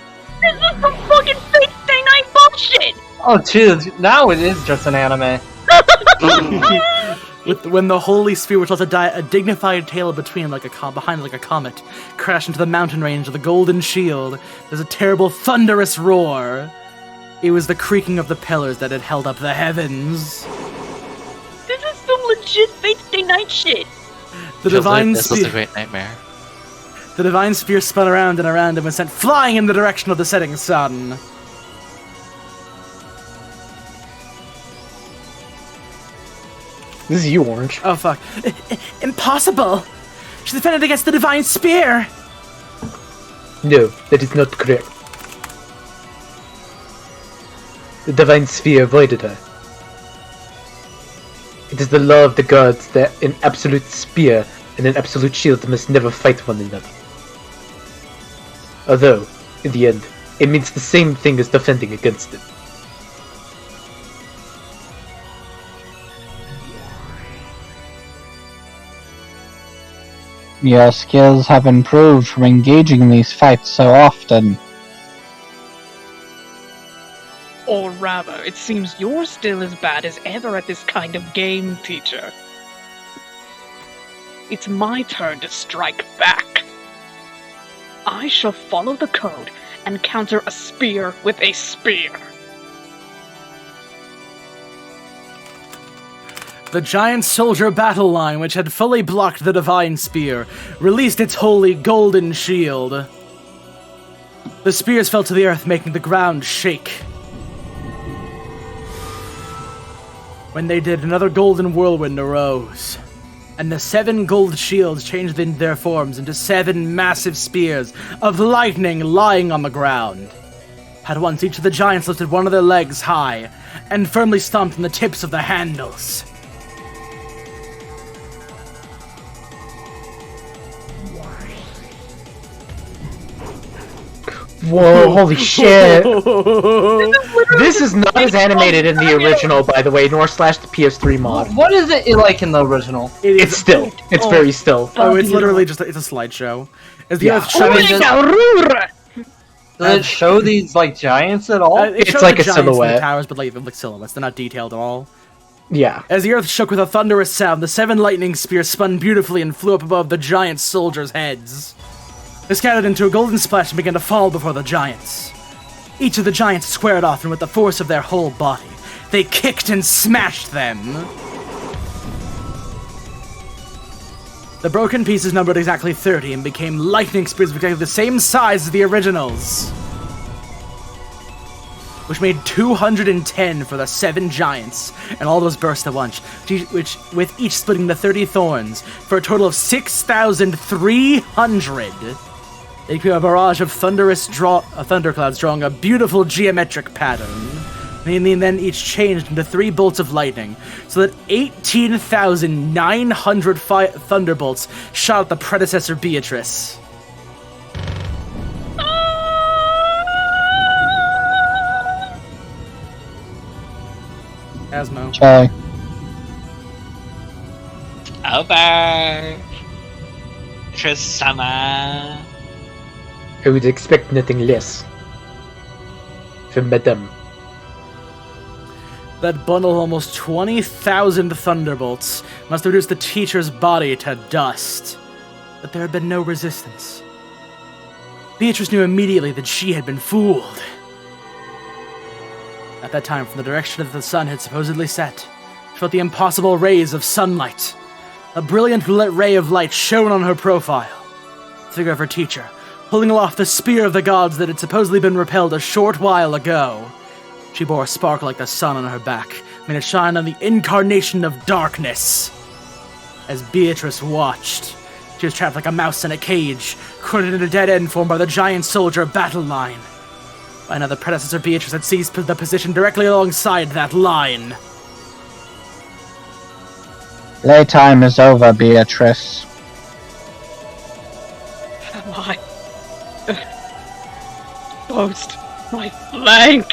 is some fucking fake Stay Night bullshit! Oh, dude, now it is just an anime. when the holy spear, which left a dignified tail between behind like a comet, crashed into the mountain range of the golden shield, there's a terrible thunderous roar. It was the creaking of the pillars that had held up the heavens. This is some legit Fate Stay Night shit. The divine This was spear. a great nightmare. The divine spear spun around and around and was sent flying in the direction of the setting sun. This is you, Orange. Oh fuck! Impossible! She defended against the divine spear. No, that is not correct. The divine sphere avoided her. It is the law of the gods that an absolute spear and an absolute shield must never fight one another. Although, in the end, it means the same thing as defending against it. Your skills have improved from engaging in these fights so often. Or rather, it seems you're still as bad as ever at this kind of game, teacher. It's my turn to strike back. I shall follow the code and counter a spear with a spear. The giant soldier battle line, which had fully blocked the divine spear, released its holy golden shield. The spears fell to the earth, making the ground shake. When they did, another golden whirlwind arose, and the 7 gold shields changed in their forms into 7 massive spears of lightning lying on the ground. At once, each of the giants lifted one of their legs high and firmly stomped on the tips of the handles. Whoa, holy shit! This is not as animated in the original, by the way, nor slash the PS3 mod. What is it like in the original? It's still. It's very still. Oh, it's literally just it's a slideshow. As the earth I mean, showed, does it show these like giants at all? it It's showed like the a giants in the silhouette. towers, but like silhouettes. They're not detailed at all. Yeah. As the earth shook with a thunderous sound, the 7 lightning spears spun beautifully and flew up above the giant soldiers' heads. They scattered into a golden splash and began to fall before the giants. Each of the giants squared off, and with the force of their whole body, they kicked and smashed them. The broken pieces numbered exactly 30 and became lightning spears of exactly the same size as the originals, which made 210 for the 7 giants, and all those burst at once, which with each splitting the 30 thorns, for a total of 6,300. They became a barrage of thunderclouds drawing a beautiful geometric pattern. And then each changed into 3 bolts of lightning, so that 18,900 thunderbolts shot at the predecessor Beatrice. Asmo. Charlie. Over. Trisama. I would expect nothing less from Madame. That bundle of almost 20,000 thunderbolts must reduce the teacher's body to dust. But there had been no resistance. Beatrice knew immediately that she had been fooled. At that time, from the direction that the sun had supposedly set, she felt the impossible rays of sunlight. A brilliant ray of light shone on her profile. The figure of her teacher, pulling aloft the spear of the gods that had supposedly been repelled a short while ago. She bore a sparkle like the sun on her back, made it shine on the incarnation of darkness. As Beatrice watched, she was trapped like a mouse in a cage, cornered in a dead end formed by the giant soldier battle line. By now, the predecessor Beatrice had seized the position directly alongside that line. Playtime is over, Beatrice. My boast, my flank.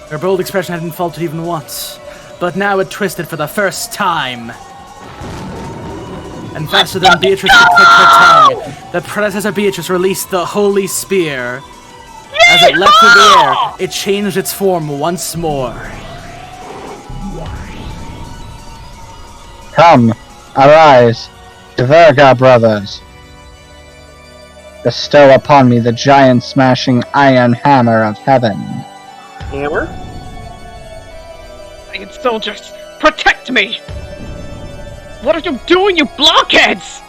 Her bold expression hadn't faltered even once, but now it twisted for the first time. And faster than Beatrice could click her tongue, the predecessor Beatrice released the holy spear. As it leapt through the air, it changed its form once more. Come, arise, Dverga brothers. Bestow upon me the giant-smashing iron hammer of heaven. Hammer? Dragon soldiers, protect me! What are you doing, you blockheads?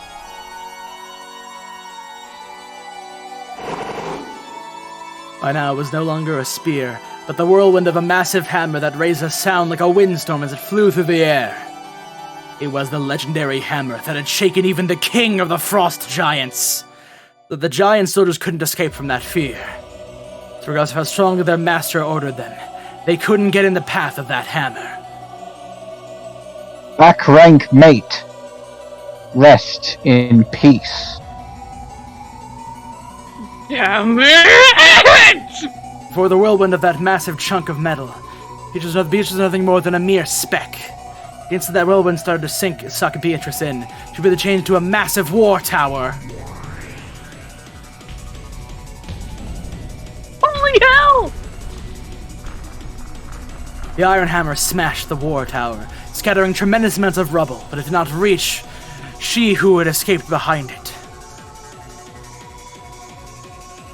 By now it was no longer a spear, but the whirlwind of a massive hammer that raised a sound like a windstorm as it flew through the air. It was the legendary hammer that had shaken even the king of the frost giants. But the giant soldiers couldn't escape from that fear. Regardless of how strongly their master ordered them, they couldn't get in the path of that hammer. Back rank mate, rest in peace. Damn it! For the whirlwind of that massive chunk of metal, Beatrice was nothing more than a mere speck. The instant that whirlwind started to suck Beatrice in, she would changed into a massive war tower. Holy hell! The iron hammer smashed the war tower, scattering tremendous amounts of rubble, but it did not reach she who had escaped behind it.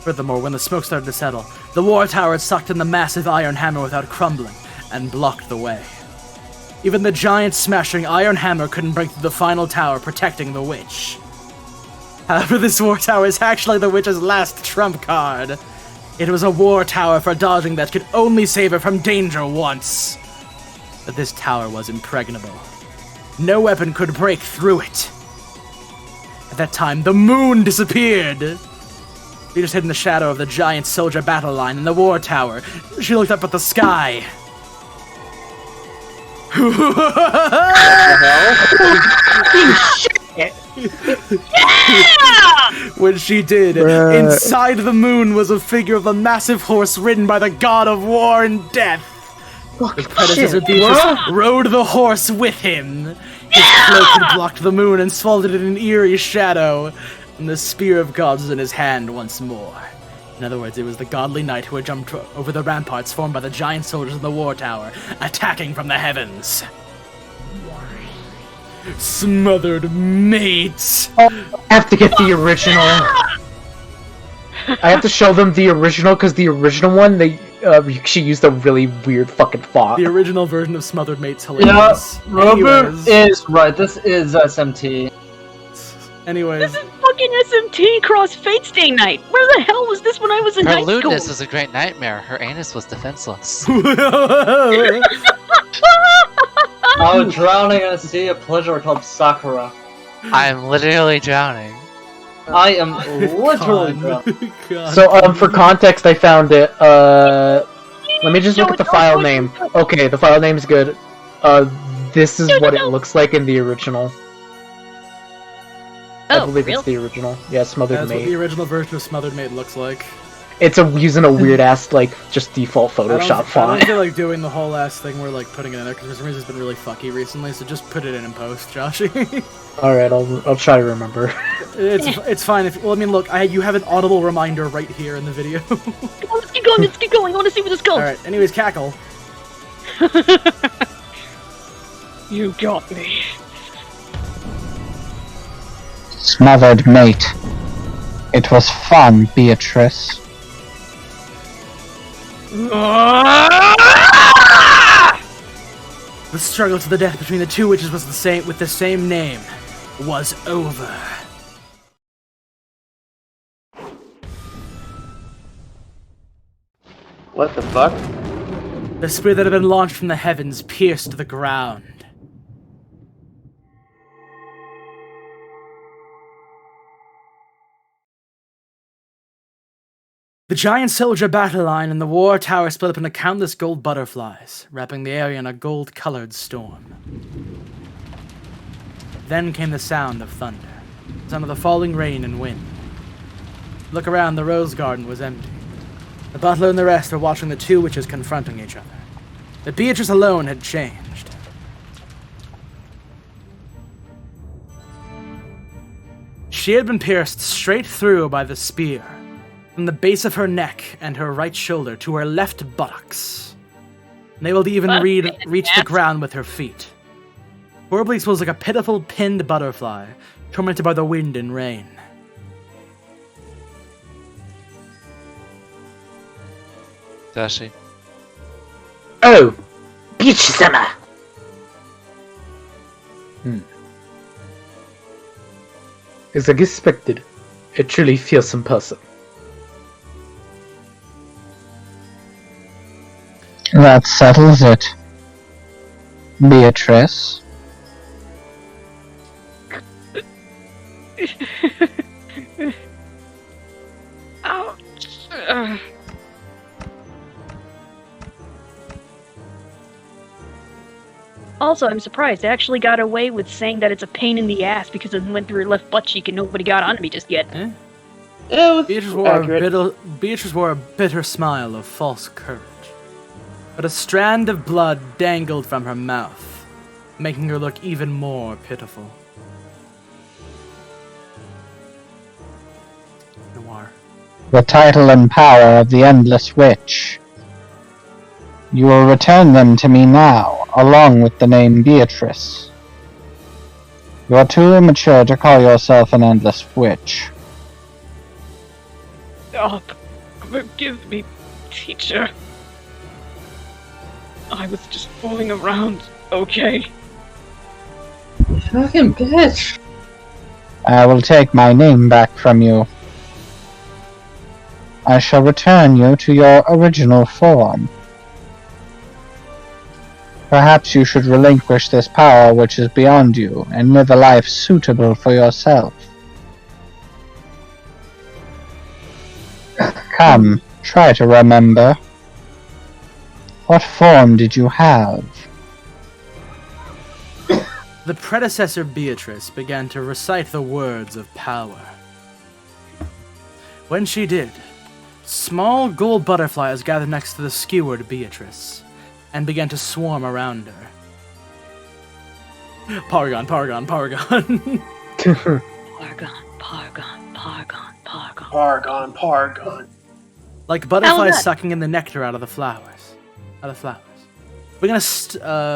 Furthermore, when the smoke started to settle, the war tower had sucked in the massive iron hammer without crumbling, and blocked the way. Even the giant-smashing iron hammer couldn't break through the final tower protecting the witch. However, this war tower is actually the witch's last trump card. It was a war tower for dodging that could only save her from danger once. But this tower was impregnable. No weapon could break through it. At that time, the moon disappeared. She just hid in the shadow of the giant soldier battle line in the war tower. She looked up at the sky. When she did, inside the moon was a figure of a massive horse ridden by the god of war and death. His predecessor Beatrice rode the horse with him. His cloak had blocked the moon and swallowed it in an eerie shadow, and the spear of gods was in his hand once more. In other words, it was the godly knight who had jumped over the ramparts formed by the giant soldiers in the war tower, attacking from the heavens. Smothered mates! I have to get the original. I have to show them the original, because the original one, she used a really weird fucking font. The original version of Smothered Mate's hilarious. Yeah, Robert is right. This is SMT. Anyways. This is fucking SMT cross Fate Stay Night. Where the hell was this when I was in Her high school? lewdness was a great nightmare. Her anus was defenseless. I was drowning in a sea of pleasure called Sakura. I'm literally drowning. I am literally drowning. So, for context, I found it. Let me just look at the file name. Okay, the file name is good. This is what it looks like in the original. I believe it's the original. Yeah, Smothered That's Mate. what the original version of Smothered Mate looks like. It's using a weird ass just default Photoshop I font. don't feel like doing the whole ass thing where putting it in there because for some reason it's been really fucky recently. So just put it in post, Joshy. All right, I'll try to remember. It's fine if I mean look, you have an audible reminder right here in the video. Come on, let's keep going. Let's keep going. I want to see where this goes. All right. Anyways, cackle. You got me. Smothered mate. It was fun, Beatrice. The struggle to the death between the two witches was with the same name was over. What the fuck? The spear that had been launched from the heavens pierced the ground. The giant soldier battle line and the war tower split up into countless gold butterflies, wrapping the area in a gold-colored storm. Then came the sound of thunder, the sound of the falling rain and wind. Look around, the rose garden was empty. The butler and the rest were watching the two witches confronting each other. But Beatrice alone had changed. She had been pierced straight through by the spear, from the base of her neck and her right shoulder to her left buttocks, unable to even reach the ground with her feet. horribly exposed like a pitiful pinned butterfly, tormented by the wind and rain. Dashi. Oh, Peach-sama! As expected, a truly fearsome person. That settles it. Beatrice. Ouch. Also, I'm surprised I actually got away with saying that it's a pain in the ass because it went through her left butt cheek and nobody got onto me just yet. Beatrice wore a bitter smile of false courage. But a strand of blood dangled from her mouth, making her look even more pitiful. Noir. The title and power of the Endless Witch. You will return them to me now, along with the name Beatrice. You are too immature to call yourself an Endless Witch. Oh, forgive me, teacher. I was just fooling around, okay? Fucking bitch. I will take my name back from you. I shall return you to your original form. Perhaps you should relinquish this power which is beyond you, and live a life suitable for yourself. Come, try to remember. What form did you have? The predecessor Beatrice began to recite the words of power. When she did, small gold butterflies gathered next to the skewered Beatrice and began to swarm around her. Paragon, Paragon, Paragon. Pargon, Pargon, Pargon, Pargon. Pargon. Like butterflies that? sucking in the nectar out of the flowers. We're gonna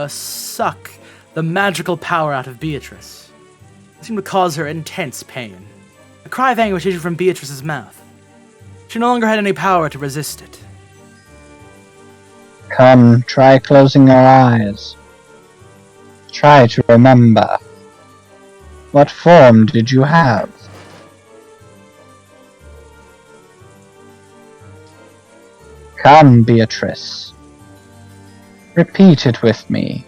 suck the magical power out of Beatrice. It seemed to cause her intense pain. A cry of anguish issued from Beatrice's mouth. She no longer had any power to resist it. Come, try closing your eyes. Try to remember. What form did you have? Come, Beatrice. Repeat it with me.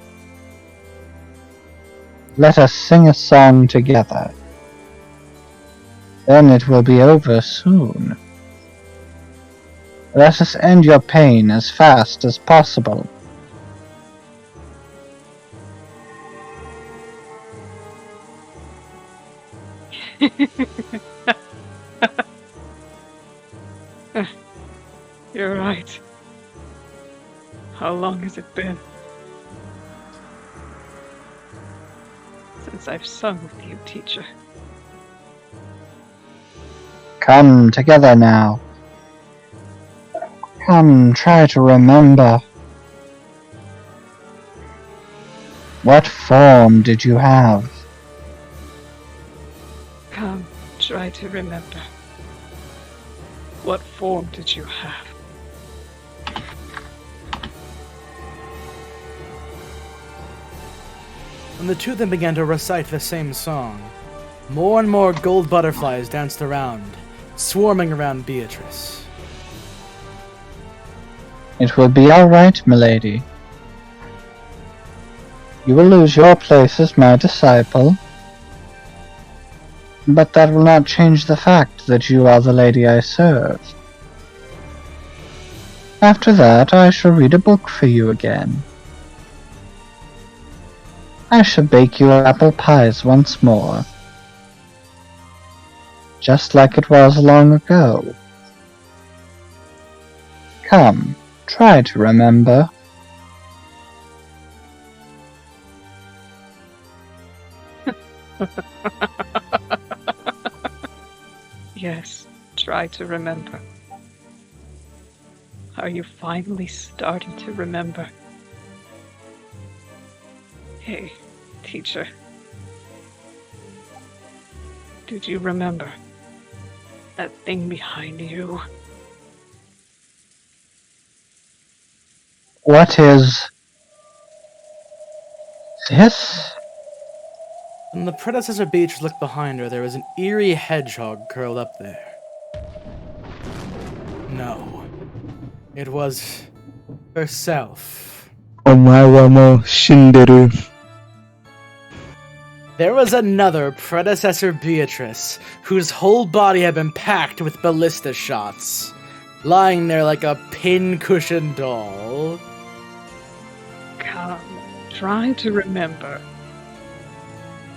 Let us sing a song together. Then it will be over soon. Let us end your pain as fast as possible. You're right. How long has it been since I've sung with you, teacher? Come together now. Come, try to remember. What form did you have? Come, try to remember. What form did you have? When the two of them began to recite the same song, more and more gold butterflies danced around, swarming around Beatrice. It will be all right, milady. You will lose your place as my disciple, but that will not change the fact that you are the lady I serve. After that, I shall read a book for you again. I shall bake you apple pies once more, just like it was long ago. Come, try to remember. Yes, try to remember. Are you finally starting to remember? Hey, Teacher, did you remember that thing behind you? What is this? When the predecessor Beatrice looked behind her, there was an eerie hedgehog curled up there. No. It was herself. Omae mo shinderu. There was another predecessor Beatrice, whose whole body had been packed with ballista shots, lying there like a pin-cushion doll. Come, try to remember.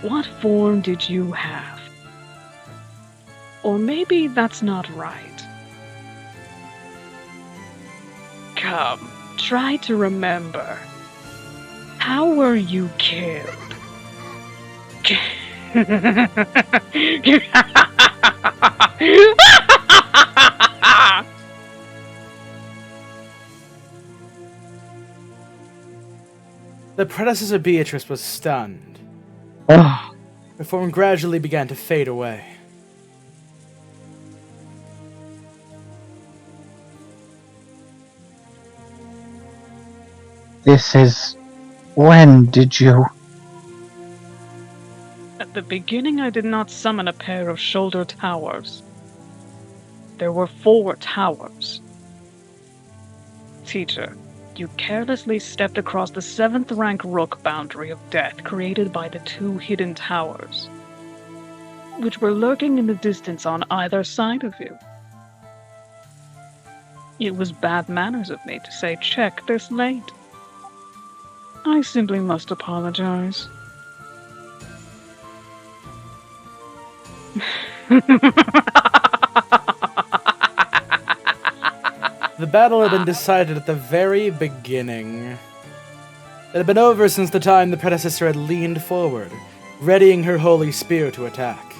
What form did you have? Or maybe that's not right. Come, try to remember. How were you killed? The predecessor Beatrice was stunned. Oh, Her form gradually began to fade away. this is... When did you... At the beginning, I did not summon a pair of shoulder towers. There were 4 towers. Teacher, you carelessly stepped across the 7th rank rook boundary of death created by the 2 hidden towers, which were lurking in the distance on either side of you. It was bad manners of me to say check this late. I simply must apologize. The battle had been decided at the very beginning. It had been over since the time the predecessor had leaned forward, readying her holy spear to attack.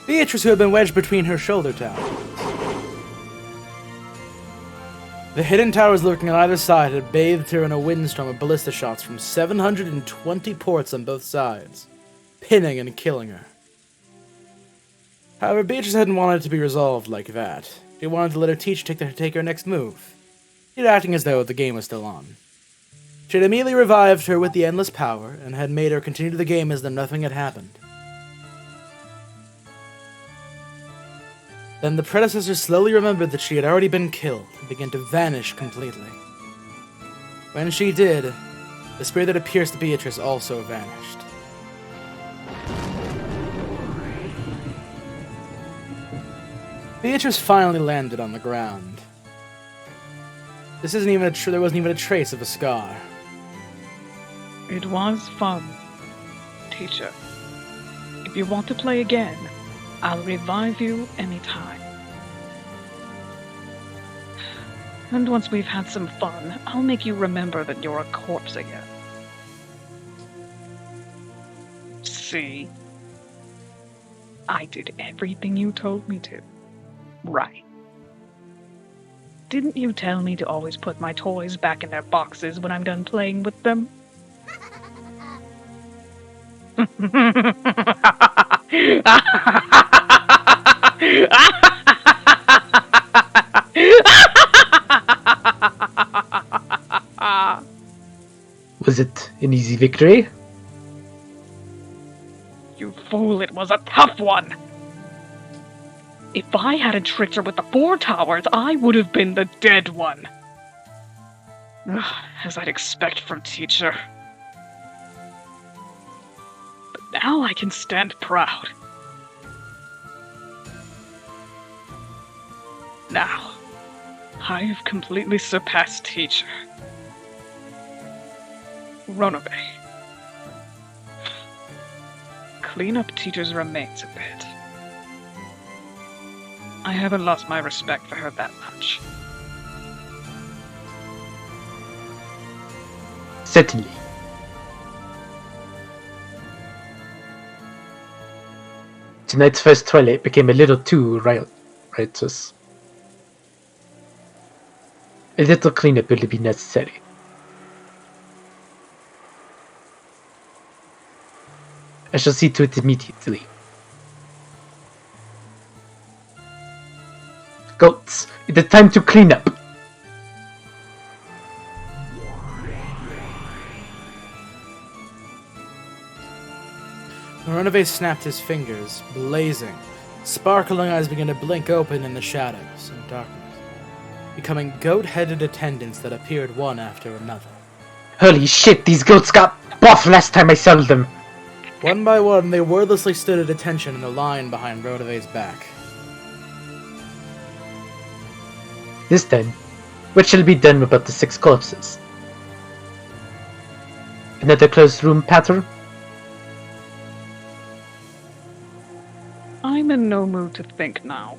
Beatrice, who had been wedged between her shoulder towers. The hidden towers lurking on either side had bathed her in a windstorm of ballista shots from 720 ports on both sides, pinning and killing her. However, Beatrice hadn't wanted it to be resolved like that. She wanted to let her teacher take her next move. She was acting as though the game was still on. She had immediately revived her with the endless power, and had made her continue the game as though nothing had happened. Then the predecessor slowly remembered that she had already been killed, and began to vanish completely. When she did, the spear that had pierced Beatrice also vanished. Beatrice finally landed on the ground. This isn't even there wasn't even a trace of a scar. It was fun, teacher. If you want to play again, I'll revive you anytime. And once we've had some fun, I'll make you remember that you're a corpse again. See? I did everything you told me to. Right. Didn't you tell me to always put my toys back in their boxes when I'm done playing with them? Was it an easy victory? You fool, it was a tough one! If I hadn't tricked her with the 4 towers, I would have been the dead one. Ugh, as I'd expect from teacher. But now I can stand proud. Now, I have completely surpassed teacher. Runabe. Clean up teacher's remains a bit. I haven't lost my respect for her that much. Certainly. Tonight's first twilight became a little too righteous. A little cleanup will be necessary. I shall see to it immediately. Goats, it is time to clean up. Renove snapped his fingers, blazing. Sparkling eyes began to blink open in the shadows and darkness, becoming goat-headed attendants that appeared one after another. Holy shit, these goats got buff last time I sold them! One by one, they wordlessly stood at attention in a line behind Rodove's back. This time, what shall be done about the 6 corpses? Another closed room pattern? I'm in no mood to think now.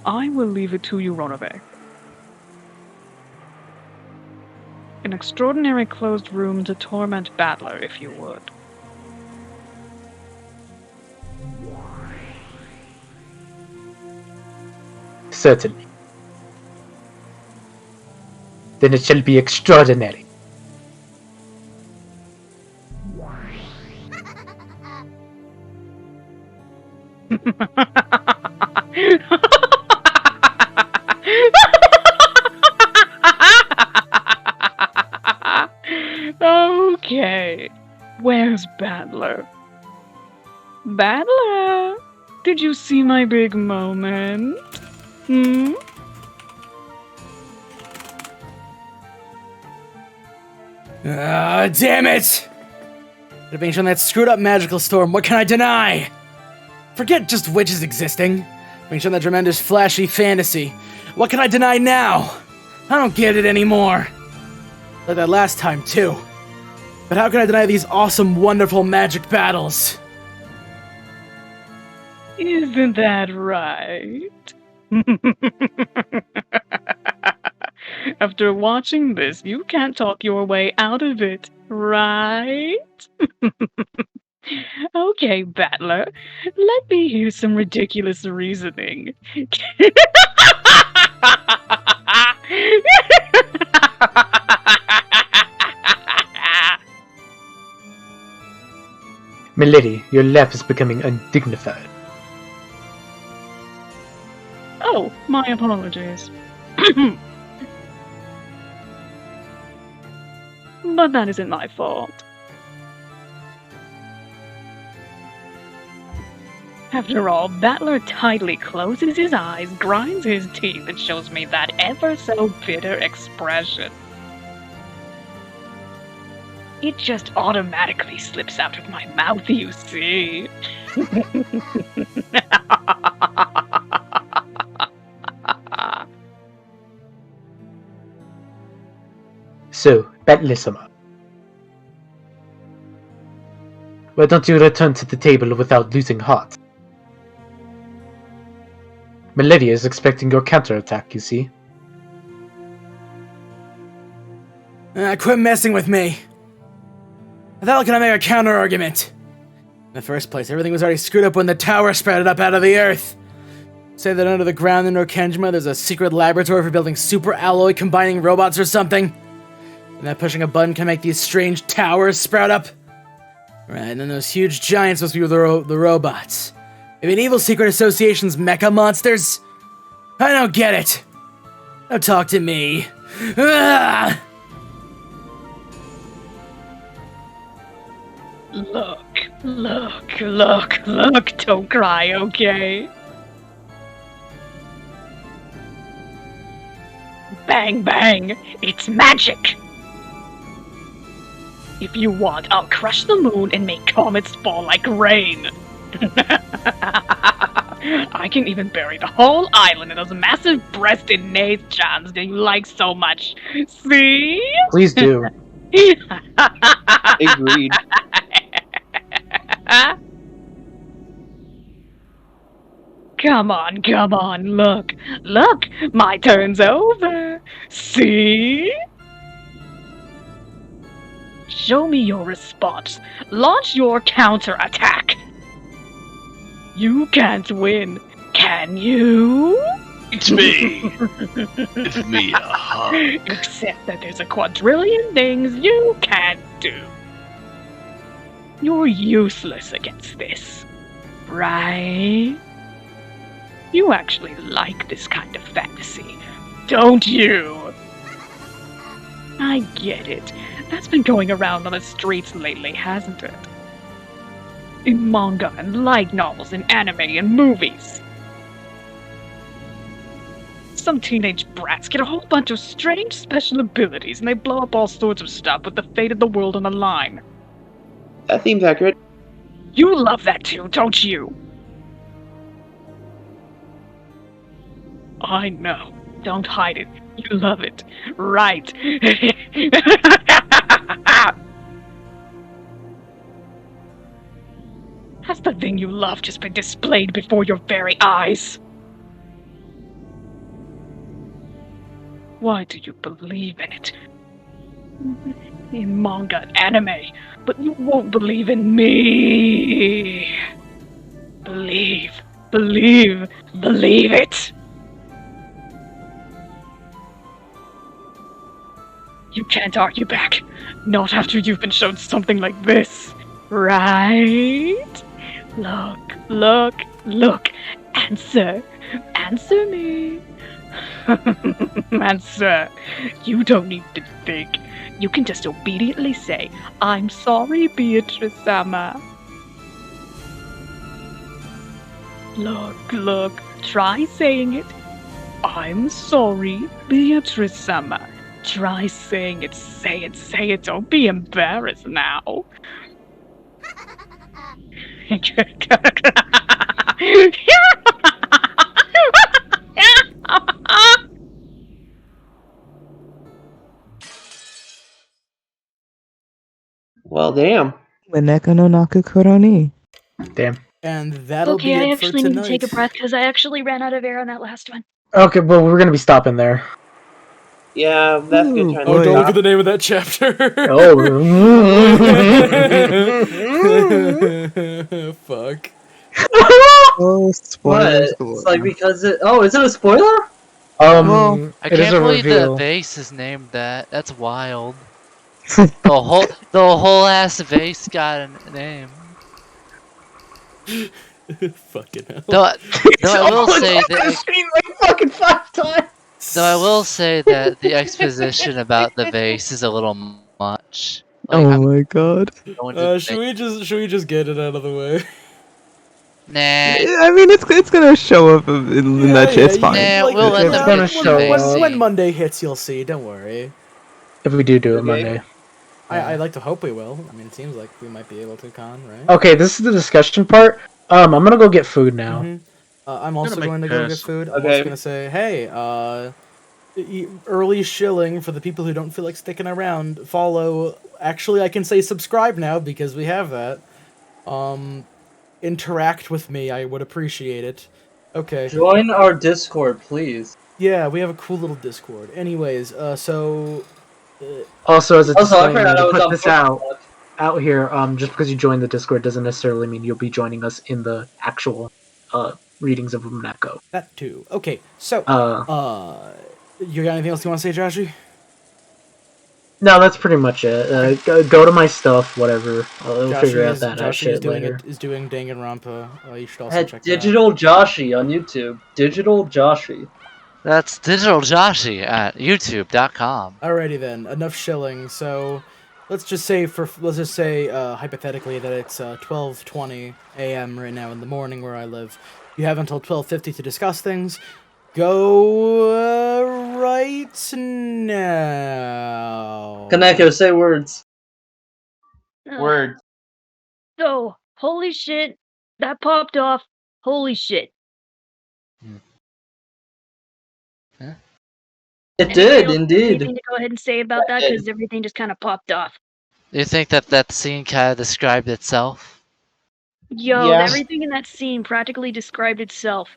I will leave it to you, Ronove. An extraordinary closed room to torment Battler, if you would. Certainly. Then it shall be extraordinary. Okay. Where's Battler? Battler! Did you see my big moment? Hmm? Ah, damn it! Being shown that screwed up magical storm, what can I deny? Forget just witches existing. Being shown that tremendous flashy fantasy. What can I deny now? I don't get it anymore. Like that last time, too. But how can I deny these awesome, wonderful magic battles? Isn't that right? After watching this, you can't talk your way out of it, right? Okay, Battler, let me hear some ridiculous reasoning. Milady, your laugh is becoming undignified. Oh, my apologies. But that isn't my fault. After all, Battler tightly closes his eyes, grinds his teeth, and shows me that ever so bitter expression. It just automatically slips out of my mouth, you see. So, Battler-sama, why don't you return to the table without losing heart? Milady is expecting your counterattack, you see. Quit messing with me. I thought I could make a counter-argument. In the first place, everything was already screwed up when the tower sprouted up out of the earth. Say that under the ground in Norkenjima there's a secret laboratory for building super alloy combining robots or something. And that pushing a button can make these strange towers sprout up. Right, and then those huge giants must be the robots. Maybe an evil secret association's mecha monsters? I don't get it. Don't talk to me. Ah! Look, don't cry, okay? Bang, bang, it's magic! If you want, I'll crush the moon and make comets fall like rain. I can even bury the whole island in those massive breasted naze chans that you like so much. See? Please do. Agreed. Come on, look, my turn's over. See? Show me your response. Launch your counterattack. You can't win, can you? It's me. It's me, Except that there's a quadrillion things you can't do. You're useless against this, right? You actually like this kind of fantasy, don't you? I get it. That's been going around on the streets lately, hasn't it? In manga and light novels and anime and movies. Some teenage brats get a whole bunch of strange special abilities and they blow up all sorts of stuff with the fate of the world on the line. That seems accurate. You love that too, don't you? I know. Don't hide it. You love it. Right. Has the thing you love just been displayed before your very eyes? Why do you believe in it? In manga and anime, but you won't believe in me. Believe it. You can't argue back. Not after you've been shown something like this. Right? Look. Answer me. Answer. You don't need to think. You can just obediently say, I'm sorry, Beatrice-sama. Look. Try saying it. I'm sorry, Beatrice-sama. Try saying it. Say it. Don't be embarrassed now. Well, damn. Umineko no Nakukuro ni. Damn. And that'll Okay, be I it for actually need tonight. to take a breath because I actually ran out of air on that last one. Okay, well, we're gonna be stopping there. Yeah, that's a good time. Oh, to don't look stop. at the name of that chapter. Oh. Fuck. Oh, spoilers. It's like because it. Oh, is it a spoiler? Well, I it is can't a believe reveal. the vase is named that. That's wild. the whole ass vase got a name. Fucking hell. Though I will say that. Screen like fucking 5 times. Though I will say that the exposition about the vase is a little much. Like, oh my god. going to Should we just get it out of the way? Nah. I mean, it's gonna show up in that shit. It's fine. Nah, we'll let them gonna get show the vase up. scene. When Monday hits, you'll see. Don't worry. If we do it Okay. Monday. I like to hope we will. I mean, it seems like we might be able to, right? Okay, this is the discussion part. I'm gonna go get food now. Mhm. I'm also make going to go get piss. food. I'm Okay. also going to say, hey, early shilling for the people who don't feel like sticking around. Follow. Actually, I can say subscribe now because we have that. Interact with me. I would appreciate it. Okay. Join our Discord, please. Yeah, we have a cool little Discord. Anyways, so. Also, as a Also, I disclaimer, forgot I to was put on this out here, just because you joined the Discord doesn't necessarily mean you'll be joining us in the actual readings of Umineko. That too. Okay, so. You got anything else you want to say, Joshy? No, that's pretty much it. Go to my stuff, whatever. I'll figure out that Joshy shit later. is doing Danganronpa. You should also At check that out. Digital Joshi on YouTube. Digital Joshi. That's Digital Joshi at youtube.com. Alrighty then, enough shilling. So, let's just say hypothetically that it's 12:20 a.m. right now in the morning where I live. You have until 12:50 to discuss things. Go right now. Kaneko, say words. Ugh. So, holy shit, that popped off. Holy shit. It did, Anything indeed. to go ahead and say about that? Because everything just kind of popped off. Do you think that scene kind of described itself? Yo, Yeah. everything in that scene practically described itself.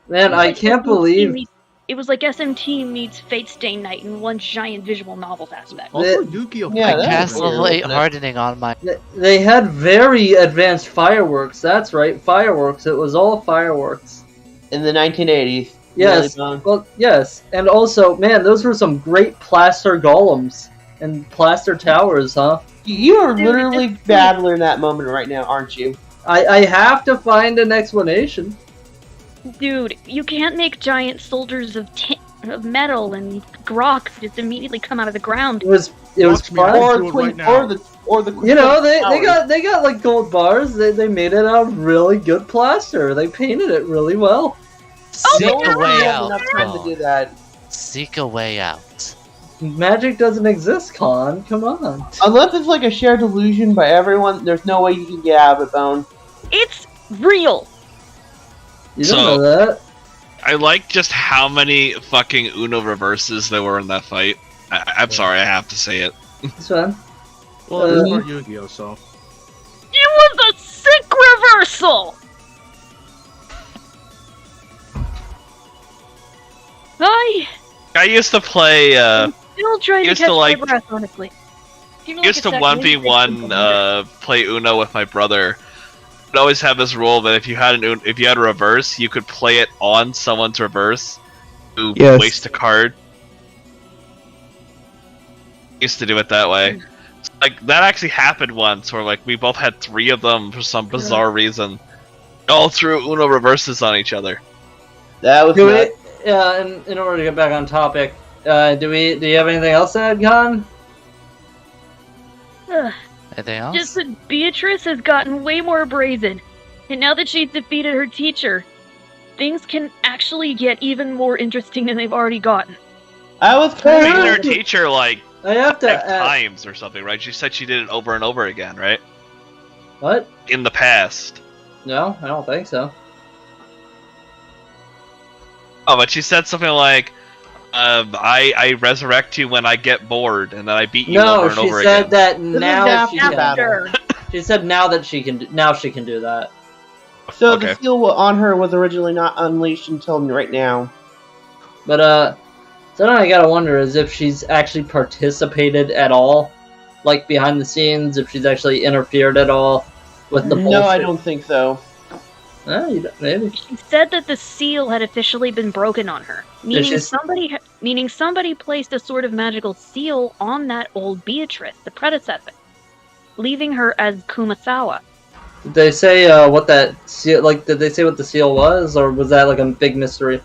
Man, I can't believe. It was like SMT meets Fate Stay Night in one giant visual novel aspect. Also, Yu-Gi-Oh! Yeah, I that cast was level weird. 8 hardening on my. They had very advanced fireworks. That's right, fireworks. It was all fireworks. In the 1980s. Yes. Really fun. Well, yes. And also, man, those were some great plaster golems and plaster towers, huh? You are Dude, literally it's- battling that moment right now, aren't you? I have to find an explanation. Dude, you can't make giant soldiers of metal and rocks just immediately come out of the ground. It was Watch me, fun. I'll do it right now. or the You know, they powers. got like gold bars. They made it out of really good plaster. They painted it really well. Seek No a one way has out. enough time to do that. Seek a way out. Magic doesn't exist, Con. Come on. Unless it's like a shared illusion by everyone, there's no way you can get out of it, Bone. It's real. You don't So- know that. I like just how many fucking Uno reverses there were in that fight. I'm sorry, I have to say it. It's fine. Well, it's for Yu-Gi-Oh, so. It was a sick reversal! I used to play, Still trying to Used catch to, like- my breath, honestly. Even like used to it's 1v1 play Uno with my brother. I'd always have this rule that if you had a reverse, you could play it on someone's reverse to Yes. waste a card. Used to do it that way. Like that actually happened once, where like we both had 3 of them for some bizarre reason. All threw Uno reverses on each other. That was Do nuts. we? In order to get back on topic, do you have anything else to add, Con? Ugh. Anything else? Just that Beatrice has gotten way more brazen. And now that she's defeated her teacher, things can actually get even more interesting than they've already gotten. I was Beat kind her of teacher like I have to 5 add. times or something, right? She said she did it over and over again, right? What? In the past. No, I don't think so. Oh, but she said something like, I resurrect you when I get bored, and then I beat you No, over and she over said again. that This is now after she can. battle. She said now that she can. Now she can do that. So Okay. the seal on her was originally not unleashed until right now. But so now I gotta wonder is if she's actually participated at all, like behind the scenes, if she's actually interfered at all with the bullshit. No, I don't think so. Maybe. She said that the seal had officially been broken on her, meaning she's- somebody placed a sort of magical seal on that old Beatrice, the predecessor, leaving her as Kumasawa. Did they say what that seal? Like, did they say what the seal was, or was that like a big mystery?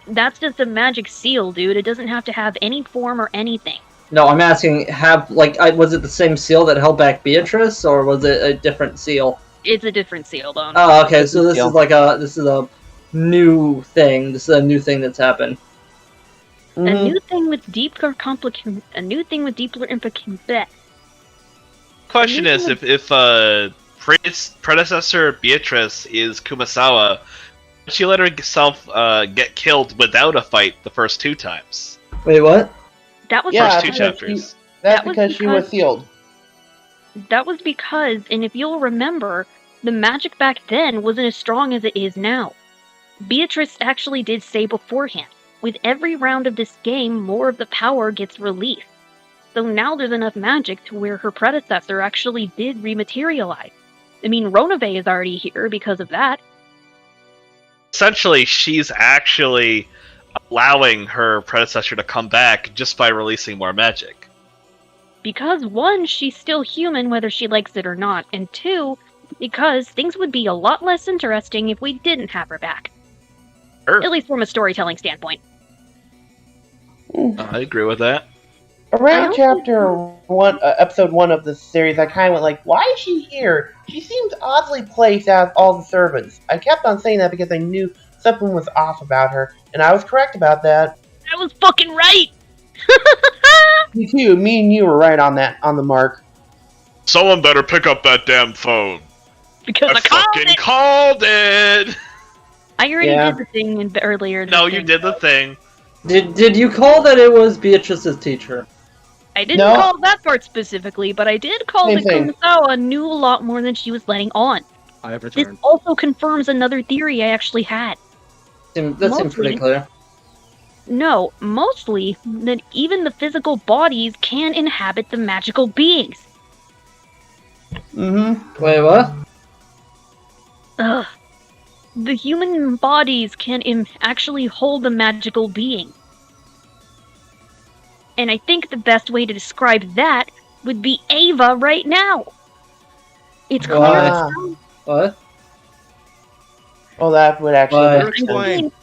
That's just a magic seal, dude. It doesn't have to have any form or anything. No, I'm asking. Was it the same seal that held back Beatrice, or was it a different seal? It's a different seal, though. Oh, okay. So this seal. is like a new thing. This is a new thing that's happened. A new thing with deeper implications. Question is, if predecessor Beatrice is Kumasawa, did she let herself get killed without a fight the first 2 times? Wait, what? That was Yeah, First 2 because chapters. That's That was because she was because- sealed. That was because, and if you'll remember, the magic back then wasn't as strong as it is now. Beatrice actually did say beforehand, with every round of this game, more of the power gets released. So now there's enough magic to where her predecessor actually did rematerialize. I mean, Ronave is already here because of that. Essentially, she's actually allowing her predecessor to come back just by releasing more magic. Because 1, she's still human whether she likes it or not, and 2, because things would be a lot less interesting if we didn't have her back. Sure. At least from a storytelling standpoint. I agree with that. Around chapter 1, episode 1 of this series, I kind of went like, why is she here? She seems oddly placed out of all the servants. I kept on saying that because I knew something was off about her, and I was correct about that. I was fucking right! Me too, me and you were right on the mark. Someone better pick up that damn phone. Because I called fucking it! called it! I already Yeah. did the thing earlier. No, you did the thing. Did you call that it was Beatrice's teacher? I didn't No. call that part specifically, but I did call Same that thing. Kumasawa knew a lot more than she was letting on. I have This returned. also confirms another theory I actually had. That seems pretty Mostly. clear. No, mostly that even the physical bodies can inhabit the magical beings. Mm-hmm. Wait, what? Ugh. The human bodies can actually hold a magical being. And I think the best way to describe that would be Ava right now. It's Why? clear. What? Well, that would actually make sense.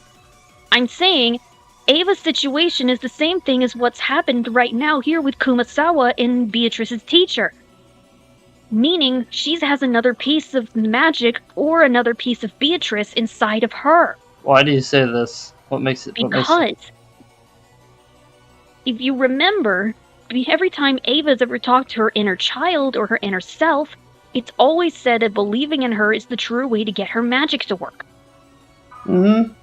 I'm saying Ava's situation is the same thing as what's happened right now here with Kumasawa and Beatrice's teacher. Meaning she has another piece of magic or another piece of Beatrice inside of her. Why do you say this? What makes it? Because if you remember, every time Ava's ever talked to her inner child or her inner self, it's always said that believing in her is the true way to get her magic to work. Mm-hmm.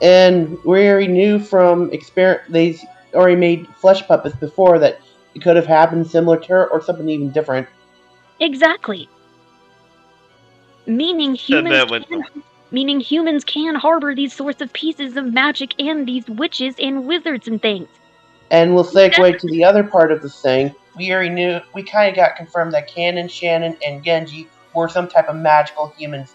And we already knew from experience, they already made flesh puppets before that it could have happened similar to her or something even different. Exactly. Meaning humans can harbor these sorts of pieces of magic and these witches and wizards and things. And we'll segue to the other part of this thing. We already knew, we kind of got confirmed that Kanon, Shannon, and Genji were some type of magical humans.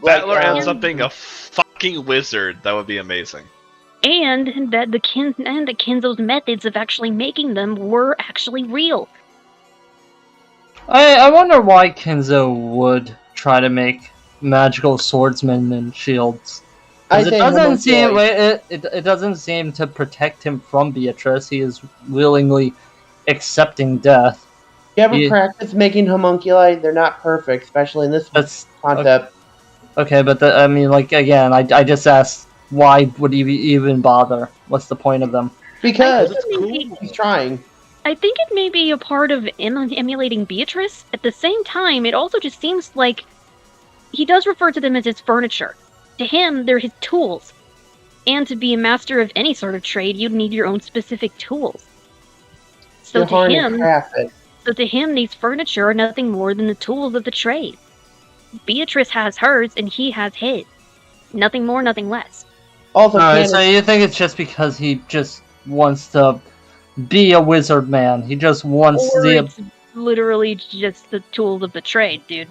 Battler ends up being a fucking wizard. That would be amazing. And that the Kenzo's methods of actually making them were actually real. I wonder why Kenzo would try to make magical swordsmen and shields. It doesn't seem to protect him from Beatrice. He is willingly accepting death. You ever practice making homunculi? They're not perfect, especially in this concept. Okay, but I mean, like, again, I just asked, why would he even bother? What's the point of them? Because he's trying. I think it may be a part of emulating Beatrice. At the same time, it also just seems like he does refer to them as his furniture. To him, they're his tools. And to be a master of any sort of trade, you'd need your own specific tools. So to him, these furniture are nothing more than the tools of the trade. Beatrice has hers, and he has his. Nothing more, nothing less. Also, alright, so you think it's just because he just wants to be a wizard man? He just wants it's literally just the tools of the trade, dude.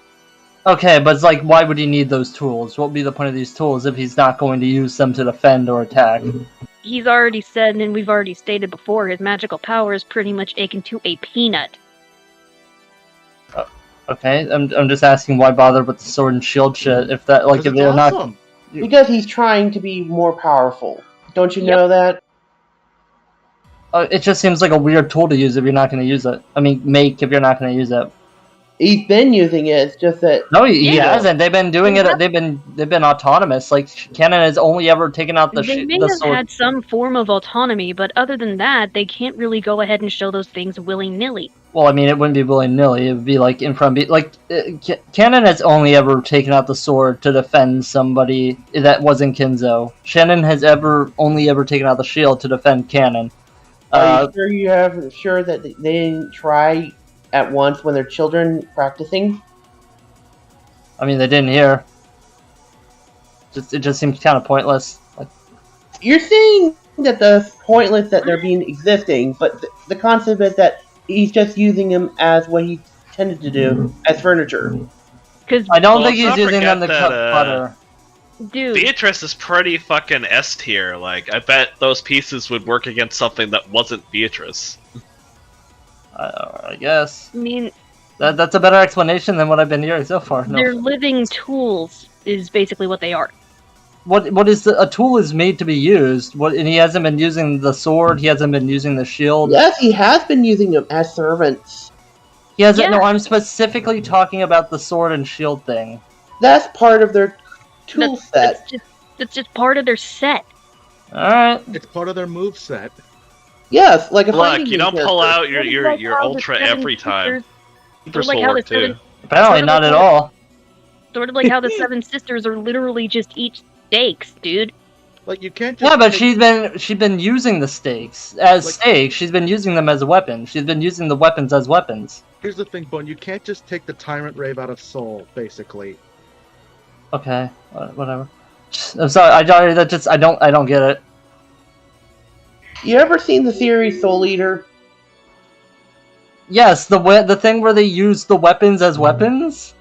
Okay, but it's like, why would he need those tools? What would be the point of these tools if he's not going to use them to defend or attack? He's already said, and we've already stated before, his magical power is pretty much akin to a peanut. Okay, I'm just asking why bother with the sword and shield shit if that, like, if they're not... Because he's trying to be more powerful. Don't you know that? It just seems like a weird tool to use if you're not going to use it. I mean, make if you're not going to use it. He's been using it. It's just that no, he hasn't. They've been doing it. They've been autonomous. Like Kanon has only ever taken out the. They may have had some form of autonomy, but other than that, they can't really go ahead and show those things willy-nilly. Well, I mean, it wouldn't be willy-nilly. It would be like in front. Like Kanon has only ever taken out the sword to defend somebody that wasn't Kenzo. Shannon has only ever taken out the shield to defend Kanon. Are you sure that they didn't try at once when they're children practicing? I mean, they didn't hear. It just seems kind of pointless. You're saying that the pointless that they're being existing, but the concept is that he's just using them as what he tended to do, as furniture. I don't think he's using them to cut butter. Dude. Beatrice is pretty fucking S tier. Like, I bet those pieces would work against something that wasn't Beatrice. I guess. I mean, that's a better explanation than what I've been hearing so far. No. They're living tools, is basically what they are. What is a tool is made to be used? And he hasn't been using the sword. He hasn't been using the shield. Yes, he has been using them as servants. He hasn't. Yeah. No, I'm specifically talking about the sword and shield thing. That's part of their tool set. That's just part of their set. All right. It's part of their move set. Yes, like a look, you don't pull out your ultra every time. Sort of like how the seven, apparently not at all. Sort of like how the seven sisters are literally just each stakes, dude. Like you can't. Just yeah, but she's been using the stakes as stakes. She's been using them as a weapon. She's been using the weapons as weapons. Here's the thing, Bun. You can't just take the tyrant rave out of Soul, basically. Okay, whatever. I'm sorry. I don't get it. You ever seen the series Soul Eater? Yes, the thing where they use the weapons as weapons?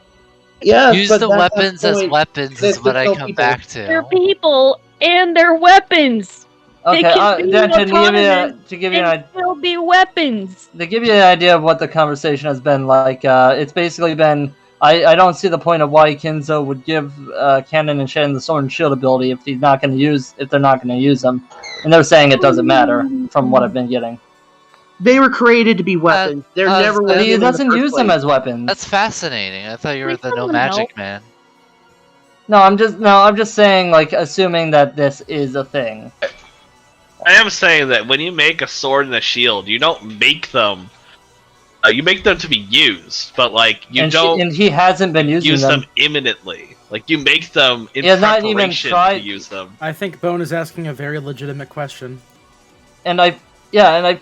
Yes, use the weapons as weapons is what I come back to. They're people, and they're weapons! Okay, they can be Dan, autonomous to give you an and still be weapons. To give you an idea of what the conversation has been like, it's basically been, I don't see the point of why Kinzo would give Cannon and Shen the sword and shield ability if they're not going to use them, and they're saying it doesn't matter from what I've been getting. They were created to be weapons. They're never. But he doesn't use them as weapons. That's fascinating. I thought you were the no magic man. No, I'm just saying, like, assuming that this is a thing. I am saying that when you make a sword and a shield, you don't make them. You make them to be used, but like And he hasn't been using them imminently. Like you make them in He has not preparation even tried to use them. I think Bone is asking a very legitimate question. And I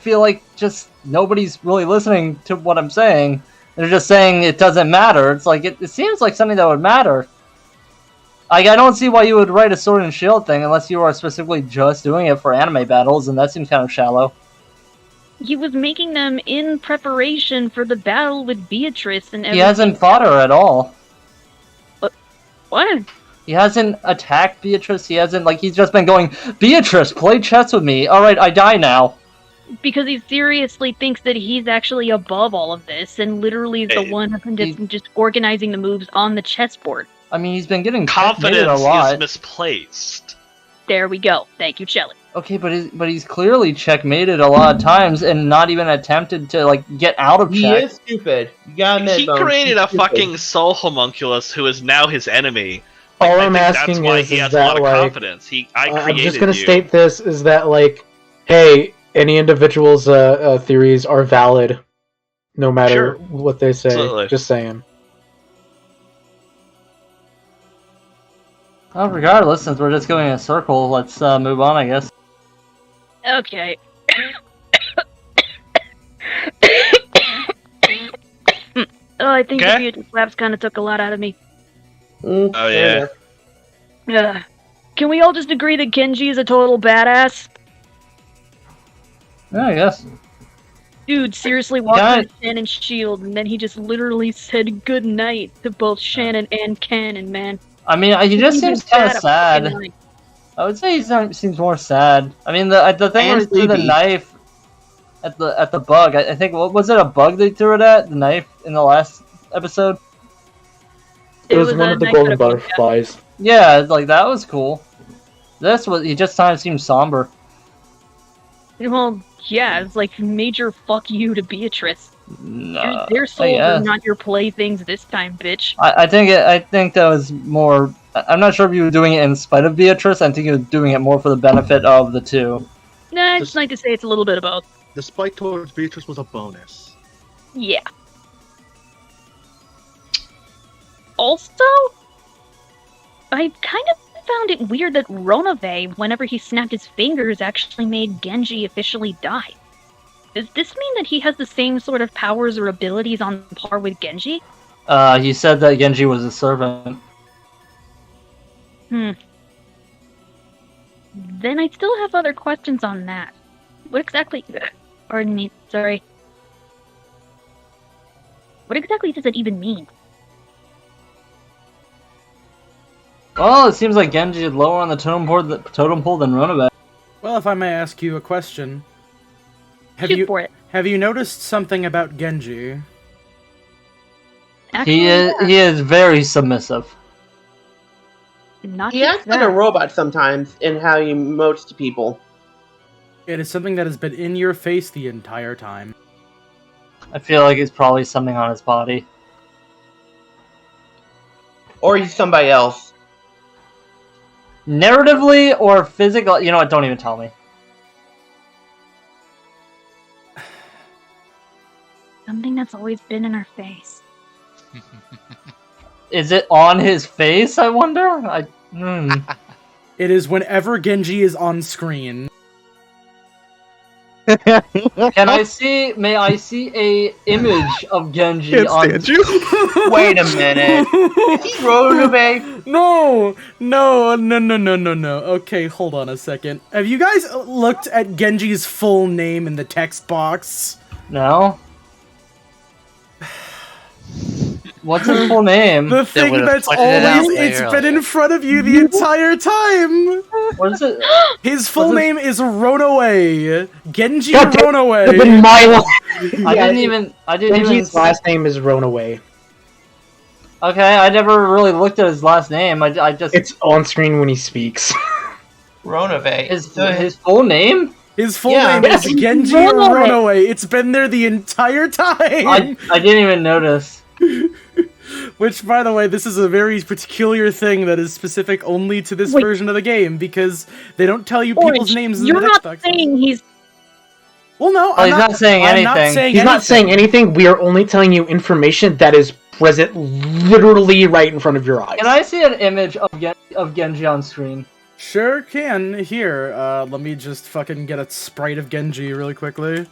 feel like just nobody's really listening to what I'm saying. They're just saying it doesn't matter. It's like it seems like something that would matter. I don't see why you would write a sword and shield thing unless you are specifically just doing it for anime battles, and that seems kind of shallow. He was making them in preparation for the battle with Beatrice and everything. He hasn't fought her at all. What? He hasn't attacked Beatrice. He hasn't, like, he's just been going, Beatrice, play chess with me. Alright, I die now. Because he seriously thinks that he's actually above all of this and literally is the one just organizing the moves on the chessboard. I mean, he's been getting confidence a lot. is misplaced. There we go. Thank you, Shelly. Okay, but he's clearly checkmated a lot of times and not even attempted to, like, get out of check. He is stupid. You gotta admit, He Bones, created he's a stupid. fucking soul homunculus who is now his enemy. All I I'm think asking that's why is he has that, a lot of like, confidence. I created I'm just gonna you. state this: is that like, hey, any individual's theories are valid, no matter Sure. what they say. Absolutely. Just saying. Well, regardless, since we're just going in a circle, let's move on, I guess. Okay. I think the Beatrice slaps kind of took a lot out of me. Oh yeah. Can we all just agree that Genji is a total badass? Yeah, I guess. Dude, seriously walked into Shannon's shield, and then he just literally said good night to both Shannon and Cannon, man. I mean, he just seems kind of sad. Night. I would say he seems more sad. I mean, the thing where he threw the knife at the bug. I think, what was it, a bug they threw it at? The knife in the last episode. It was one of the golden butterflies. Yeah, like that was cool. He just kind of seemed somber. Well, yeah, it's like major fuck you to Beatrice. Their souls yeah. are not your playthings this time, bitch. I think that was more. I'm not sure if you were doing it in spite of Beatrice. I think you were doing it more for the benefit of the two. Nah, I'd just like to say it's a little bit of both. The spite towards Beatrice was a bonus. Yeah. Also, I kind of found it weird that Ronove, whenever he snapped his fingers, actually made Genji officially die. Does this mean that he has the same sort of powers or abilities on par with Genji? He said that Genji was a servant. Then I still have other questions on that. What exactly... Pardon me, sorry. What exactly does it even mean? Well, it seems like Genji is lower on the totem pole than Ronove. Well, if I may ask you a question. Shoot for it. Have you noticed something about Genji? He is very submissive. Not He acts like a robot sometimes in how he emotes to people. It is something that has been in your face the entire time. I feel like it's probably something on his body. Or he's somebody else. Narratively or physically? You know what? Don't even tell me. Something that's always been in our face. Is it on his face, I wonder? It is whenever Genji is on screen. May I see a image of Genji on... Wait a minute. Is he Ronove? No. Okay, hold on a second. Have you guys looked at Genji's full name in the text box? No. What's his full name? The thing would've that's pointed it out always way it's been earlier. in front of you the entire time. What is it? His full What's his- name is Ronaway. Genji God damn, Ronaway. it's been my life. I didn't even. Genji's last name is Ronaway. Okay, I never really looked at his last name. I just. It's on screen when he speaks. Ronave. His full name? His full Yeah. name is Genji Ronaway. Ronaway. It's been there the entire time. I didn't even notice. Which, by the way, this is a very peculiar thing that is specific only to this Wait. version of the game because they don't tell you people's Orange, names in you're the not text box. saying he's. Well, no, Oh, he's not saying I'm not anything. saying He's not saying anything. We are only telling you information that is present literally right in front of your eyes. Can I see an image of Genji on screen? Sure can. Here, let me just fucking get a sprite of Genji really quickly.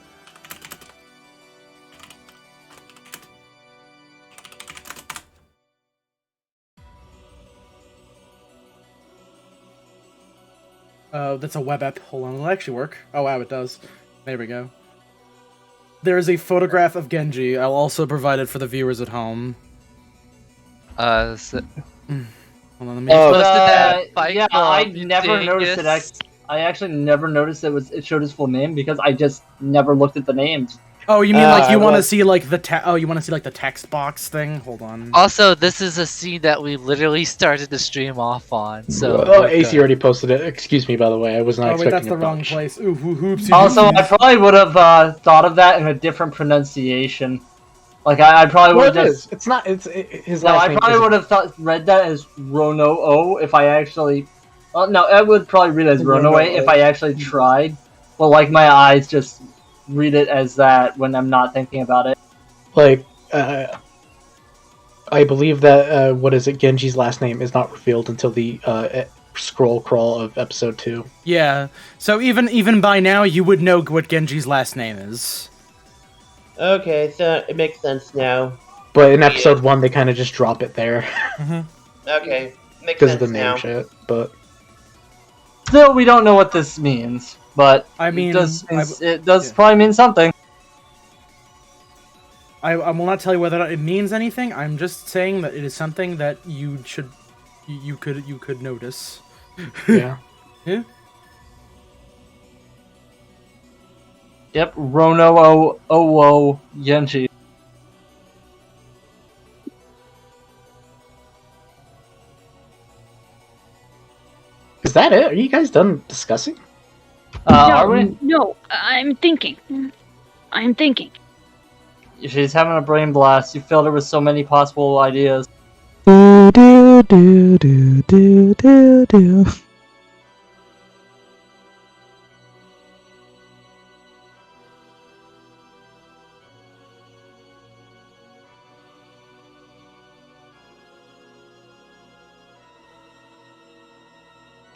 That's a web app. Hold on, it'll actually work. Oh wow, it does. There we go. There is a photograph of Genji. I'll also provide it for the viewers at home. So, Hold on, let me. posted that Fight yeah, Club, I you never noticed dingus. it. I actually never noticed it showed his full name because I just never looked at the names. Oh, you mean like you I want to was- see like the you want to see like the text box thing? Hold on. Also, this is a scene that we literally started the stream off on. So Oh, we're AC good. already posted it. Excuse me, by the way. I was not Oh wait, expecting that's the a wrong bunch. place. Ooh, hoopsie. Also, I doopsies. probably would have thought of that in a different pronunciation. Like I probably Well, would it have is. It's not. His No, last I name. probably isn't- would have read that as Rono-O if I actually. Well, no, I would probably read it as Ronaway if I actually tried. But like my eyes just read it as that when I'm not thinking about it. Like, I believe that what is it? Genji's last name is not revealed until the scroll crawl of episode 2. Yeah. So even by now, you would know what Genji's last name is. Okay, so it makes sense now. But in episode 1, they kind of just drop it there Okay, makes because of sense the name now. shit. But Still, we don't know what this means, but I mean, it does yeah. probably mean something. I will not tell you whether or not it means anything. I'm just saying that it is something that you could notice. yeah. Yeah. Yep, Rono-O Genji. Is that it? Are you guys done discussing? Are we? No, I'm thinking. I'm thinking. She's having a brain blast. You filled her with so many possible ideas. Do do do do do do do.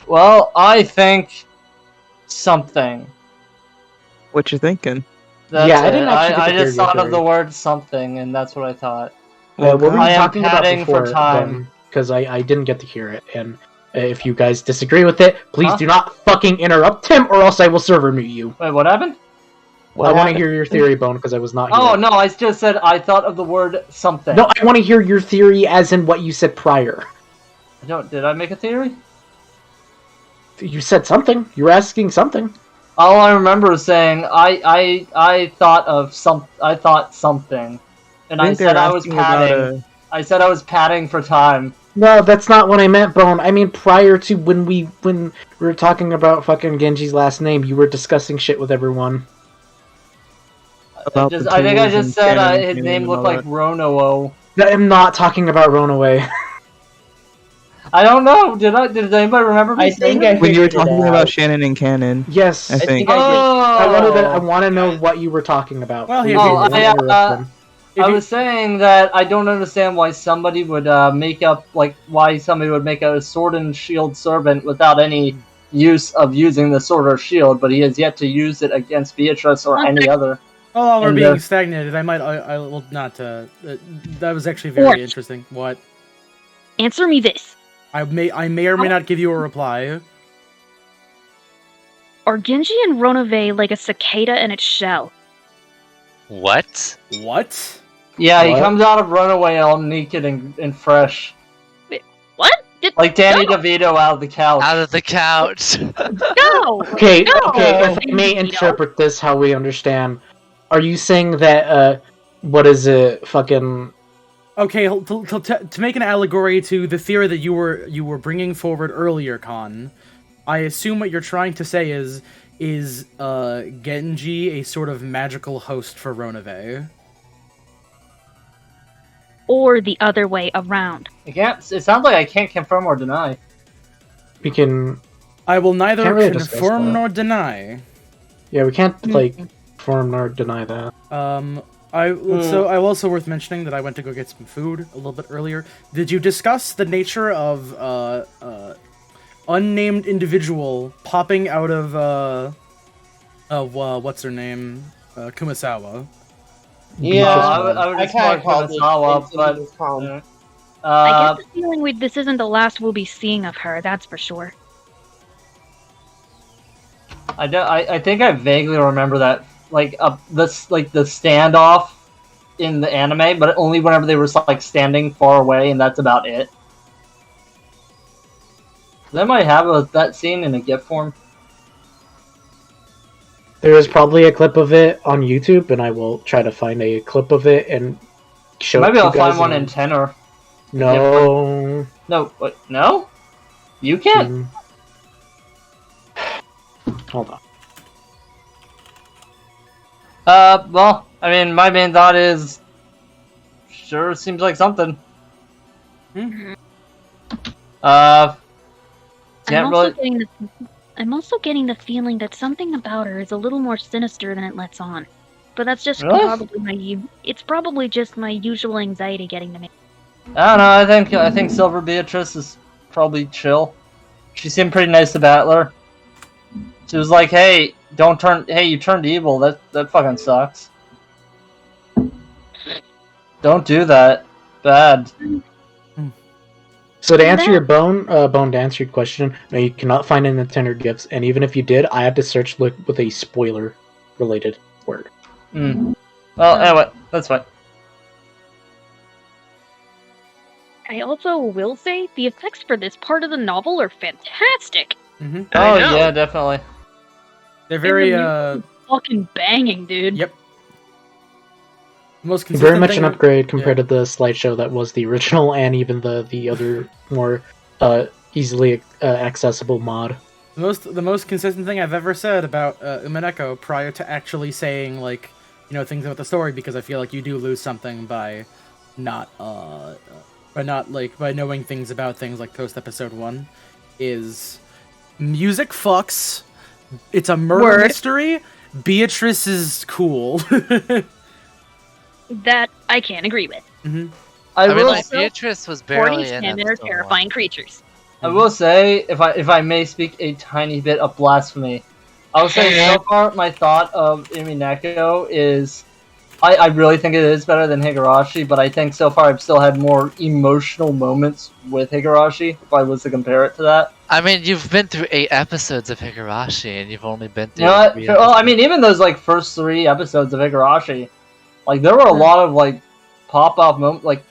Well, I think something. What you thinking? That's Yeah, I it. didn't actually get I to hear just your thought of theory. the word something, and that's what I thought. What were I you am talking about padding for before? time. Because I didn't get to hear it, and if you guys disagree with it, please Huh? do not fucking interrupt him, or else I will server mute you. Wait, what happened? I want to hear your theory, Bone, because I was not here. Oh no, I just said I thought of the word something. No, I want to hear your theory as in what you said prior. I don't. Did I make a theory? You said something. You were asking something. All I remember is saying I thought something, and I think said they're I was asking about padding. I said I was padding for time. No, that's not what I meant, Bone. I mean, prior to when we were talking about fucking Genji's last name, you were discussing shit with everyone. About the I think I tools just and said canon his and name all looked like that. Rono-O. I'm not talking about Ronaway. I don't know. Did anybody remember me I saying think I it? When you were figured it talking out. about Shannon and Canon, Yes. I think. I want to know what you were talking about. Well, Please here don't we go. interrupt him. If I you- was saying that I don't understand why somebody would why somebody would make a sword and shield servant without any use of using the sword or shield, but he has yet to use it against Beatrice or any other. Oh, while we're And, being stagnated, I will not. That was actually very Orange. interesting. What? Answer me this. I may or may not give you a reply. Are Genji and Ronove like a cicada in its shell? What? What? Yeah, he What? comes out of Runaway all naked and fresh. What? Like Danny No. DeVito out of the couch. Out of the couch. No. Okay, No. okay. If I may interpret this how we understand, are you saying that what is it? Fucking. Okay, to make an allegory to the theory that you were bringing forward earlier, Khan, I assume what you're trying to say is Genji a sort of magical host for Ronave? Or the other way around. It sounds like I can't confirm or deny. We can. I will neither Can't really discuss confirm that. nor deny. Yeah, we can't confirm nor deny that. So also worth mentioning that I went to go get some food a little bit earlier. Did you discuss the nature of unnamed individual popping out of what's her name, Kumasawa? Yeah, I would just kinda call called Kumasawa, it but was calm. I get the feeling this isn't the last we'll be seeing of her. That's for sure. I think I vaguely remember that, like the standoff in the anime, but only whenever they were like standing far away, and that's about it. They might have that scene in a GIF form. There is probably a clip of it on YouTube, and I will try to find a clip of it and show. Maybe it to I'll you guys find one in tenor. No. No, what? No? You can't? Hold on. Well, I mean, my main thought is, sure, seems like something. I'm Can't also really. getting I'm also getting the feeling that something about her is a little more sinister than it lets on. But that's just Really? it's probably just my usual anxiety getting to me. I don't know. I think Silver Beatrice is probably chill. She seemed pretty nice to Battler. She was like, "Hey, don't turn. Hey, you turned evil. That fucking sucks. Don't do that. Bad." So to answer your Bone, to answer your question, no, you cannot find it in the tender gifts, and even if you did, I had to search with a spoiler-related word. Well, anyway, that's fine. I also will say the effects for this part of the novel are fantastic. Mm-hmm. Oh yeah, definitely. They're very fucking banging, dude. Yep. Most Very much thing an upgrade compared to the slideshow that was the original, and even the other more easily accessible mod. The most consistent thing I've ever said about Umineko prior to actually saying things about the story, because I feel like you do lose something by not by knowing things about things like post episode 1, is music fucks. It's a murder mystery. Beatrice is cool. That I can't agree with. Mm-hmm. I mean, will like, Beatrice was barely in and it. are terrifying creatures. I will say, if I may speak a tiny bit of blasphemy, I will say so far my thought of Umineko is, I really think it is better than Higurashi, but I think so far I've still had more emotional moments with Higurashi, if I was to compare it to that. I mean, you've been through 8 episodes of Higurashi, and you've only been through. You know what? Well, I mean, even those first 3 episodes of Higurashi, there were a lot of pop-off moments,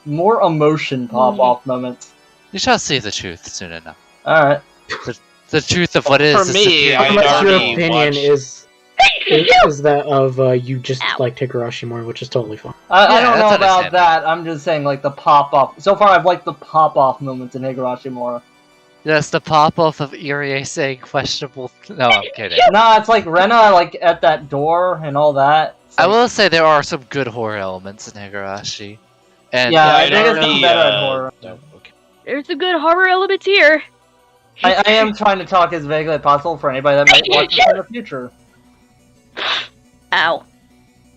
more emotion pop-off moments. You shall see the truth soon enough. Alright. The truth of what is. For me, I Unless your already opinion watched... is that of you just like Higurashi more, which is totally fine. I don't know about that. I'm just saying, the pop-off. So far, I've liked the pop-off moments in Higurashi more. Yes, the pop-off of Irie saying questionable. No, I'm kidding. Nah, it's Rena, at that door and all that. I will say there are some good horror elements in Higurashi. And yeah, I think it's better at horror. No, okay. There's a good horror elements here. I am trying to talk as vaguely as possible for anybody that might watch this in the future. Ow.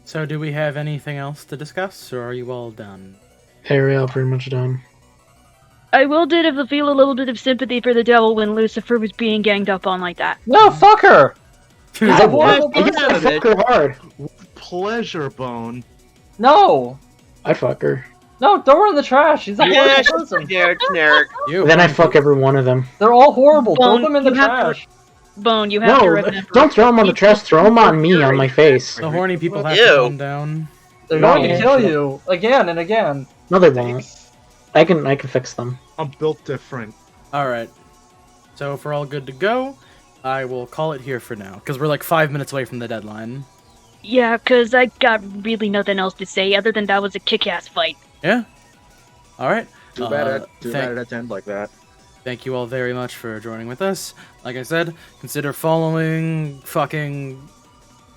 So, do we have anything else to discuss, or are you all done? Hey, Real, pretty much done. I did feel a little bit of sympathy for the devil when Lucifer was being ganged up on like that. No, fuck her! I guess I fuck her hard. Pleasure bone. No! I fuck her. No, throw her in the trash. She's a horrible person. Generic. Then I fuck every one of them. They're all horrible. Bone, throw them in the you have to- trash. Bone, you have to No, remember. don't throw them on the trash. Throw them on me, on my face. The horny people have Ew. to calm down. They're No. going to kill you again and again. No, they won't. I can fix them. I'm built different. All right. So if we're all good to go, I will call it here for now because we're like 5 minutes away from the deadline. Yeah, cause I got really nothing else to say other than that was a kick-ass fight. Yeah. All right. Too bad it had to end like that. Thank you all very much for joining with us. Like I said, consider following, fucking,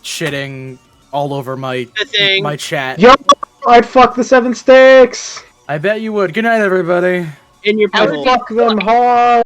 shitting all over my chat. Yo, I'd fuck the 7 sticks. I bet you would. Good night, everybody. In your I'd fuck them hard.